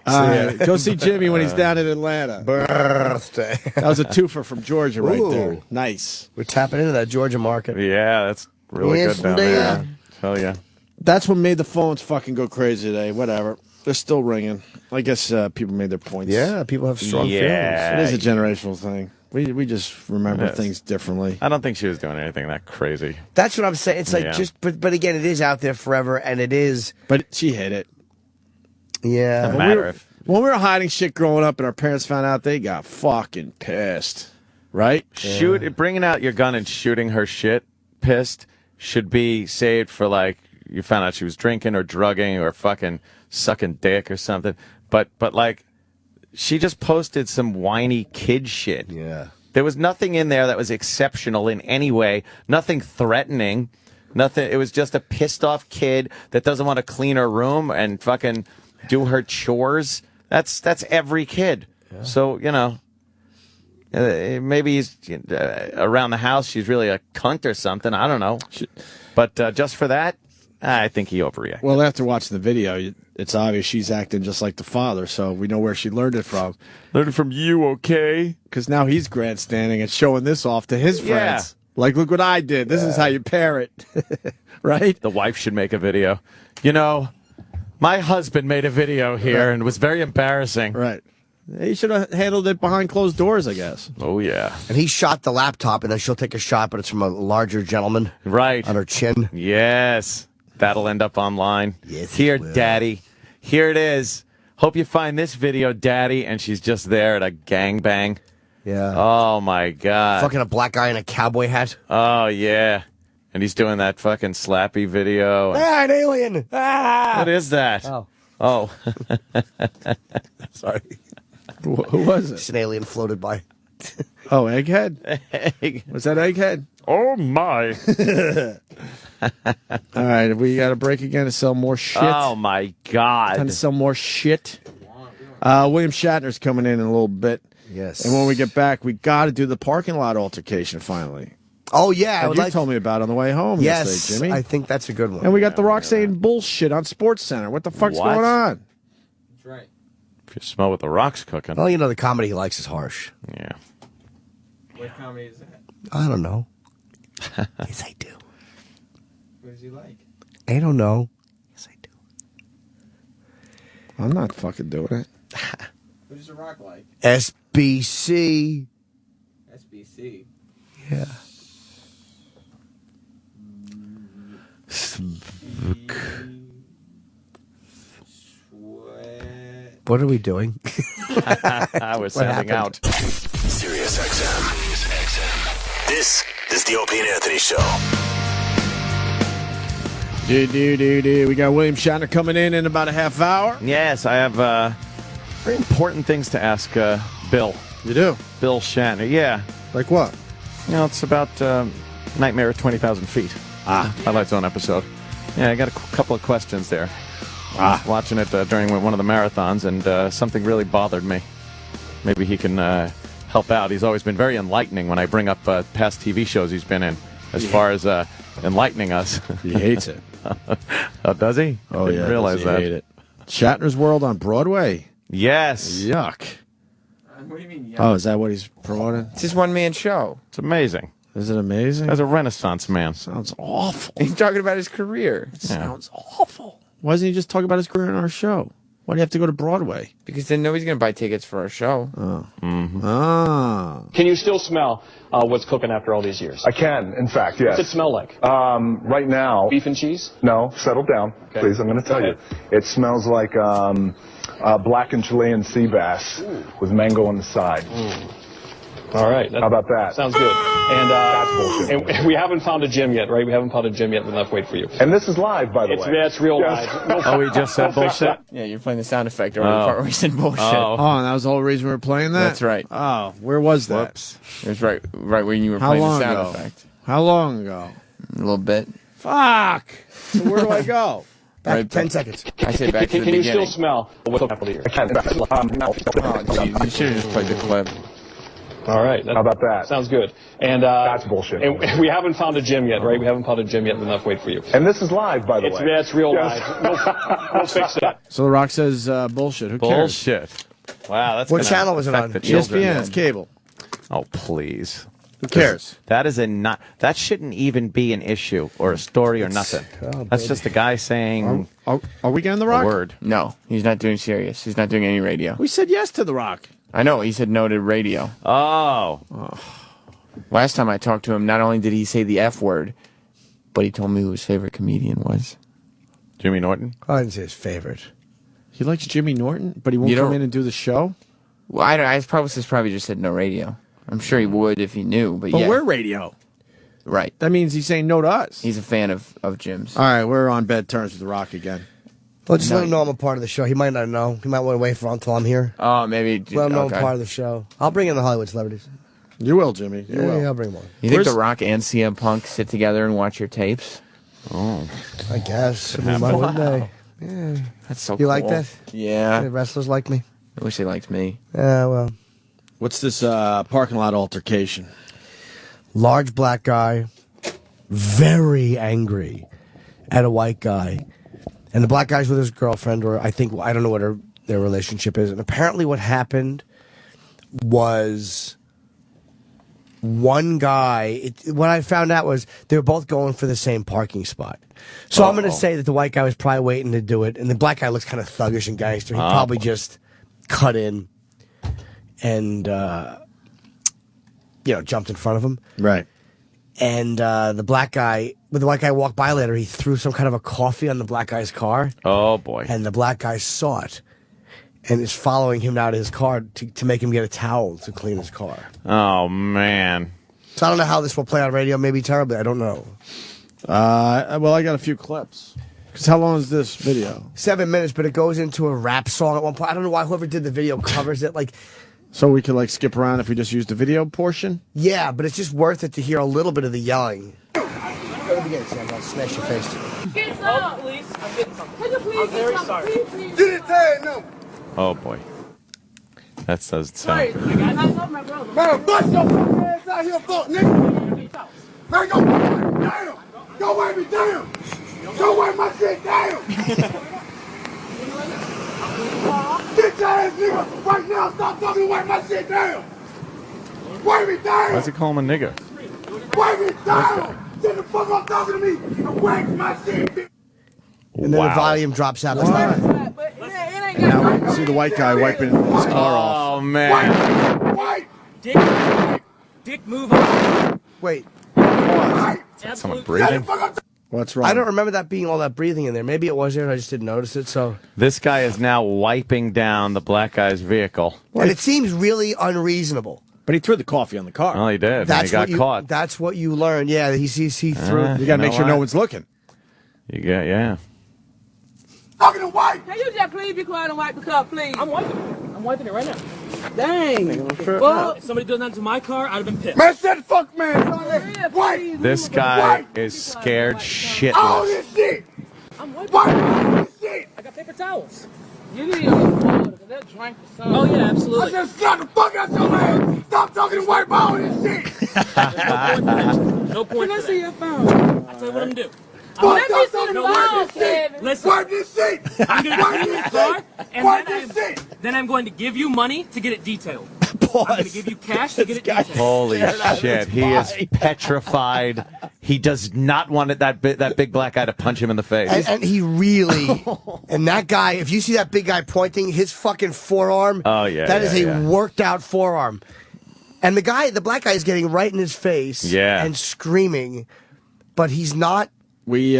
All right, go see Jimmy when he's down in Atlanta. Birthday. That was a twofer from Georgia right Ooh. there. Nice. We're tapping into that Georgia market. Yeah, that's really Yes, good down they there. are. Tell ya. That's what made the phones fucking go crazy today. Whatever. They're still ringing. I guess people made their points. Yeah, people have strong Yeah. It is a generational thing. We just remember Yes. things differently. I don't think she was doing anything that crazy. That's what I'm saying. It's like Yeah. but again, it is out there forever, and it is. But she hit it. Yeah. Doesn't When matter we were, if when we were hiding shit growing up and our parents found out, they got fucking pissed. Right? bringing out your gun and shooting her shit pissed should be saved for like you found out she was drinking or drugging or fucking sucking dick or something. But like she just posted some whiny kid shit. Yeah. There was nothing in there that was exceptional in any way. Nothing threatening. Nothing. It was just a pissed off kid that doesn't want to clean her room and fucking do her chores. That's every kid. Yeah. So maybe he's around the house. She's really a cunt or something. I don't know. But just for that, I think he overreacted. Well, after watching the video, it's obvious she's acting just like the father, so we know where she learned it from. Learned it from you, okay? Because now he's grandstanding and showing this off to his friends. Like, look what I did. This is how you parent. Right? The wife should make a video. My husband made a video here and it was very embarrassing. Right. He should have handled it behind closed doors, I guess. Oh, yeah. And he shot the laptop, and then she'll take a shot, but it's from a larger gentleman. Right. On her chin. Yes. That'll end up online. Yes, Here, it will. Daddy. Here it is. Hope you find this video, Daddy. And she's just there at a gangbang. Yeah. Oh, my God. Fucking a black guy in a cowboy hat. Oh, yeah. And he's doing that fucking slappy video. Ah, an alien. Ah. What is that? Oh. Sorry. Who was it? Just an alien floated by. Oh, Egghead? Was that Egghead? Oh, my. All right, we got to break again to sell more shit. Oh, my God. Time to sell more shit. William Shatner's coming in a little bit. Yes. And when we get back, we got to do the parking lot altercation finally. Oh, yeah. You told me about it on the way home yesterday, Jimmy. I think that's a good one. And we got the Roxanne bullshit on Sports Center. What the fuck's What? going on? That's right. If you smell what the rock's cooking. Well, the comedy he likes is harsh. Yeah. What comedy is that? I don't know. Yes, I do. What does he like? I don't know. Yes, I do. I'm not fucking doing it. What does The Rock like? SBC. SBC. Yeah. What are we doing? I was sounding out. Sirius XM. This is the Opie and Anthony Show. We got William Shatner coming in about a half hour. Yes, I have very important things to ask Bill. You do? Bill Shatner, yeah. Like what? You know, it's about Nightmare at 20,000 Feet. Twilight Zone episode. Yeah, I got a couple of questions there. Watching it during one of the marathons, and something really bothered me. Maybe he can help out. He's always been very enlightening when I bring up past TV shows he's been in, as far as enlightening us. He hates it. Oh, does he? Oh, I didn't realize that. Hate it. Shatner's World on Broadway. Yes. Yuck. What do you mean? Oh, is that what he's promoting? It's his one-man show. It's amazing. Is it amazing? As a Renaissance man. Sounds awful. He's talking about his career. It sounds awful. Why doesn't he just talk about his career on our show? Why do you have to go to Broadway? Because then nobody's going to buy tickets for our show. Oh. Mm-hmm. Ah. Can you still smell what's cooking after all these years? I can, in fact, yes. What's it smell like? Right now... Beef and cheese? No, settle down, please. I'm going to tell you. It smells like blackened Chilean sea bass with mango on the side. All right. How about that? Sounds good. And that's bullshit. And we haven't found a gym yet, right? We haven't found a gym yet enough. Wait for you. And this is live, by the way. Yeah, it's real live. Oh, he just said bullshit? Yeah, you're playing the sound effect over the part where he said bullshit. Oh, and that was the whole reason we were playing that? That's right. Oh, where was that? Whoops. It was right when you were playing the sound effect. How long ago? A little bit. Fuck! So where do I go? Back 10 seconds. I say back to the Can beginning. you still smell what's cooking after the years? I can. Oh, geez. You should have just played the clip. All right. How about that? Sounds good. And that's bullshit. And we haven't found a gym yet, right? We haven't found a gym yet enough. Wait for you. And this is live, by the way. Yeah, it's real live. We'll fix that. So The Rock says bullshit. Who cares? Bullshit. Wow, that's What gonna channel was it affect on? the children. ESPN. It's cable. Oh, please. Who cares? That is that shouldn't even be an issue or a story or nothing. That's just a guy saying Are we getting The a Rock? word. No, he's not doing serious. He's not doing any radio. We said yes to The Rock. I know. He said no to radio. Oh. Last time I talked to him, not only did he say the F word, but he told me who his favorite comedian was. Jimmy Norton? I didn't say his favorite. He likes Jimmy Norton, but he won't come in and do the show? Well, I probably just said no radio. I'm sure he would if he knew, but yeah. we're radio. Right. That means he's saying no to us. He's a fan of Jim's. All right, we're on bad terms with The Rock again. Well, just let him know I'm a part of the show. He might not know. He might want to wait until I'm here. Oh, maybe. Let him know okay. I'm part of the show. I'll bring in the Hollywood celebrities. You will, Jimmy. You will. Yeah, I'll bring one. You think The Rock and CM Punk sit together and watch your tapes? Oh. I guess. I mean, why wouldn't they? Yeah. That's so cool. You like that? Yeah. The wrestlers like me? I wish they liked me. Yeah, well. What's this parking lot altercation? Large black guy, very angry at a white guy. And the black guy's with his girlfriend, or I don't know what their relationship is. And apparently what happened was one guy, what I found out was they were both going for the same parking spot. So I'm going to say that the white guy was probably waiting to do it, and the black guy looks kind of thuggish and gangster. He probably just cut in and, jumped in front of him. Right. And the white guy walked by later, he threw some kind of a coffee on the black guy's car. Oh, boy. And the black guy saw it and is following him out of his car to make him get a towel to clean his car. Oh, man. So I don't know how this will play on radio. Maybe terribly. I don't know. Well, I got a few clips. Because how long is this video? 7 minutes, but it goes into a rap song at one point. I don't know why whoever did the video covers it. So we could skip around if we just use the video portion? Yeah, but it's just worth it to hear a little bit of the yelling. Let me get it, Sam. I'll smash your face. Get some, please. I'm getting something. Could you please I'm very sorry. Please. Get it there, no. Oh, boy. That doesn't sound... I love my brother. Man, bust your fucking ass out here, fuck, nigga. Man, go down. Go wear me down. Go wear my shit down. Get your ass, nigga, right now. Stop talking and wear my shit down. Wear me down. Why does he call him a nigger? Wear me down. Get the fuck up talking to me and wax my shit. And then the volume drops out. Now we can see the white guy wiping his car off. Oh, man. White. Dick, move on. Wait. Is that someone breathing? What's wrong? I don't remember that being all that breathing in there. Maybe it was there and I just didn't notice it. So This guy is now wiping down the black guy's vehicle. And it seems really unreasonable. But he threw the coffee on the car. Oh, he did. And he got caught. That's what you learn. Yeah, he threw. You got to make sure no one's looking. You got, yeah. Fucking white! Can you just please be quiet and wipe the cup, please? I'm wiping it right now. Dang. Well, if somebody done that to my car, I'd have been pissed. Man, shut the fuck, man. White. This guy is scared shitless. Oh, this shit. I'm wiping White. This shit. I got paper towels. You need a water, because that drank the sun. Oh, yeah, absolutely. I just slap the fuck out your man. Stop talking to white ball this shit. No point. Can I see your phone? I'll tell you what I'm going to do. Let me see the phone, Kevin. Listen. Wipe this shit. I'm going to go to the car, and then I'm going to give you money to get it detailed. I'm going to give you cash to get it detailed. Holy shit. He is petrified. He does not want that big black guy to punch him in the face. And he really, and that guy, if you see that big guy pointing, his fucking forearm, that is a worked out forearm. And the black guy is getting right in his face and screaming, but he's not. We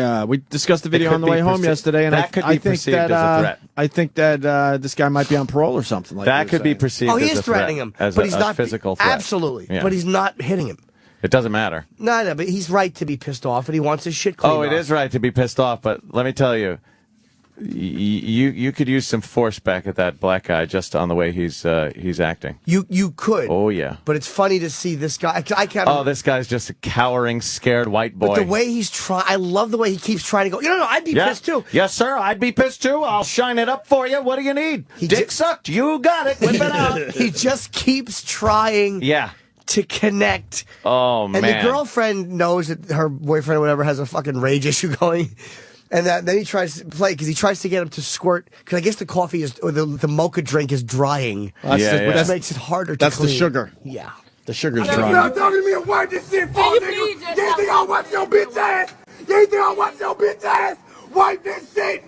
discussed the video on the way home yesterday, and that could be perceived as a threat. I think that this guy might be on parole or something like that. That could be perceived as a threat. Oh, he is threatening him, as but he's not physical threat. Absolutely, Yeah. but he's not hitting him. It doesn't matter. No, but he's right to be pissed off, and he wants his shit cleaned Oh, it off. is right to be pissed off, but let me tell you, you could use some force back at that black guy just on the way he's acting. You could. Oh yeah. But it's funny to see this guy. I can't. Oh, this guy's just a cowering, scared white boy. But the way he's trying, I love the way he keeps trying to go. No, I'd be pissed too. Yes, sir. I'd be pissed too. I'll shine it up for you. What do you need? Dick sucked. You got it. Whip it out. He just keeps trying. Yeah. To connect. Oh man. And the girlfriend knows that her boyfriend or whatever has a fucking rage issue going. And then he tries to play because he tries to get him to squirt because I guess the coffee is or the mocha drink is drying, which makes it harder to That's clean. the sugar. Yeah, the sugar's Stop drying. talking to me and wipe this shit for nigga. You think I'll watch your bitch ass? You think I'll watch your bitch ass? Wipe this shit.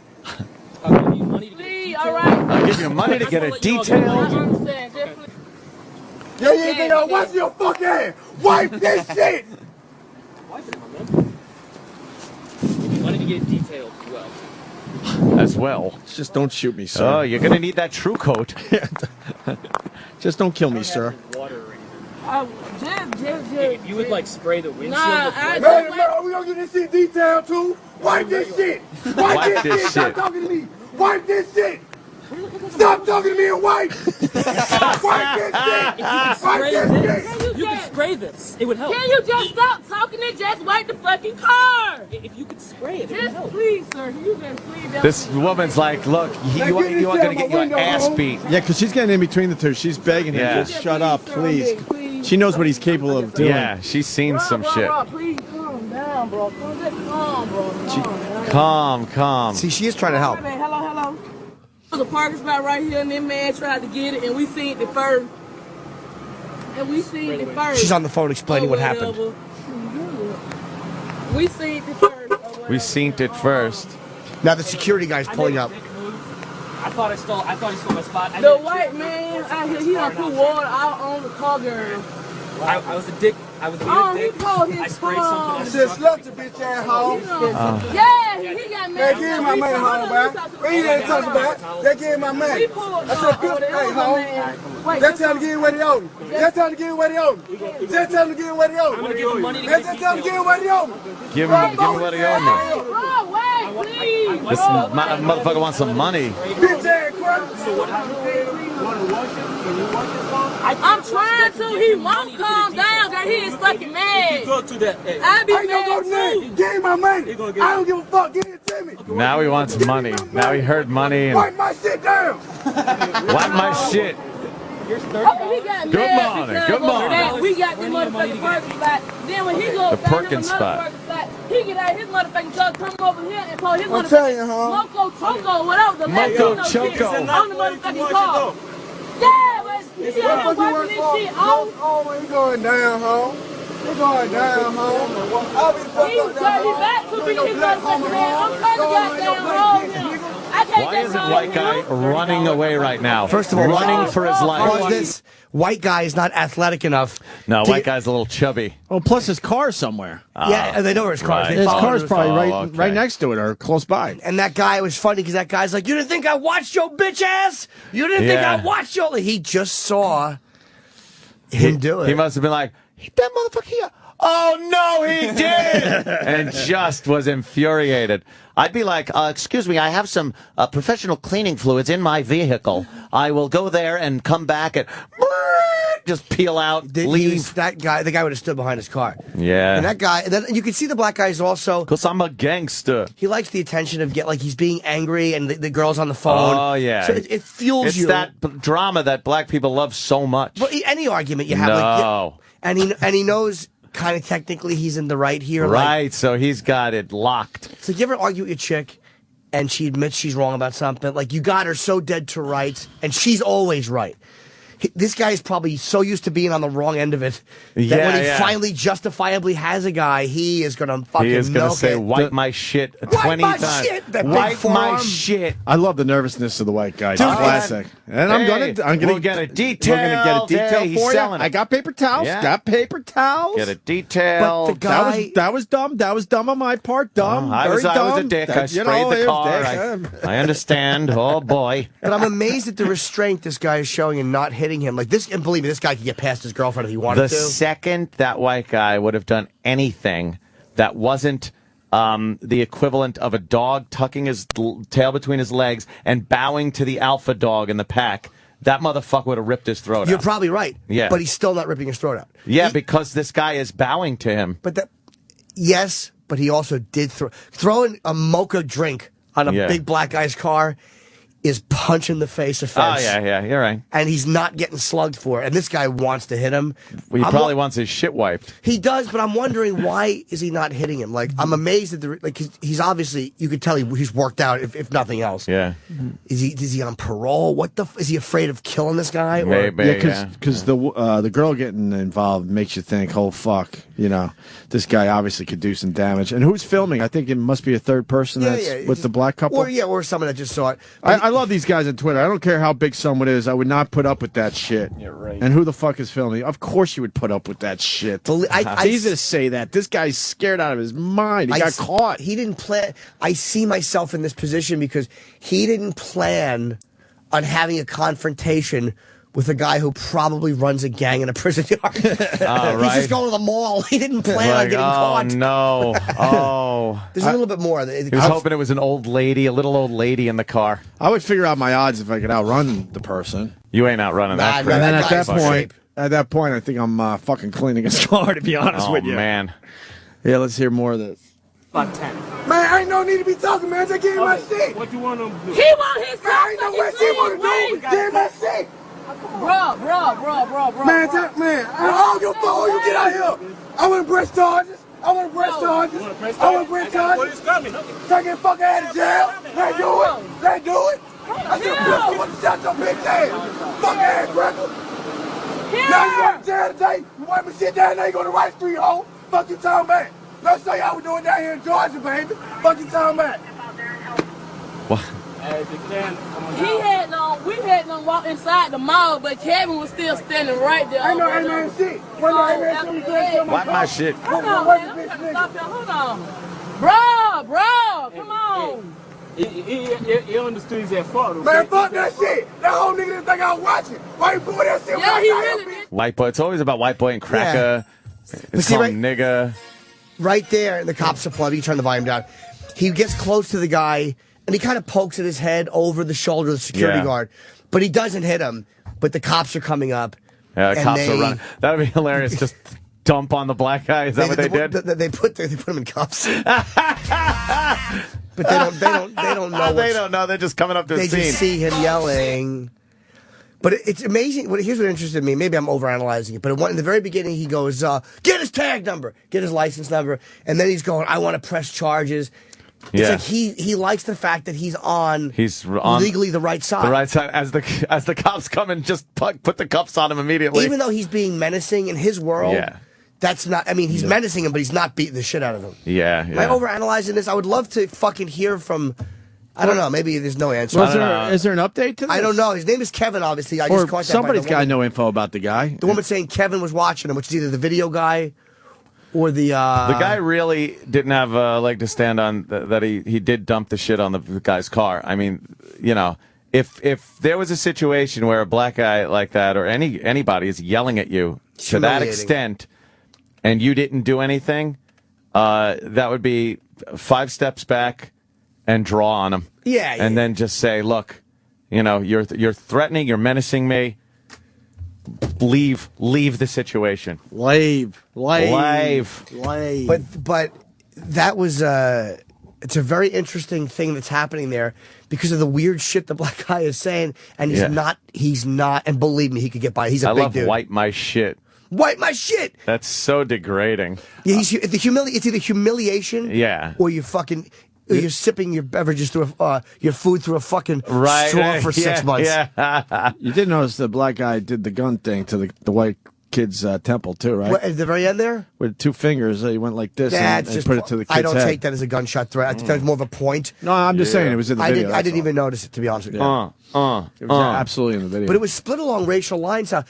Please, all right. I'll give you money to get it detailed. Yeah, you think I'll watch your fuck ass? Wipe this shit. Money to get it detailed As well. Just don't shoot me, sir. Oh, you're going to need that true coat. Just don't kill me, sir. If you would like spray the windshield with water. Man, are we gonna get this shit detailed too? Wipe this shit. Wipe this shit. Stop talking to me. Wipe this shit. Stop talking to me and wipe. Wipe this shit. Wipe this shit. You could spray this. It would help. Can you just stop talking and just wipe the fucking car? If you could spray it, it would Just help. please, sir. Can you just please? This woman's like, look, you want to get your ass beat. Yeah, because she's getting in between the two. She's begging him, Yeah. just shut up, please. She knows what he's capable of doing. Yeah, she's seen some shit. Bro, please calm down, bro. Calm, bro. Calm. See, she is trying to help. Hey, hello. There's a parking spot right here, and this man tried to get it, and we seen it first. She's on the phone explaining what happened. We seen it first. We seen it first. Now the security guy's pulling up. I thought he stole my spot. The white man out here, he done put water out on the car girl. I was a dick. I was a he dick. told his I sprayed something. Just left the bitch ass home. Yeah, he got mad. They gave my money home, man. We ain't talking about. They gave my money. I said, bitch, hey, home. Just tell him to give him what he owed. Just tell him to give him what he owed. Just tell him to give him what he owed. I'm gonna give him money to Just tell him to give him what he owed. Give him what he owed me. Bro, wait, please. This motherfucker wants some money. Bitch ass I'm trying to. He won't calm down. That he is fucking mad. Go to that. I be I ain't gonna go to mad that. too. Give me my money. I don't give a fuck. Give it to me. Now he wants money. Now he heard money and Wipe my shit down. wipe my shit. He got Good mad morning, because good of morning. that. We got the motherfucking parking spot. Then when he goes The down Perkins to another spot. parking spot, he get out his motherfucking truck, come over here and pull his I'm telling you, motherfucking Loco Choco, whatever the Moco Latino Choco. shit on the motherfucking car. Yeah, but you see how I'm wiping this shit off? Oh, we going down, home. We going down, home. I'll be fucked up He back to me, his motherfucking man. I'm trying to goddamn hold him. I Why isn't white guy running away right now? First of all, running for his life. This white guy is not athletic enough. No, white guy's a little chubby. Oh, plus his car's somewhere. Yeah, and they know where his car is. Right. His car's probably okay. right next to it or close by. And that guy was funny because that guy's like, "You didn't think I watched your bitch ass? You didn't think I watched your..." He just saw him do it. He must have been like, that motherfucker here. Oh, no, he did! And just was infuriated. I'd be like, excuse me, I have some professional cleaning fluids in my vehicle. I will go there and come back and just peel out, leave. That guy, the guy would have stood behind his car. Yeah. And that guy, and then you can see the black guy's also... Because I'm a gangster. He likes the attention of, he's being angry and the girl's on the phone. Oh, yeah. So it fuels you. It's that drama that black people love so much. Well, any argument you have. No. And he knows... kind of technically he's in the right here. Right, so he's got it locked. So you ever argue with your chick and she admits she's wrong about something? Like, you got her so dead to rights and she's always right. This guy is probably so used to being on the wrong end of it that when he finally justifiably has a guy, he is going to fucking He is going to say, wipe wipe my shit 20 times. Wipe my shit! Wipe my shit. I love the nervousness of the white guy. It's classic. And I'm gonna we'll get a detail. We're gonna get a detail He's for you. selling it. I got paper towels. Yeah. Got paper towels. Get a detail. But the guy, that was dumb. That was dumb on my part. Dumb. I was a dick. I sprayed the car. I understand. Oh boy. But I'm amazed at the restraint this guy is showing and not hitting him. Like this, and believe me, this guy could get past his girlfriend if he wanted to. The second that white guy would have done anything that wasn't the equivalent of a dog tucking his tail between his legs and bowing to the alpha dog in the pack, that motherfucker would have ripped his throat out. You're probably right. Yeah. But he's still not ripping his throat out. Yeah, because this guy is bowing to him. But yes, but he also did throwing a mocha drink on a big black guy's car is punch in the face offense. Oh, yeah, you're right. And he's not getting slugged for it. And this guy wants to hit him. He probably wants his shit wiped. He does, but I'm wondering why is he not hitting him? Like, I'm amazed at he's obviously, you could tell he's worked out, if nothing else. Yeah. Is he on parole? Is he afraid of killing this guy? Maybe, because the girl getting involved makes you think, oh, fuck, this guy obviously could do some damage. And who's filming? I think it must be a third person with the black couple. Or someone that just saw it. I love these guys on Twitter. I don't care how big someone is. I would not put up with that shit. You're right. And who the fuck is filming? Of course you would put up with that shit. It's easy to say that. This guy's scared out of his mind. He got caught. He didn't plan. I see myself in this position because he didn't plan on having a confrontation with a guy who probably runs a gang in a prison yard. He's just going to the mall. He didn't plan on getting caught. No. Oh. There's a little bit more. He was hoping it was an old lady, a little old lady in the car. I would figure out my odds if I could outrun the person. You ain't outrunning that. And then at that point, I think I'm fucking cleaning his car, to be honest with you. Oh, man. Yeah, let's hear more of this. About 10. Man, ain't no need to be talking, man. Just give him my shit. What you want him to do? He want his man, ain't no what he want to do. Give him my shit. Bro. Man, I don't give a fuck who you get out here. I want to press charges. I want to press charges. Take your fucking ass to jail. They do it. I said, bitch, you want to shut your bitch ass. Fuck ass record. Now you going to jail today. You want me to sit down there, you go to Rice Street, ho. Fuck you talking about. Let's show you how we doing down here in Georgia, baby. Fuck you talking about. What? We had them walk inside the mall, but Kevin was still standing right there. I know, ain't shit. Wipe my shit. Hold on. Bro, come on. He on the streets at fault. Man, fuck that shit. That whole nigga didn't think I was watching. Why you put that shit? Yeah, he really did. White boy. It's always about white boy and cracker. It's see, called nigga. Right there, the cops applaud. You turn the volume down. He gets close to the guy, and he kind of pokes at his head over the shoulder of the security guard. But he doesn't hit him. But the cops are coming up. Yeah, the cops are running. That would be hilarious. Just dump on the black guy. Is that what they did? They put him in cuffs. But they don't know. They don't know. They're just coming up to the scene. They just see him yelling. But it's amazing. Here's what interested me. Maybe I'm overanalyzing it. But in the very beginning, he goes, get his tag number, get his license number. And then he's going, I want to press charges. It's like he likes the fact that he's on legally the right side. The right side. As the cops come and just put the cuffs on him immediately. Even though he's being menacing in his world. Yeah. That's not, I mean, he's menacing him, but he's not beating the shit out of him. Yeah. Am I overanalyzing this? I would love to fucking hear from I don't know. Maybe there's no answer. Is there an update to this? I don't know. His name is Kevin, obviously. I just caught that. Somebody's got no info about the guy. The woman saying Kevin was watching him, which is either the video guy or the... The guy really didn't have a leg to stand on that he did dump the shit on the guy's car. I mean, you know, if there was a situation where a black guy like that or anybody is yelling at you to that extent and you didn't do anything, that would be 5 steps back and draw on him. Yeah. And then just say, look, you know, you're threatening, you're menacing me. Leave the situation. Leave. But that was it's a very interesting thing that's happening there because of the weird shit the black guy is saying, and he's not, and believe me, he could get by. He's a big dude. Wipe my shit. Wipe my shit. That's so degrading. Yeah, it's either humiliation, or you fucking. You're sipping your beverages through your food through a fucking straw for 6 months. Yeah. You did notice the black guy did the gun thing to the white kid's temple too, right? What, at the very end there? With 2 fingers, he went like this and put it to the kid's I don't head. take that as a gunshot threat. I think that's more of a point. No, I'm just saying it was in the video. I didn't even notice it, to be honest with you. It was absolutely in the video. But it was split along racial lines. I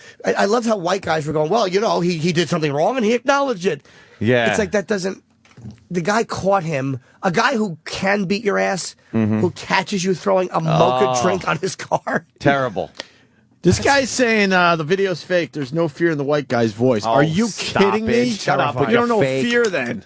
loved how white guys were going, well, you know, he did something wrong and he acknowledged it. Yeah. It's like that doesn't... The guy caught him, a guy who can beat your ass, who catches you throwing a mocha drink on his car. Terrible. This guy's saying the video's fake. There's no fear in the white guy's voice. Are you kidding me? Shut up. You don't know fear then.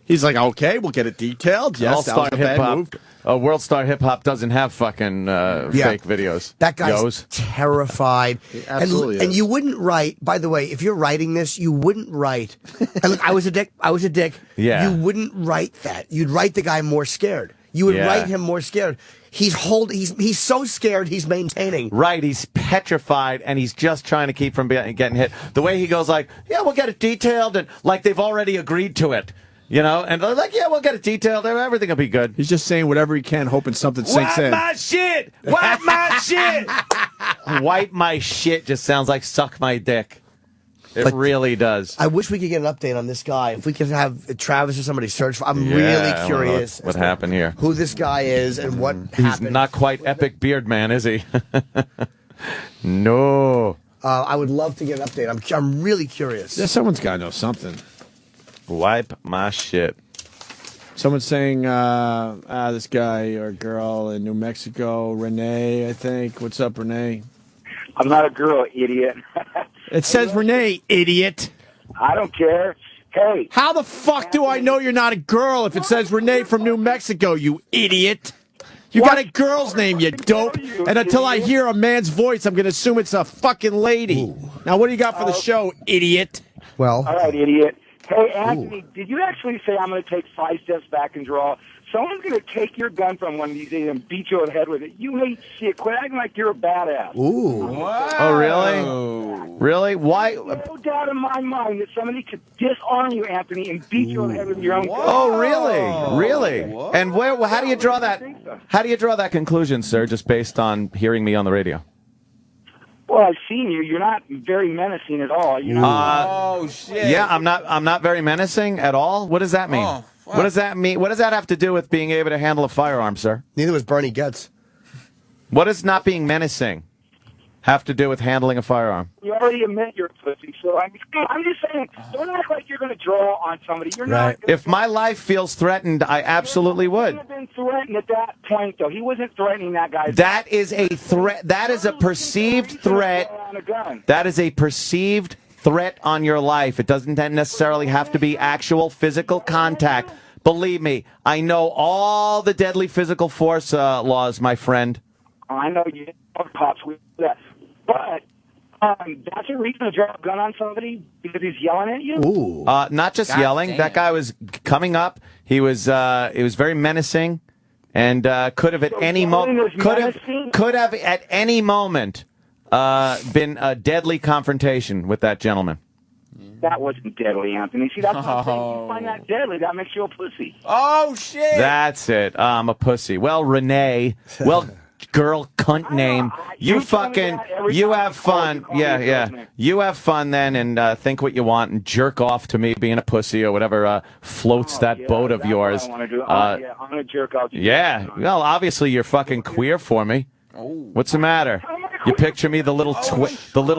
He's like, okay, we'll get it detailed. Yes, that was a bad move. World Star Hip Hop doesn't have fucking fake videos. That guy's terrified. Absolutely. And you wouldn't write, by the way, if you're writing this, you wouldn't write. And look, I was a dick. Yeah. You wouldn't write that. You'd write the guy more scared. You would write him more scared. He's so scared he's maintaining. Right, he's petrified and he's just trying to keep from getting hit. The way he goes like, yeah, we'll get it detailed, and like they've already agreed to it. You know, and they're like, yeah, we'll get it detailed. Everything will be good. He's just saying whatever he can, hoping something sinks in. Wipe my shit! Wipe my shit! Wipe my shit just sounds like suck my dick. It really does. I wish we could get an update on this guy. If we could have Travis or somebody search for I'm really curious. What happened here? Who this guy is and what happened. He's not quite Epic Beard Man, is he? No. I would love to get an update. I'm really curious. Yeah, someone's got to know something. Wipe my shit. Someone's saying this guy or girl in New Mexico, Renee, I think. What's up, Renee? I'm not a girl, idiot. It says Renee, idiot. I don't care. Hey. How the fuck do I know you're not a girl if it says Renee from New Mexico, you idiot? You got a girl's name, you dope. And until I hear a man's voice, I'm going to assume it's a fucking lady. Ooh. Now, what do you got for the show, idiot? Well. All right, idiot. Hey, Anthony, did you actually say I'm going to take 5 steps back and draw? Someone's going to take your gun from one of these days and beat you in the head with it. You hate shit. Quit acting like you're a badass. Ooh. Wow. Oh, really? Really? Why? No doubt in my mind that somebody could disarm you, Anthony, and beat you in the head with your own gun. Oh, really? Really? Whoa. And how do you draw that? How do you draw that conclusion, sir, just based on hearing me on the radio? Well, I've seen you. You're not very menacing at all. You're not, oh shit! Yeah, I'm not very menacing at all. What does that mean? Oh, what does that mean? What does that have to do with being able to handle a firearm, sir? Neither was Bernie Getz. What does not being menacing have to do with handling a firearm? You already admit you're a pussy, so I'm just saying, don't act like you're going to draw on somebody. You're not. If my life feels threatened, I absolutely would. He wouldn't have been threatened at that point, though. He wasn't threatening that guy. That is a threat. That is a perceived threat. That is a perceived threat on your life. It doesn't necessarily have to be actual physical contact. Believe me, I know all the deadly physical force laws, my friend. I know you cops with that. But that's a reason to draw a gun on somebody because he's yelling at you? Ooh. Not just yelling. Damn. That guy was coming up. He was very menacing and could have at any moment at any moment been a deadly confrontation with that gentleman. That wasn't deadly, Anthony. See, that's what I'm saying. If you find that deadly, that makes you a pussy. Oh, shit. That's it. I'm a pussy. Well, Renee. Well, girl cunt name. You have fun. Yeah. You have fun then, and think what you want, and jerk off to me being a pussy or whatever floats that boat of yours. I want to do. I'm gonna jerk off. Yeah. Well, obviously you're fucking queer for me. What's the matter? You picture me, the little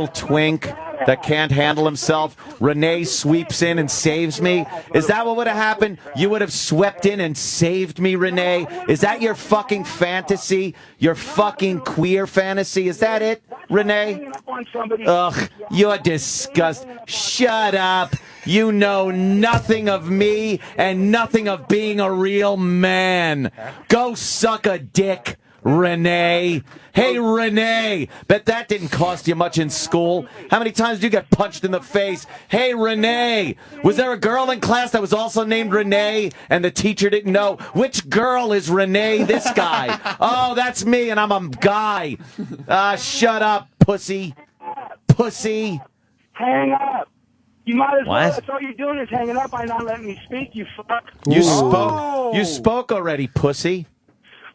twink that can't handle himself. Renee sweeps in and saves me. Is that what would have happened? You would have swept in and saved me, Renee? Is that your fucking fantasy? Your fucking queer fantasy? Is that it, Renee? Ugh, you're disgusting. Shut up. You know nothing of me and nothing of being a real man. Go suck a dick, Renee. Hey, Renee, bet that didn't cost you much in school. How many times did you get punched in the face? Hey, Renee, was there a girl in class that was also named Renee and the teacher didn't know? Which girl is Renee? This guy. Oh, that's me and I'm a guy. Shut up, pussy. Pussy. Hang up. You might as well. What? That's all you're doing is hanging up by not letting me speak, you fuck. You spoke. You spoke already, pussy.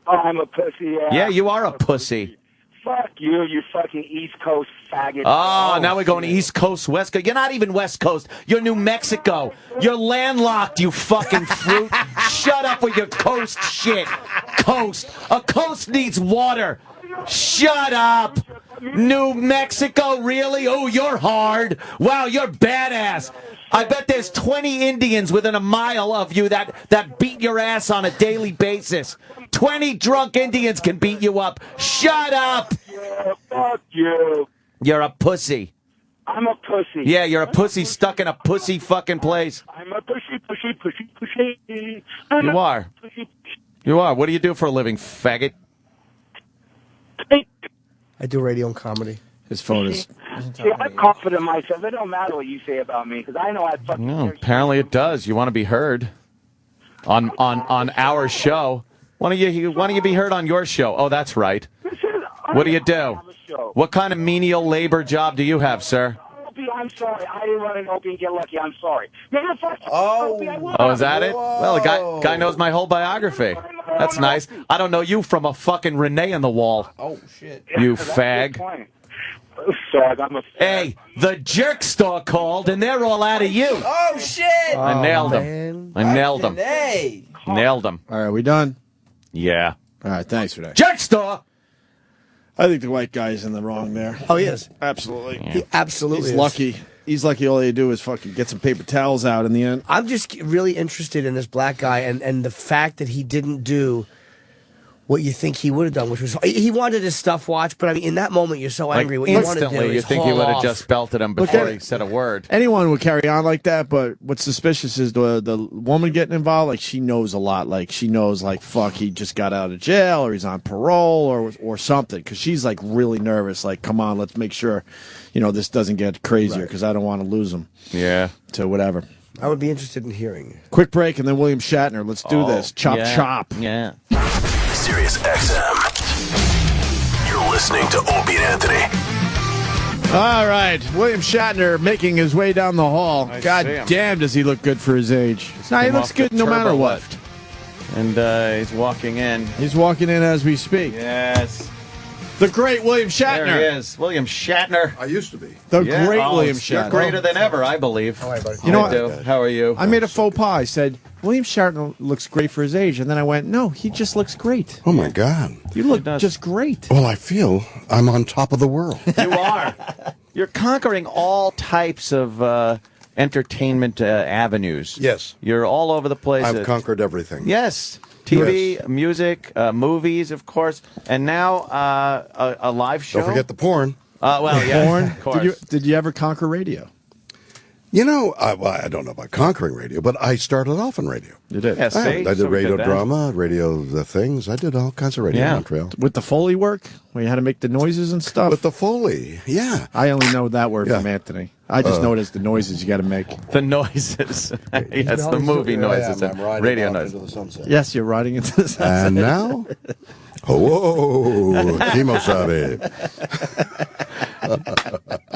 Oh, I'm a pussy. Yeah, you are a pussy. Fuck you, you fucking East Coast faggot. Oh, now we're going to East Coast, West Coast. You're not even West Coast. You're New Mexico. You're landlocked, you fucking fruit. Shut up with your coast shit. Coast. A coast needs water. Shut up. New Mexico, really? Oh, you're hard. Wow, you're badass. I bet there's 20 Indians within a mile of you that beat your ass on a daily basis. 20 drunk Indians can beat you up. Shut up. Yeah, fuck you. You're a pussy. I'm a pussy. Yeah, you're a pussy stuck in a pussy fucking place. I'm a pussy. You are. You are. What do you do for a living, faggot? I do radio and comedy. His phone is... See, I'm confident in myself. It don't matter what you say about me, because I know I fucking... No, apparently it does. You want to be heard on our show. Why don't you be heard on your show? Oh, that's right. What do you do? What kind of menial labor job do you have, sir? Opie, I'm sorry. I didn't run an Opie and get lucky. I'm sorry. Oh, is that it? Well, the guy knows my whole biography. That's nice. I don't know you from a fucking Renee in the wall. Oh, shit. You fag. Hey, the jerk store called, and they're all out of you. Oh, shit. I nailed him. I nailed him. Nailed him. All right, we done? Yeah. All right, thanks for that. Jerk store! I think the white guy's in the wrong there. Oh, he is. Absolutely. Yeah. He absolutely He's is. lucky. He's lucky all they do is fucking get some paper towels out in the end. I'm just really interested in this black guy and the fact that he didn't do what you think he would have done, which was he wanted his stuff watched, but I mean, in that moment, you're so angry. What you want to do instantly, you is think he haul would have off. just belted him before he said a word. Anyone would carry on like that, but what's suspicious is the woman getting involved. Like, she knows a lot. Like, she knows, like, fuck, he just got out of jail, or he's on parole, or something. Because she's, like, really nervous. Like, come on, let's make sure, this doesn't get crazier, because I don't want to lose him. Yeah. To whatever. I would be interested in hearing. Quick break, and then William Shatner. Let's do this. Chop, chop. Yeah. Sirius XM. You're listening to Opie and Anthony. All right, William Shatner making his way down the hall. God damn, does he look good for his age? Nah, he looks good no matter what. Lift. And he's walking in. He's walking in as we speak. Yes. The great William Shatner. There he is, William Shatner. I used to be. The great William Shatner. You're greater than ever, I believe. How are you, buddy? You know what? How are you? I made a faux pas. I said, William Shatner looks great for his age. And then I went, no, he just looks great. Oh, my God. You look just great. Well, I feel I'm on top of the world. You are. You're conquering all types of entertainment avenues. Yes. You're all over the place. I've conquered everything. Yes. TV, music, movies, of course, and now a live show. Don't forget the porn. Well, yeah, Porn. of course. Did you ever conquer radio? I don't know about conquering radio, but I started off in radio. You did? Yes, I did radio drama, radio the things. I did all kinds of radio in Montreal. With the Foley work, where you had to make the noises and stuff? With the Foley, yeah. I only know that word from Anthony. I just know it as the noises you got to make. The noises. Yes, the movie noises and radio noises. Yes, you're riding into the sunset. And now, whoa, Kimo-sabe.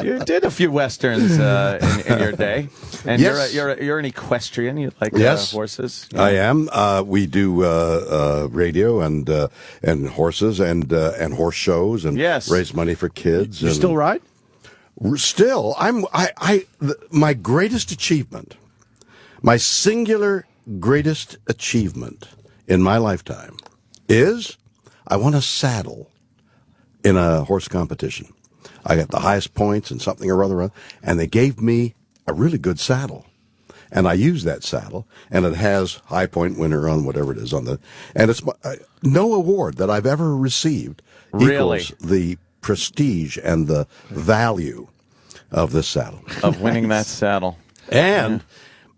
You did a few westerns in your day, and Yes. you're an equestrian. You like horses. I am. We do radio and horses and horse shows and raise money for kids. You still ride? Still, my greatest achievement, my singular greatest achievement in my lifetime is I won a saddle in a horse competition. I got the highest points and something or other, and they gave me a really good saddle. And I use that saddle, and it has high point winner on whatever it is on the, and it's no award that I've ever received equals the prestige and the value of this saddle. Of winning that saddle. And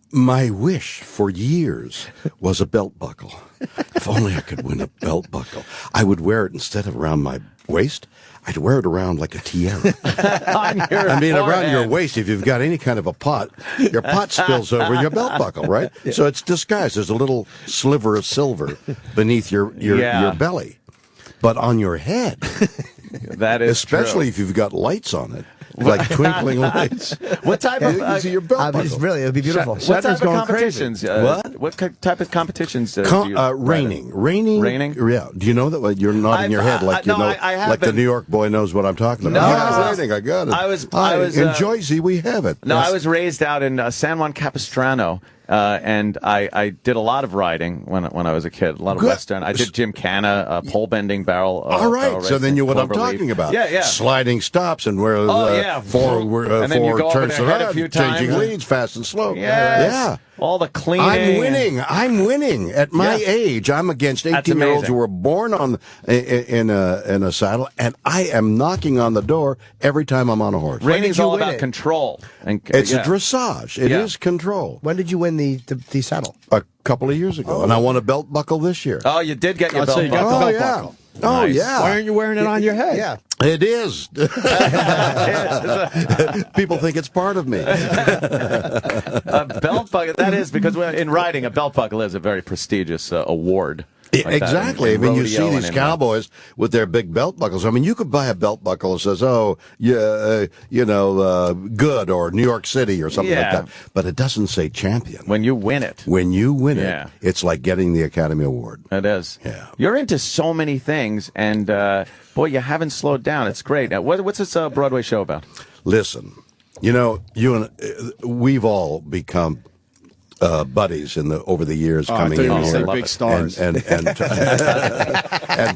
my wish for years was a belt buckle. If only I could win a belt buckle. I would wear it instead of around my waist. I'd wear it around like a tiara. Around your waist, if you've got any kind of a pot, your pot spills over your belt buckle, right? Yeah. So it's disguised. There's a little sliver of silver beneath your belly. But on your head, that is especially if you've got lights on it, like twinkling lights. What type of your belt buckle? It would be beautiful. What type of competitions? What type of competitions do you Raining. Yeah. Do you know that? You're nodding your head like like the New York boy knows what I'm talking about. Raining. I got it. I was in Jersey. We have it. No, I was raised out in San Juan Capistrano. And I did a lot of riding when I was a kid. A lot of Western. I did gymkhana, pole bending, barrel. All right. Barrel so then you're what I'm clover talking leaf. about. Yeah. Sliding stops and where four turns around, changing leads, fast and slow. Yeah. All the cleaning. I'm winning. At my age, I'm against 18-year-olds who were born in a saddle, and I am knocking on the door every time I'm on a horse. Raining's all about control. It's a dressage. It is control. When did you win the saddle? A couple of years ago, and I won a belt buckle this year. Oh, you did get your belt buckle. You got the belt buckle. Oh, nice. yeah. Why aren't you wearing it on your head? Yeah. It is. People think it's part of me. A belt buckle, that is, because in riding, a belt buckle is a very prestigious award. Like exactly. I mean, you see these cowboys with their big belt buckles. I mean, you could buy a belt buckle that says, good, or New York City or something like that. But it doesn't say champion. When you win it. When you win it, it's like getting the Academy Award. It is. Yeah. You're into so many things, and, boy, you haven't slowed down. It's great. What's this Broadway show about? Listen, we've all become buddies over the years coming in here, big stars, and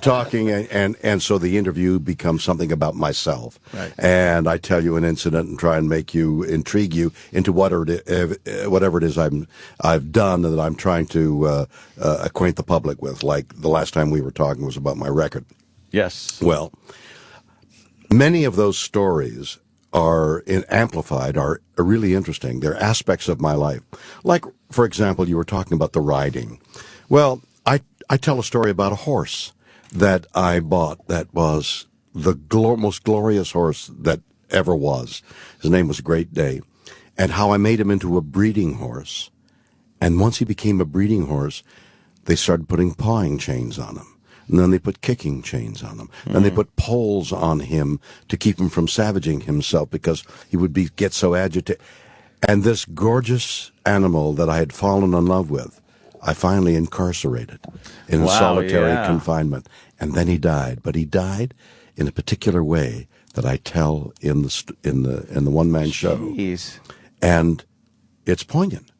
talking, and so the interview becomes something about myself, right. And I tell you an incident and try and intrigue you into whatever it is I've done that I'm trying to acquaint the public with. Like the last time we were talking was about my record. Yes. Well, many of those stories are amplified, are really interesting. They're aspects of my life. Like, for example, you were talking about the riding. Well, I tell a story about a horse that I bought that was the most glorious horse that ever was. His name was Great Day. And how I made him into a breeding horse. And once he became a breeding horse, they started putting pawing chains on him. And then they put kicking chains on him. And they put poles on him to keep him from savaging himself because he would get so agitated. And this gorgeous animal that I had fallen in love with, I finally incarcerated in solitary confinement. And then he died. But he died in a particular way that I tell in the one-man show. Jeez. And it's poignant.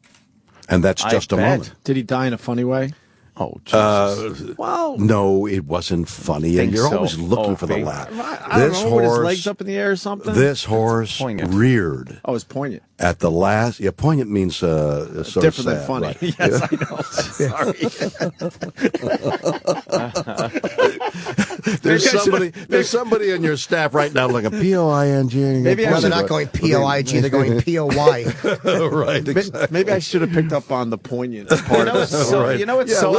And that's just a moment. Did he die in a funny way? Oh, Jesus. Wow. No, it wasn't funny. And you're always looking for the laugh. I don't know, with his legs up in the air or something? This horse reared. Oh, it's poignant. At the last, poignant means sort different of sad, than funny. Right? Yes, I know. Sorry. There's somebody in your staff right now like a P-O-I-N-G. Maybe they're not going P-O-I-G, they're going P-O-Y. Right, exactly. Maybe I should have picked up on the poignant part of it. So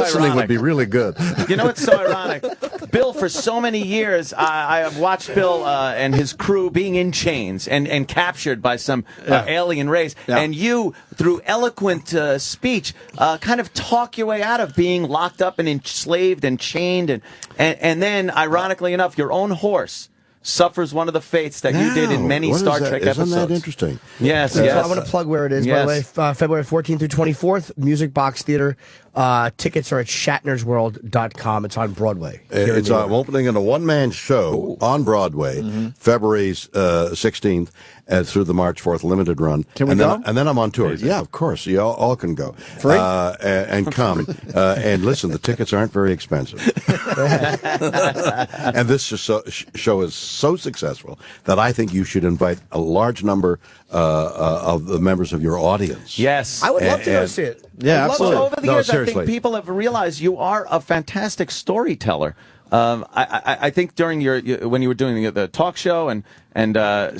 listening ironic. would be really good. You know what's so ironic? Bill, for so many years, I have watched Bill and his crew being in chains and captured by some alien race. Yeah. And you, through eloquent speech, kind of talk your way out of being locked up and enslaved and chained. And then, ironically enough, your own horse suffers one of the fates that you did in many What is Star that? Trek Isn't episodes. that interesting? Yes, So yes. I want to plug where it is, by the way. February 14th through 24th, Music Box Theater. Tickets are at shatnersworld.com. It's on Broadway. It's opening in a one-man show on Broadway, February 16th, through the March 4th limited run. Can we and go? Then, and then I'm on tour. Yeah, of course. You all can go. Free? And come. And listen, the tickets aren't very expensive. And this show is so successful that I think you should invite a large number of the members of your audience. Yes. I would love to go see it. Yeah, absolutely. Over the years, I seriously. think people have realized you are a fantastic storyteller. I think during when you were doing the talk show and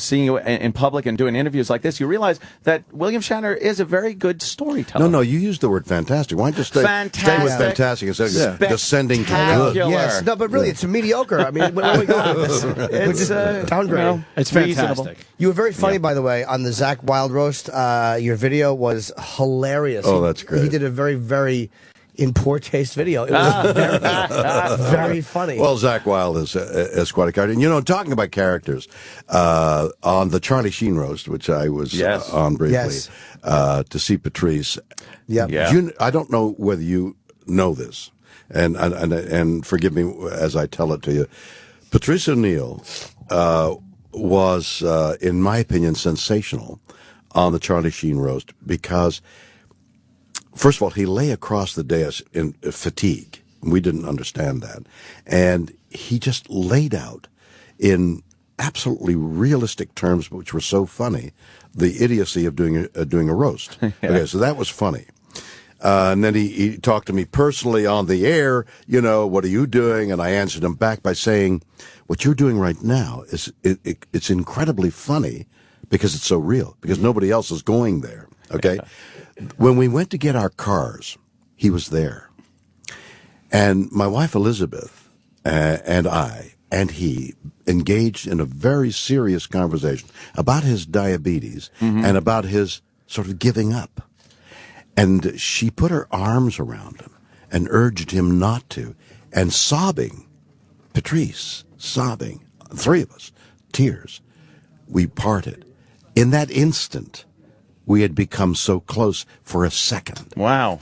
seeing you in public and doing interviews like this, you realize that William Shatner is a very good storyteller. No, you used the word fantastic. Why don't you stay with fantastic instead of descending to good? Yes, no, but really, it's a mediocre. I mean, where are we going with this? It's downgrade. It's fantastic. You were very funny, by the way, on the Zach Wild roast. Your video was hilarious. Oh, that's great. He did a very, very in poor taste video. It was very funny. Well, Zach Wilde is quite a character. And, you know, talking about characters, on the Charlie Sheen roast, which I was on briefly, to see Patrice. I don't know whether you know this, and forgive me as I tell it to you. Patrice O'Neill was, in my opinion, sensational on the Charlie Sheen roast because, first of all, he lay across the dais in fatigue. We didn't understand that. And he just laid out in absolutely realistic terms, which were so funny, the idiocy of doing a roast. Okay, so that was funny. And then he talked to me personally on the air, you know, what are you doing? And I answered him back by saying, what you're doing right now is it's incredibly funny because it's so real, because nobody else is going there. Okay? When we went to get our cars, he was there. And my wife Elizabeth and I and he engaged in a very serious conversation about his diabetes and about his sort of giving up. And she put her arms around him and urged him not to. And sobbing, Patrice, sobbing, three of us, tears, we parted. In that instant, we had become so close for a second. Wow.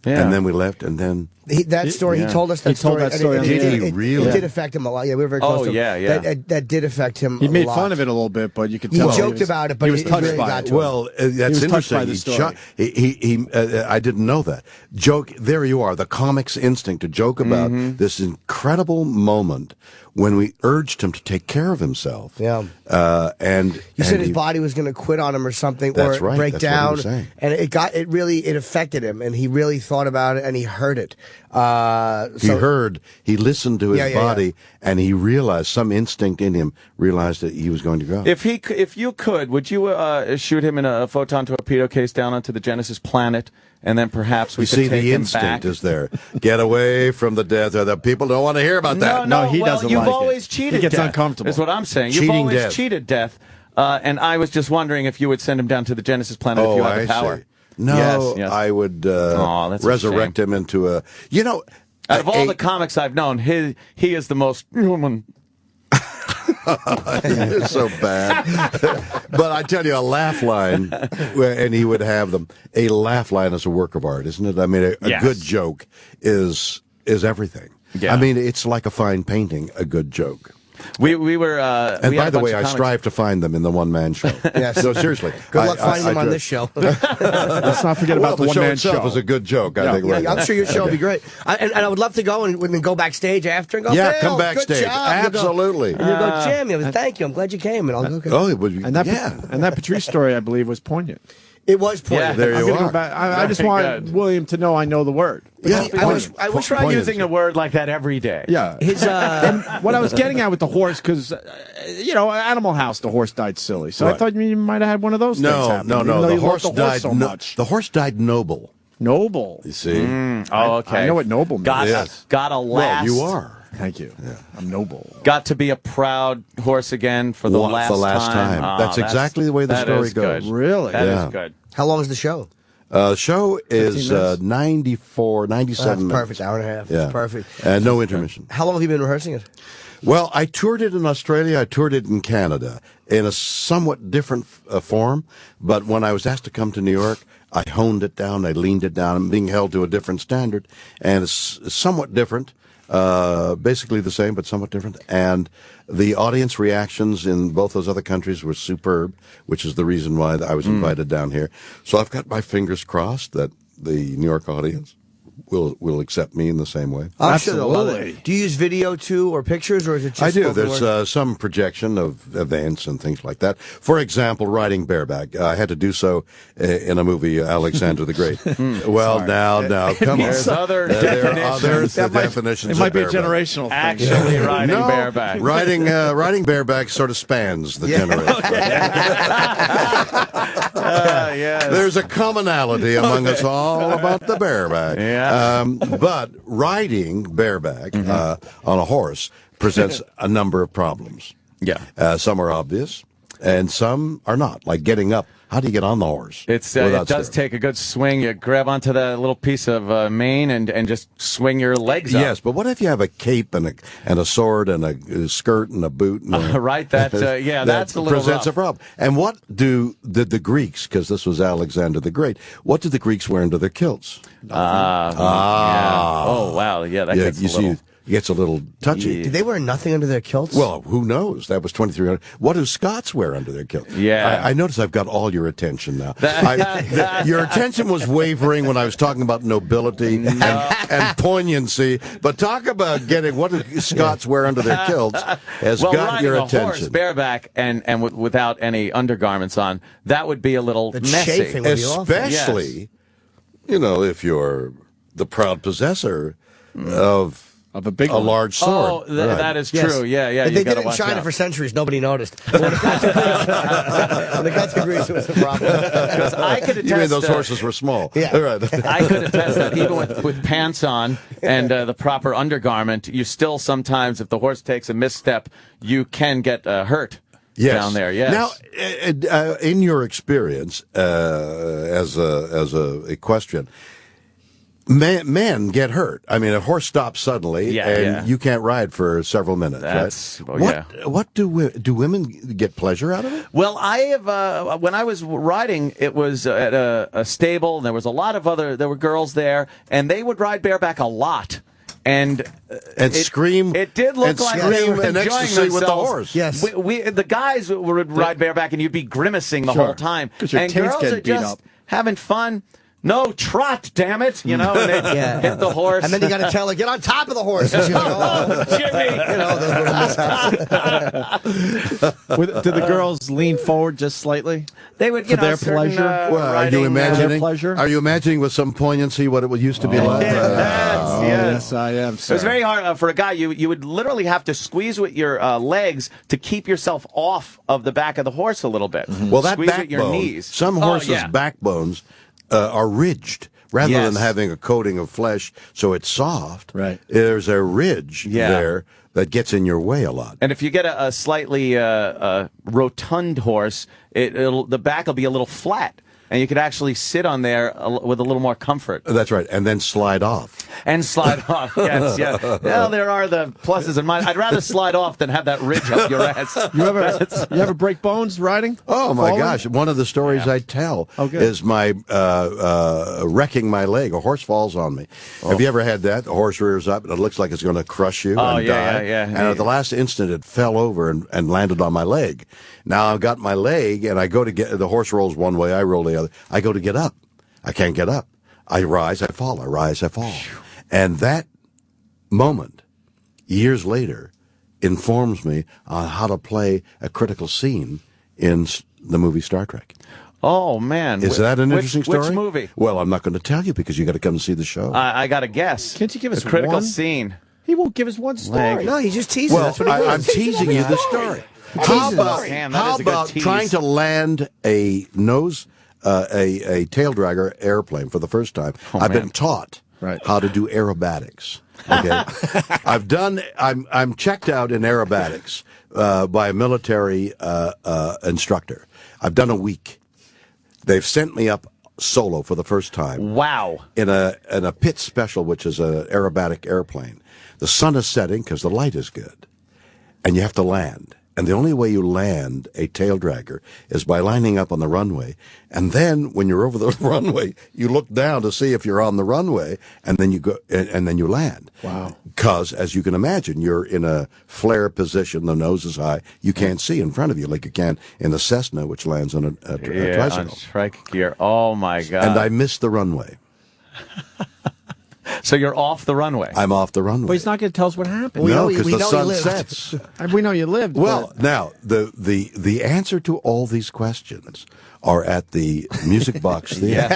Yeah. And then we left, and then... He told us that story. Did he really? It did affect him a lot. Yeah, we were very close to him. yeah. That did affect him He made a lot. fun of it a little bit, but you could tell He joked about it, but he was touched really by got it. to him. Well, that's touched by interesting. the story. I didn't know that. Joke, there you are, the comic's instinct to joke about this incredible moment when we urged him to take care of himself. Yeah. And He said his body was going to quit on him or something, That's or right. break That's what he down. was saying. And it affected him, and he really thought about it, and he heard it. He listened to his body, and he realized, some instinct in him realized that he was going to go. If you could, would you shoot him in a photon torpedo case down onto the Genesis planet, and then perhaps we You could see, take the him instinct back? is there. Get away from the death. The people don't want to hear about that. No, he doesn't you've like it. always cheated He gets death, uncomfortable. is what I'm saying. You've Cheating always death. cheated death. And I was just wondering if you would send him down to the Genesis planet if you had the power. See. No, Yes. I would that's a resurrect him into a... You know... Out of all the comics I've known, he is the most human. It's so bad. But I tell you, a laugh line, and he would have them. A laugh line is a work of art, isn't it? I mean, a good joke is everything. Yeah. I mean, it's like a fine painting, a good joke. We were. And we by had a the bunch way, of I comics. strive to find them in the one-man show. Yes. No, seriously. Good luck finding him on this show. Let's not forget about the show one-man itself show. is a good joke, I think. Right I'm now. sure your show will be great. And I would love to go and go backstage after and go, Yeah, Bill, come backstage. good job. Absolutely. And you'll go, Jim, thank you. I'm glad you came. And I'll go, okay. Oh, it would be, And that Patrice story, I believe, was poignant. It was pointed. Yeah, there I'm you gonna are. go back. I just Very want good. William to know I know the word. Yeah, I wish Try using a word like that every day. Yeah. his And what I was getting at with the horse, because, Animal House, the horse died silly. So I Right. thought you might have had one of those things happen. No. even though The you horse loved died. so much. The horse died noble. Noble. You see. Oh, okay. I know what noble means. Got a last. Well, you are. Thank you. Yeah. I'm noble. Got to be a proud horse again for the last time. That's exactly the way the that story is goes. Good. Really? That is Yeah. good. How long is the show? The show is 94, 97 That's perfect. Hour and a half. Yeah. It's perfect. And no intermission. How long have you been rehearsing it? Well, I toured it in Australia. I toured it in Canada in a somewhat different form. But when I was asked to come to New York, I honed it down. I leaned it down. I'm being held to a different standard. And it's somewhat different. Basically the same, but somewhat different. And the audience reactions in both those other countries were superb, which is the reason why I was invited down here. So I've got my fingers crossed that the New York audience will accept me in the same way. I'm sure they'll love it. Do you use video too, or pictures, or is it just I do. spoken There's word? some projection of events and things like that. For example, riding bareback. I had to do so in a movie, Alexander the Great. Well, now, come on. There's other There are definitions. others, the definitions It might of be a bareback. generational thing. Actually riding No, bareback. riding bareback sort of spans the generation. Yes. There's a commonality among us all about the bareback. Yeah. But riding bareback on a horse presents a number of problems. Yeah. Some are obvious, and some are not, like getting up. How do you get on the horse? It does take a good swing. You grab onto that little piece of mane and just swing your legs up. Yes, but what if you have a cape and a sword and a skirt and a boot? And Right, that's a little presents rough. a problem. And what did the Greeks, because this was Alexander the Great, what did the Greeks wear under their kilts? Yeah. Oh, wow. Yeah, that gets you a little... see, it gets a little touchy. Did they wear nothing under their kilts? Well, who knows? That was 2,300. What do Scots wear under their kilts? Yeah. I notice I've got all your attention now. Your attention was wavering when I was talking about nobility and poignancy, but talk about getting what do Scots wear under their kilts has got riding your a attention. horse bareback and without any undergarments on, that would be a little messy. chafing would be awful. Especially, if you're the proud possessor of a large sword. Oh, that is true. Yeah. They You did it in watch China out. for centuries. Nobody noticed. When it got to Greece, it was a problem. Because I could attest You mean those horses were small? Yeah. Right. I could attest that even with pants on and the proper undergarment, you still sometimes, if the horse takes a misstep, you can get hurt. Yes. Down there, yes. Now, in your experience, as a equestrian, men get hurt. I mean, a horse stops suddenly, and you can't ride for several minutes. Right? What do women get pleasure out of it? Well, I have. When I was riding, it was at a stable. And there was a lot of there were girls there, and they would ride bareback a lot. And scream. It did look like they were in enjoying ecstasy themselves. with the horse. Yes, the guys would ride bareback, and you'd be grimacing the whole time. Because your and tail's girls getting are beat just up. having fun. No, trot, damn it! And they hit the horse. And then you got to tell her, get on top of the horse. And she's like, oh, Jimmy! Those little mishaps. Did the girls lean forward just slightly? They would, for their pleasure. Are you imagining? Pleasure? Are you imagining with some poignancy what it used to be like? Yes, I am. It was very hard for a guy. You would literally have to squeeze with your legs to keep yourself off of the back of the horse a little bit. Well, that squeeze backbone. with your knees. Some horses' backbones are ridged. Rather than having a coating of flesh so it's soft, there's a ridge there that gets in your way a lot. And if you get a slightly rotund horse, the back will be a little flat. And you could actually sit on there with a little more comfort. That's right, and then slide off. Yes, yeah. Well, there are the pluses and minuses. I'd rather slide off than have that ridge up your ass. You ever break bones riding? Oh, my gosh. One of the stories I tell is my wrecking my leg. A horse falls on me. Have you ever had that? The horse rears up, and it looks like it's going to crush you and die. And at the last instant, it fell over and landed on my leg. Now I've got my leg, and I go to get the horse rolls one way, I roll the other. I go to get up. I can't get up. I rise, I fall. I rise, I fall. And that moment, years later, informs me on how to play a critical scene in the movie Star Trek. Oh, man. Is that an interesting story? Which movie? Well, I'm not going to tell you because you got to come and see the show. I got to guess. Can't you give us a critical one? scene? He won't give us one story. No, he's just teasing. Well, That's what he I'm teasing you the story. How about trying to land a a tail dragger airplane for the first time? I've been taught how to do aerobatics. Okay, I'm checked out in aerobatics by a military instructor. I've done a week. They've sent me up solo for the first time. Wow. In a pit special, which is an aerobatic airplane. The sun is setting because the light is good. And you have to land. And the only way you land a tail dragger is by lining up on the runway. And then when you're over the runway, you look down to see if you're on the runway, and then you go, and then you land. Wow. Because, as you can imagine, you're in a flare position, the nose is high, you can't see in front of you like you can in the Cessna, which lands on a tricycle. On strike gear. Oh, my God. And I missed the runway. So you're off the runway. I'm off the runway. But he's not going to tell us what happened. No, because the sun sets. We know you lived. Well, now, the answer to all these questions are at the Music Box Theater.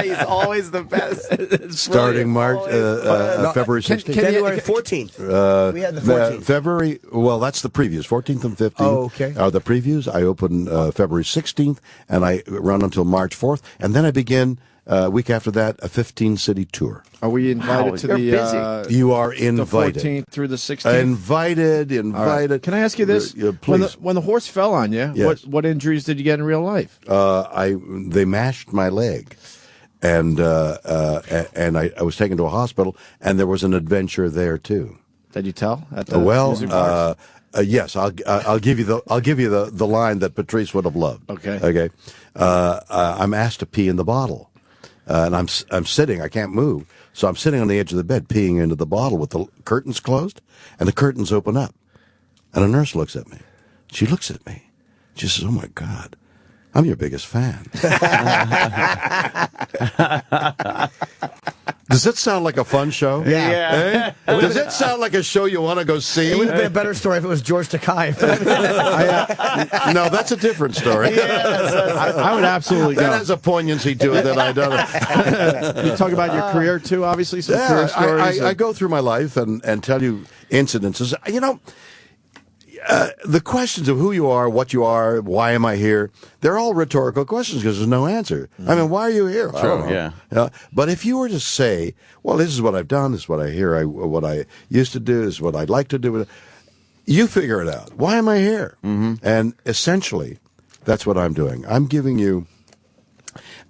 He's always the best. Starting February 16th. February 14th. We had the 14th. February, well, that's the previews. 14th and 15th are the previews. I open February 16th, and I run until March 4th. And then I begin, a week after that, a 15-city tour. Are we invited to the... you are invited. The 14th through the 16th? Invited. Right. Can I ask you this? Please. When the horse fell on you, yes. what injuries did you get in real life? They mashed my leg. And I was taken to a hospital, and there was an adventure there, too. Did you tell at the yes, I'll give you the line that Patrice would have loved. Okay. I'm asked to pee in the bottle, and I'm sitting. I can't move, so I'm sitting on the edge of the bed peeing into the bottle with the curtains closed, and the curtains open up, and a nurse looks at me. She looks at me. She says, "Oh my God, I'm your biggest fan." Does it sound like a fun show? Yeah. Eh? Does it sound like a show you want to go see? It would have been a better story if it was George Takei. No, that's a different story. I would absolutely go. That has a poignancy to it that I don't. You talk about your career, too, obviously, some career stories. I go through my life and tell you incidences. You know, the questions of who you are, what you are, why am I here, they're all rhetorical questions because there's no answer. I mean, why are you here? True, yeah. But if you were to say, well, this is what I've done, this is what I hear, what I used to do, this is what I'd like to do, you figure it out. Why am I here? Mm-hmm. And essentially, that's what I'm doing. I'm giving you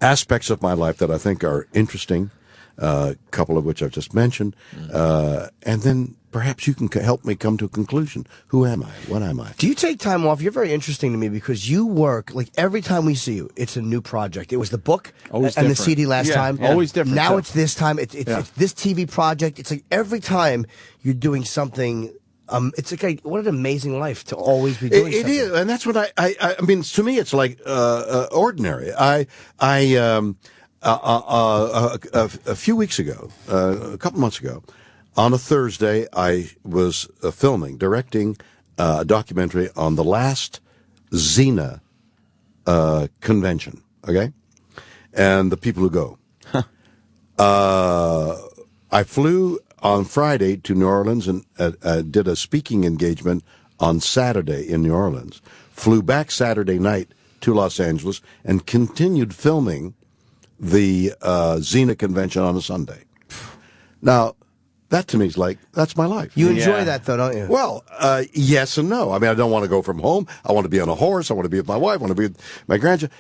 aspects of my life that I think are interesting, a couple of which I've just mentioned, and then perhaps you can help me come to a conclusion. Who am I? What am I? Do you take time off? You're very interesting to me because you work, like every time we see you, it's a new project. It was the book and the CD last time. Always different. Now it's this time. It's this TV project. It's like every time you're doing something. It's like what an amazing life to always be doing something. It is, and that's what I mean, to me, it's like ordinary. A few weeks ago, a couple months ago, on a Thursday, I was directing a documentary on the last Xena convention, okay? And the people who go. I flew on Friday to New Orleans and did a speaking engagement on Saturday in New Orleans. Flew back Saturday night to Los Angeles and continued filming the Xena convention on a Sunday. Now, that to me is like, that's my life. You enjoy that, though, don't you? Well, yes and no. I mean, I don't want to go from home. I want to be on a horse. I want to be with my wife. I want to be with my grandchild.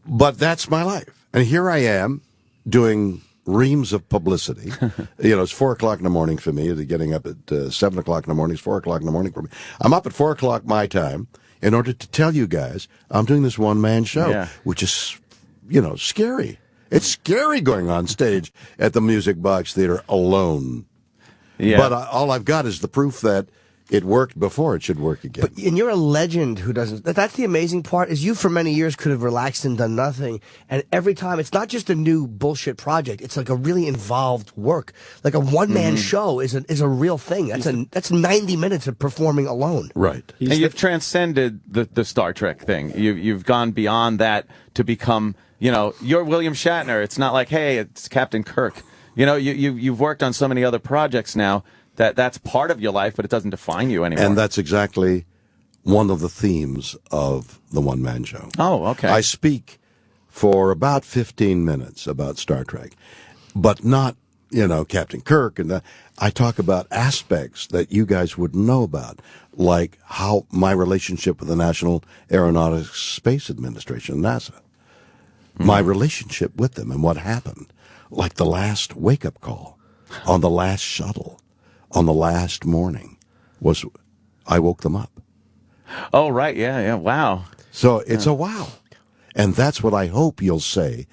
But that's my life. And here I am doing reams of publicity. You know, it's 4 o'clock in the morning for me. Getting up at 7 o'clock in the morning. It's 4 o'clock in the morning for me. I'm up at 4 o'clock my time in order to tell you guys I'm doing this one-man show, which is, you know, scary. It's scary going on stage at the Music Box Theater alone. Yeah. But all I've got is the proof that it worked before. It should work again. And you're a legend who doesn't. That's the amazing part. Is you for many years could have relaxed and done nothing, and every time it's not just a new bullshit project. It's like a really involved work. Like a one-man show is a real thing. That's 90 minutes of performing alone. Right. And you've transcended the Star Trek thing. You've gone beyond that to become, you know, you're William Shatner. It's not like, hey, it's Captain Kirk. You know, you've worked on so many other projects now that's part of your life, but it doesn't define you anymore. And that's exactly one of the themes of the one-man show. Oh, okay. I speak for about 15 minutes about Star Trek, but not, you know, Captain Kirk. And I talk about aspects that you guys wouldn't know about, like how my relationship with the National Aeronautics Space Administration, NASA. my relationship with them and what happened. Like the last wake-up call, on the last shuttle, on the last morning, was I woke them up. Oh, right. Yeah. Wow. So it's a wow. And that's what I hope you'll say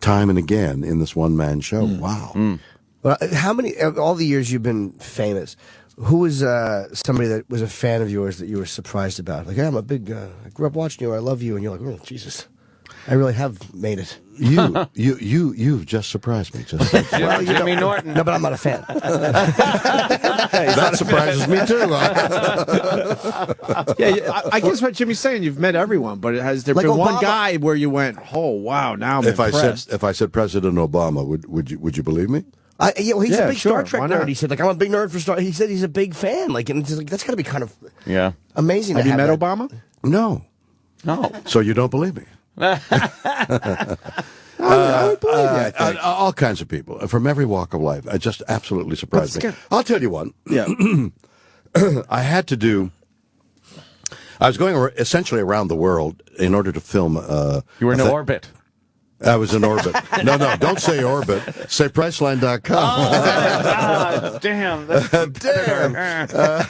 time and again in this one-man show. Wow. Well, how many, of all the years you've been famous, who was somebody that was a fan of yours that you were surprised about? Like, hey, I'm a big, I grew up watching you, I love you, and you're like, oh, Jesus, I really have made it. You've just surprised me. Well, Jimmy Norton. No, but I'm not a fan. That surprises me too. I guess what Jimmy's saying, you've met everyone, but has there Like been one Obama. guy where you went, oh wow, now I'm If impressed? I said President Obama, would you believe me? Well, he's a big sure, Star Trek why nerd. not? He said, like, I'm a big nerd for Star. He said he's a big fan. Like, and it's just like that's got to be kind of amazing. Have to you met that. Obama? No. No. So you don't believe me? I would believe you, I think. All kinds of people from every walk of life. It just absolutely surprised me. I'll tell you one. Yeah. I had to do. I was going essentially around the world in order to film. You were in orbit. I was in orbit. No, don't say orbit. Say Priceline.com. Oh, damn. That's Damn. That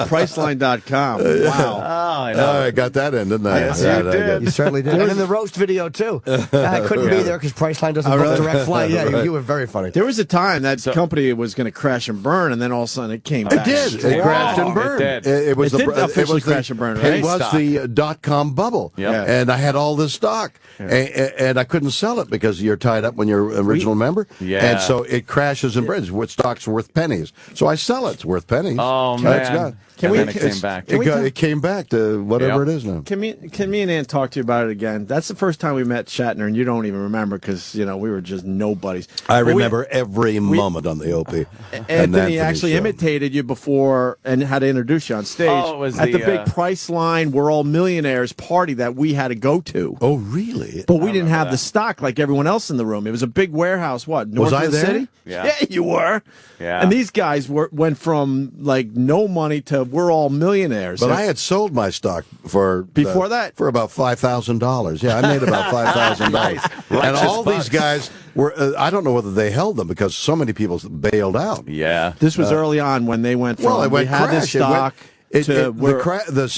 Priceline.com. Wow. Oh, I know. I got that in, didn't I? Yes, Yeah, you did. You certainly did. And in the roast video, too. I couldn't be there because Priceline doesn't book direct flight. Yeah, you were very funny. There was a time that company was going to crash and burn, and then all of a sudden it came back. It did. It crashed and burned. It did. It was It did the, officially it was crash and burn, right? It was the dot-com bubble. Yep. And I had all this stock. And I couldn't sell it because you're tied up when you're an original member. Yeah. And so it crashes and burns. What stock's worth pennies. So I sell it. It's worth pennies. Oh, man. Then it came back. It came back to whatever it is now. Can me and Ann talk to you about it again? That's the first time we met Shatner, and you don't even remember because we were just nobodies. I remember every moment on the Opie. Anthony actually imitated you before and had to introduce you on stage at the big Priceline We're All Millionaires party that we had to go to. Oh, really? But we didn't have the stock like everyone else in the room. It was a big warehouse. What, north of the city? Yeah, you were. Yeah. And these guys went from like no money to we're all millionaires. But I had sold my stock for before that for about $5,000. Yeah, I made about $5,000. And all these guys were. I don't know whether they held them because so many people bailed out. Yeah, this was early on when they went from we had this stock. The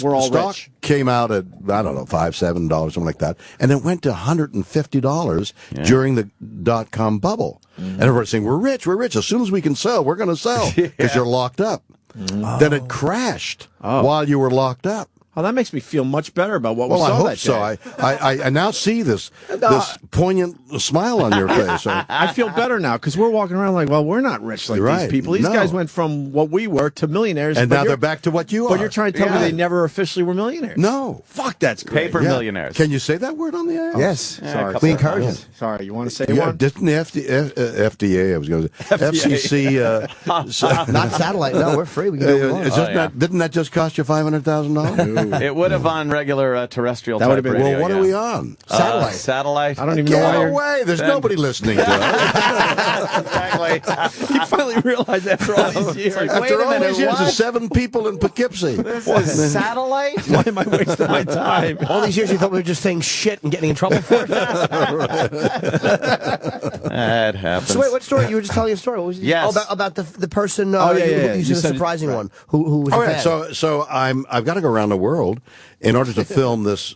all stock rich. came out at, I don't know, $5-7, something like that. And it went to $150 during the dot-com bubble. And everybody's saying, we're rich. As soon as we can sell, we're going to sell because you're locked up. Then it crashed while you were locked up. Oh, that makes me feel much better about what we saw I hope that so. day. I now see this poignant smile on your face. So. I feel better now because we're walking around like, well, we're not rich like these people. These guys went from what we were to millionaires. And now they're back to what you are. But you're trying to tell me they never officially were millionaires. No. Fuck, that's great. Paper millionaires. Can you say that word on the air? Yes. Sorry. We encourage it. Sorry, you want to say one? Didn't the FDA, I was going to say, FCC. Not satellite. No, we're free. We can do what we want. Didn't that just cost you $500,000? It would have on regular terrestrial that type would have been, radio. Well, what are we on? Satellite. I don't even know why Get away. There's nobody listening to us. Exactly. You finally realized after all these years. After all these years, there's 7 people in Poughkeepsie. This is satellite? Why am I wasting my time? All these years you thought we were just saying shit and getting in trouble for it? That happens. So wait, what story? You were just telling a story. What was it? Yes. Oh, about the person yeah. you said a surprising one. Who was All right, so I've got to go around the world in order to film this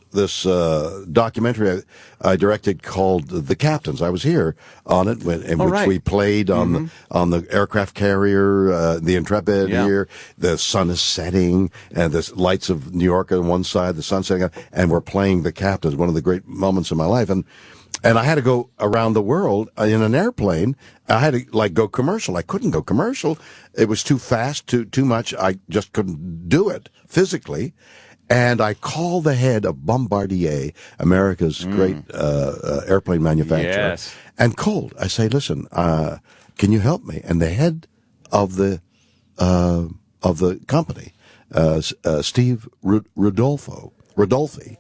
documentary I directed called The Captains. I was here on it, in which we played on the aircraft carrier, the Intrepid here. The sun is setting, and the lights of New York on one side, the sun setting, and we're playing The Captains, one of the great moments in my life. And I had to go around the world in an airplane. I had to go commercial. I couldn't go commercial. It was too fast, too much. I just couldn't do it physically. And I called the head of Bombardier, America's great airplane manufacturer, and called. I say, listen, can you help me? And the head of the company, Steve Rodolfi,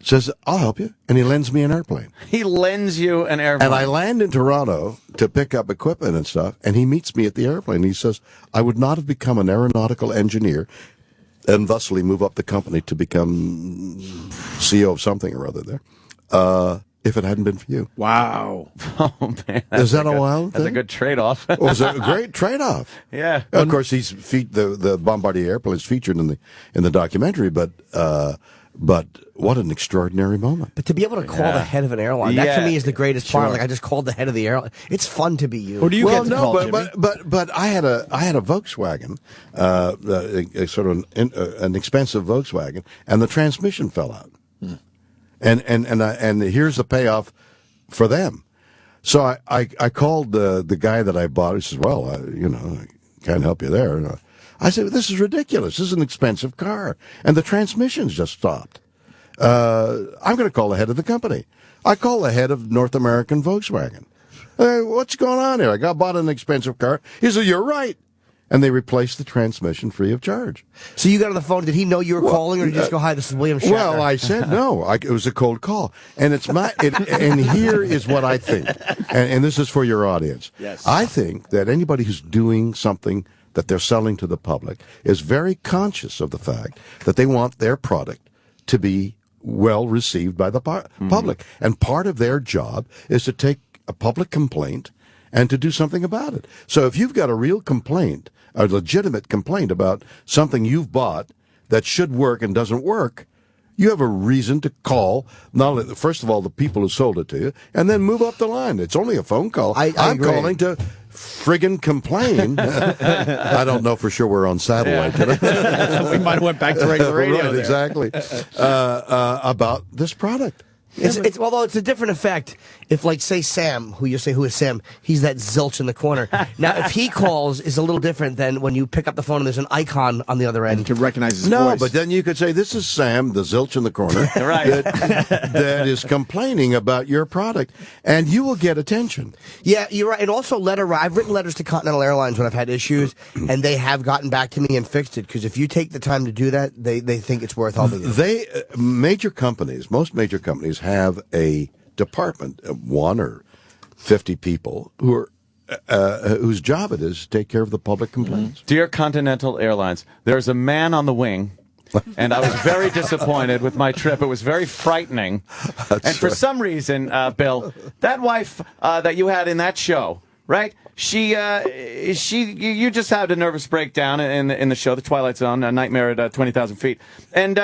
says, I'll help you. And he lends me an airplane. He lends you an airplane. And I land in Toronto to pick up equipment and stuff, and he meets me at the airplane. He says, I would not have become an aeronautical engineer and thusly move up the company to become CEO of something or other there. If it hadn't been for you. Wow. Oh, man. Is that a wild That's thing? a good trade-off. It was a great trade-off. Yeah. Of course, the Bombardier airplane is featured in the documentary, but what an extraordinary moment. But to be able to call the head of an airline, that to me is the greatest part. Sure. Like, I just called the head of the airline. It's fun to be you. Who do you well, get to no, call, but I had a Volkswagen, a sort of an expensive Volkswagen, and the transmission fell out. And here's the payoff for them. So I called the guy that I bought. He says, "Well, I can't help you there." I said, "This is ridiculous. This is an expensive car, and the transmission's just stopped. I'm going to call the head of the company." I call the head of North American Volkswagen. What's going on here? I bought an expensive car. He said, "You're right." And they replaced the transmission free of charge. So you got on the phone. Did he know you were calling, or did you just go, "Hi, this is William Shatner"? Well, I said no. It was a cold call, and and here is what I think, and this is for your audience. Yes. I think that anybody who's doing something that they're selling to the public is very conscious of the fact that they want their product to be well received by the public, and part of their job is to take a public complaint and to do something about it. So if you've got a real complaint, a legitimate complaint about something you've bought that should work and doesn't work, you have a reason to call, not only, first of all, the people who sold it to you, and then move up the line. It's only a phone call. I'm agree. calling to friggin' complain. I don't know for sure we're on satellite today. We might have went back to regular radio. Right, there. exactly. About this product. Although it's a different effect if, like, say Sam, who is Sam, he's that zilch in the corner. Now, if he calls, is a little different than when you pick up the phone and there's an icon on the other end. You can recognize his No, voice. but then you could say, "This is Sam, the zilch in the corner, Right. that is complaining about your product," and you will get attention. Yeah, you're right. And also I've written letters to Continental Airlines when I've had issues, and they have gotten back to me and fixed it, because if you take the time to do that, they think it's worth helping you. Most major companies have a department of 1 or 50 people who are whose job it is to take care of the public complaints. Dear Continental Airlines, there's a man on the wing, and I was very disappointed with my trip. It was very frightening. For some reason, Bill, that wife that you had in that show, right? You just had a nervous breakdown in the show, The Twilight Zone, A Nightmare at 20,000 Feet. And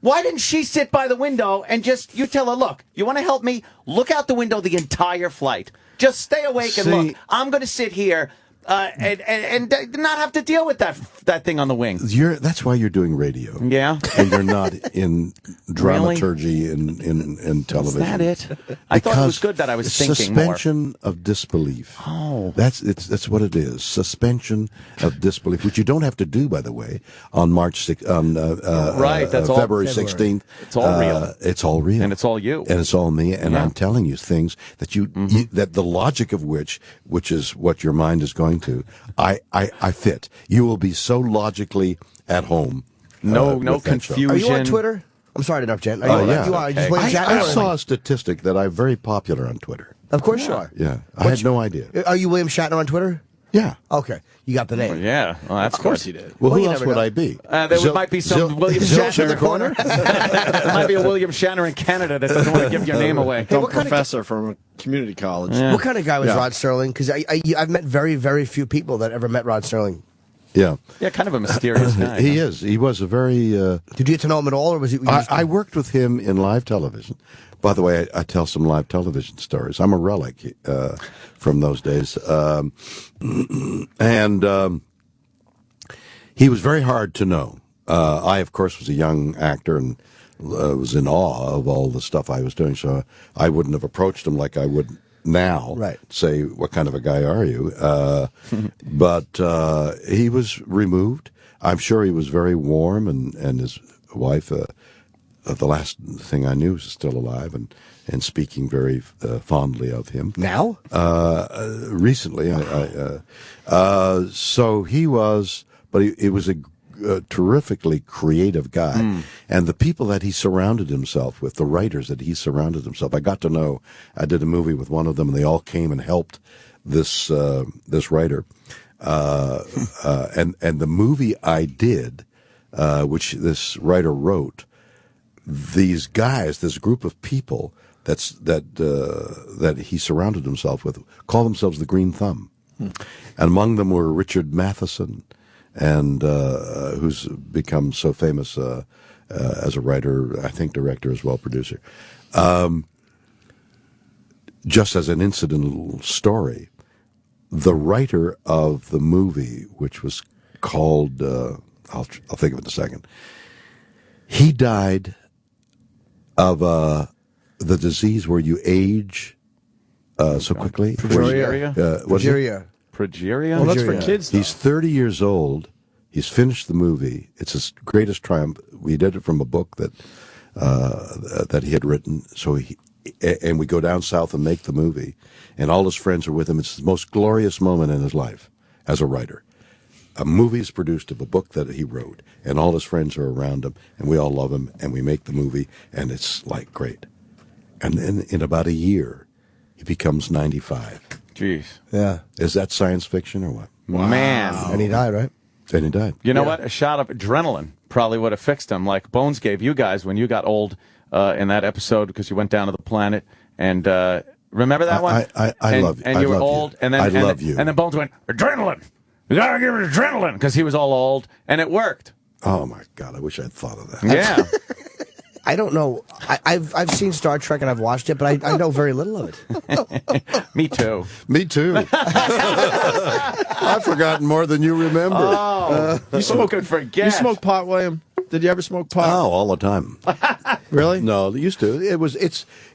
why didn't she sit by the window and you tell her, "Look, you want to help me? Look out the window the entire flight. Just stay awake and look. I'm going to sit here and not have to deal with that thing on the wing." That's why you're doing radio. Yeah. And you're not in dramaturgy in television. Is that it? I thought it was good that I was thinking more. Suspension of disbelief. Oh. That's what it is. Suspension of disbelief, which you don't have to do, by the way, on right, that's all February 16th. It's all real. It's all real. And it's all you. And it's all me. And Yeah. I'm telling you things that that the logic of which is what your mind is going to, I fit. You will be so logically at home. No with that confusion. show. Are you on Twitter? I'm sorry to interrupt, Jen. I saw a statistic that I'm very popular on Twitter. Of course you are. Yeah, I had no idea. Are you William Shatner on Twitter? Yeah. Okay, you got the name. Yeah, well, that's Of course good. he did. Well, Well, who you else never would know. I be? There might be some William Zilch in the Shatner corner. There might be a William Shatner in Canada that doesn't want to give your name away. Some professor from a community college. Yeah. What kind of guy was Yeah. Rod Serling? Because I've met very, very few people that ever met Rod Serling. Yeah. Yeah, kind of a mysterious guy. He is. He was a very... Did you get to know him at all, or was he... I worked with him in live television. By the way, I tell some live television stories. I'm a relic from those days. He was very hard to know. I, of course, was a young actor and was in awe of all the stuff I was doing, so I wouldn't have approached him like I would now. Right. Say, "What kind of a guy are you?" But he was removed. I'm sure he was very warm, and his wife, the last thing I knew, was still alive and speaking very fondly of him. Now? Recently. So he was, but he was a terrifically creative guy. And the people that he surrounded himself with, the writers that he surrounded himself, I got to know. I did a movie with one of them, and they all came and helped this writer. And the movie I did which this writer wrote, these guys, this group of people that he surrounded himself with, call themselves the Green Thumb. And among them were Richard Matheson, and who's become so famous as a writer, I think director as well, producer. Just as an incidental story, the writer of the movie, which was called, I'll think of it in a second, he died of the disease where you age so quickly. Progeria? Progeria? Well, that's for kids, though. He's 30 years old. He's finished the movie. It's his greatest triumph. We did it from a book that he had written. So and we go down south and make the movie, and all his friends are with him. It's the most glorious moment in his life as a writer. A movie is produced of a book that he wrote, and all his friends are around him, and we all love him, and we make the movie, and it's like great. And then in about a year, he becomes 95. Jeez. Yeah. Is that science fiction or what? Wow. Man. And he died, right? And he died. You know what? A shot of adrenaline probably would have fixed him, like Bones gave you guys when you got old in that episode because you went down to the planet. And remember that one? I love you. And you were old. You. And then, I love you. And then Bones went, adrenaline. You gotta give it adrenaline because he was all old, and it worked. Oh my God! I wish I'd thought of that. Yeah. I don't know. I've seen Star Trek and I've watched it, but I know very little of it. Me too. Me too. I've forgotten more than you remember. Oh, you smoke and forget. You smoke pot, William? Did you ever smoke pot? Oh, all the time. Really? No, they used to.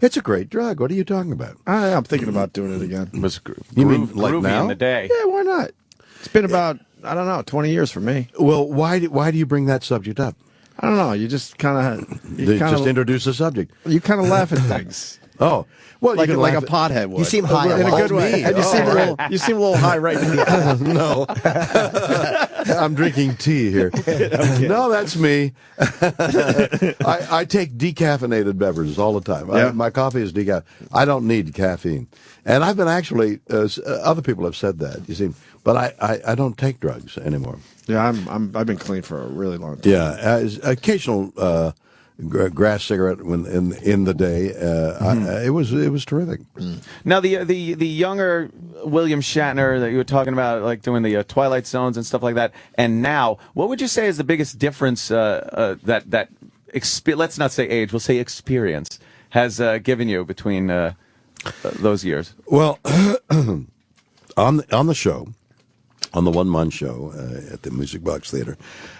It's a great drug. What are you talking about? I'm thinking about doing it again. It was you mean like groovy now? In the day? Yeah, why not? It's been about, I don't know, 20 years for me. Well, why do you bring that subject up? I don't know. You just kind of... Just introduce the subject. You kind of laugh at things. Oh. Well, like you a pothead would. You seem high in a good way. Me. And you seem a little high right now. No. I'm drinking tea here. Okay. No, that's me. I take decaffeinated beverages all the time. Yeah. My coffee is decaf. I don't need caffeine. And I've been actually, other people have said that, you see, but I don't take drugs anymore. Yeah, I've been clean for a really long time. Yeah, occasional grass cigarette when in the day. It was terrific. Now the younger William Shatner that you were talking about, like doing the Twilight Zones and stuff like that, and now, what would you say is the biggest difference that let's not say age, we'll say experience has given you between those years? Well, on the show. On the one-man show at the Music Box Theater,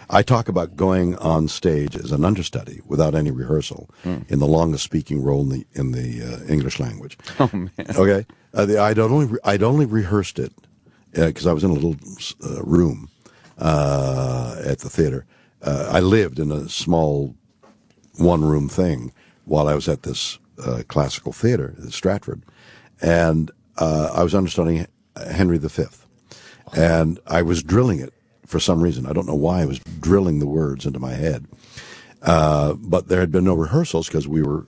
I talk about going on stage as an understudy without any rehearsal in the longest speaking role in the English language. Oh man! Okay, I'd only rehearsed it because I was in a little room at the theater. I lived in a small one-room thing while I was at this classical theater at Stratford, and I was understudying Henry V. And I was drilling it for some reason. I don't know why I was drilling the words into my head. But there had been no rehearsals because we were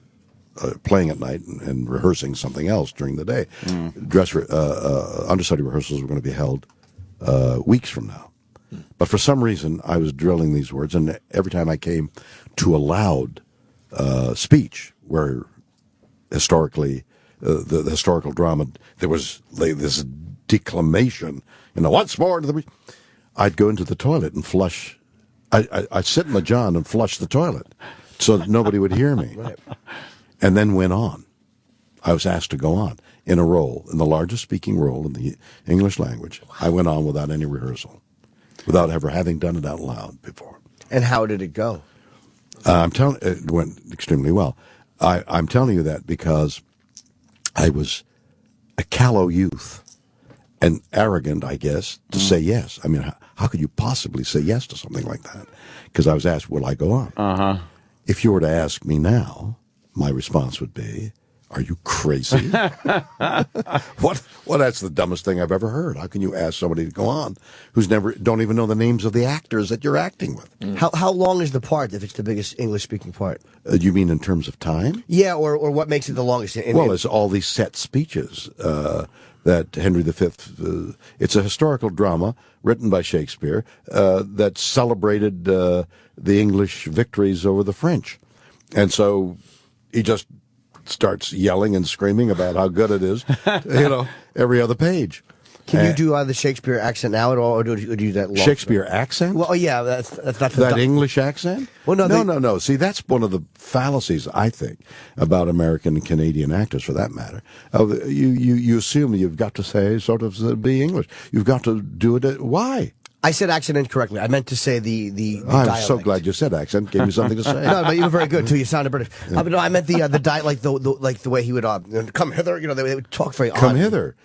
playing at night and rehearsing something else during the day. Understudy rehearsals were going to be held weeks from now. But for some reason, I was drilling these words. And every time I came to a loud speech where historically, the historical drama, there was this declamation, once more into the... I'd go into the toilet and flush. I'd sit in the john and flush the toilet so that nobody would hear me. Right. And then went on. I was asked to go on in a role, in the largest speaking role in the English language. I went on without any rehearsal, without ever having done it out loud before. And how did it go? It went extremely well. I'm telling you that because I was a callow youth. And arrogant, I guess, to say yes. I mean, how could you possibly say yes to something like that? Because I was asked, will I go on? Uh-huh. If you were to ask me now, my response would be, Are you crazy? What? Well, that's the dumbest thing I've ever heard. How can you ask somebody to go on who's don't even know the names of the actors that you're acting with? How long is the part if it's the biggest English-speaking part? You mean in terms of time? Yeah, or what makes it the longest? It's all these set speeches that Henry V. It's a historical drama written by Shakespeare that celebrated the English victories over the French. And so he just starts yelling and screaming about how good it is, every other page. Can you do the Shakespeare accent now at all, or do you do that? Shakespeare accent? Well, yeah, that's not that English accent. Well, no. See, that's one of the fallacies I think about American and Canadian actors, for that matter. You assume you've got to say be English. You've got to do it. Why? I said accent incorrectly. I meant to say the I'm dialect. so glad you said accent. Gave me something to say. No, but you were very good too. You sounded British. But no, I meant the dialect, like the way he would come hither. They would talk very odd. Come hither.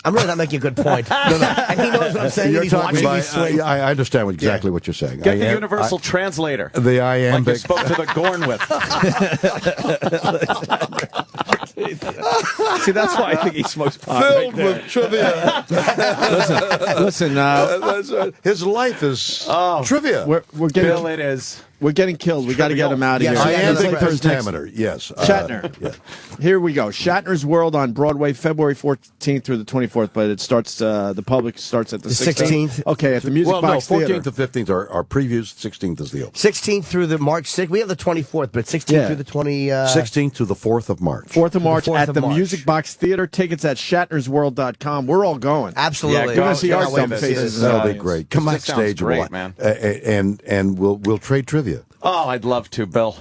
I'm really not making a good point. And he knows what I'm saying. You're He's talking watching me swing. I understand exactly what you're saying. Get the universal translator. The iambic. Like you spoke to the Gorn with. See, that's why I think he smokes pot. Filled with trivia. Listen. His life is trivia. We're getting, Bill, it is. We're getting killed. We got to get him out of here. Iambic pentameter. Yes. Shatner. Here we go. Shatner's World on Broadway, February 14th through the 24th, but it starts. The public starts at the 16th. Okay, at the Music Box Theater. 14th to 15th are previews. 16th is the open. 16th through the March 6th. We have the 24th, but 16th through the 20. 16th to the 4th of March. 4th of March at the Music Box Theater. Tickets at shatnersworld.com. We're all going. Absolutely. We're going to see our dumb faces. That'll be great. Come backstage, great, man. And we'll trade trivia. Oh, I'd love to, Bill.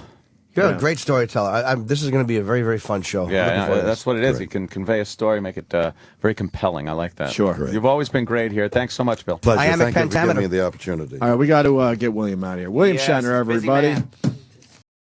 You're a great storyteller. This is going to be a very, very fun show. Yeah, that's what it is. Great. You can convey a story, make it very compelling. I like that. Sure. Great. You've always been great here. Thanks so much, Bill. Pleasure. Thank you for giving me the opportunity. All right, we got to get William out of here. William Shatner, everybody.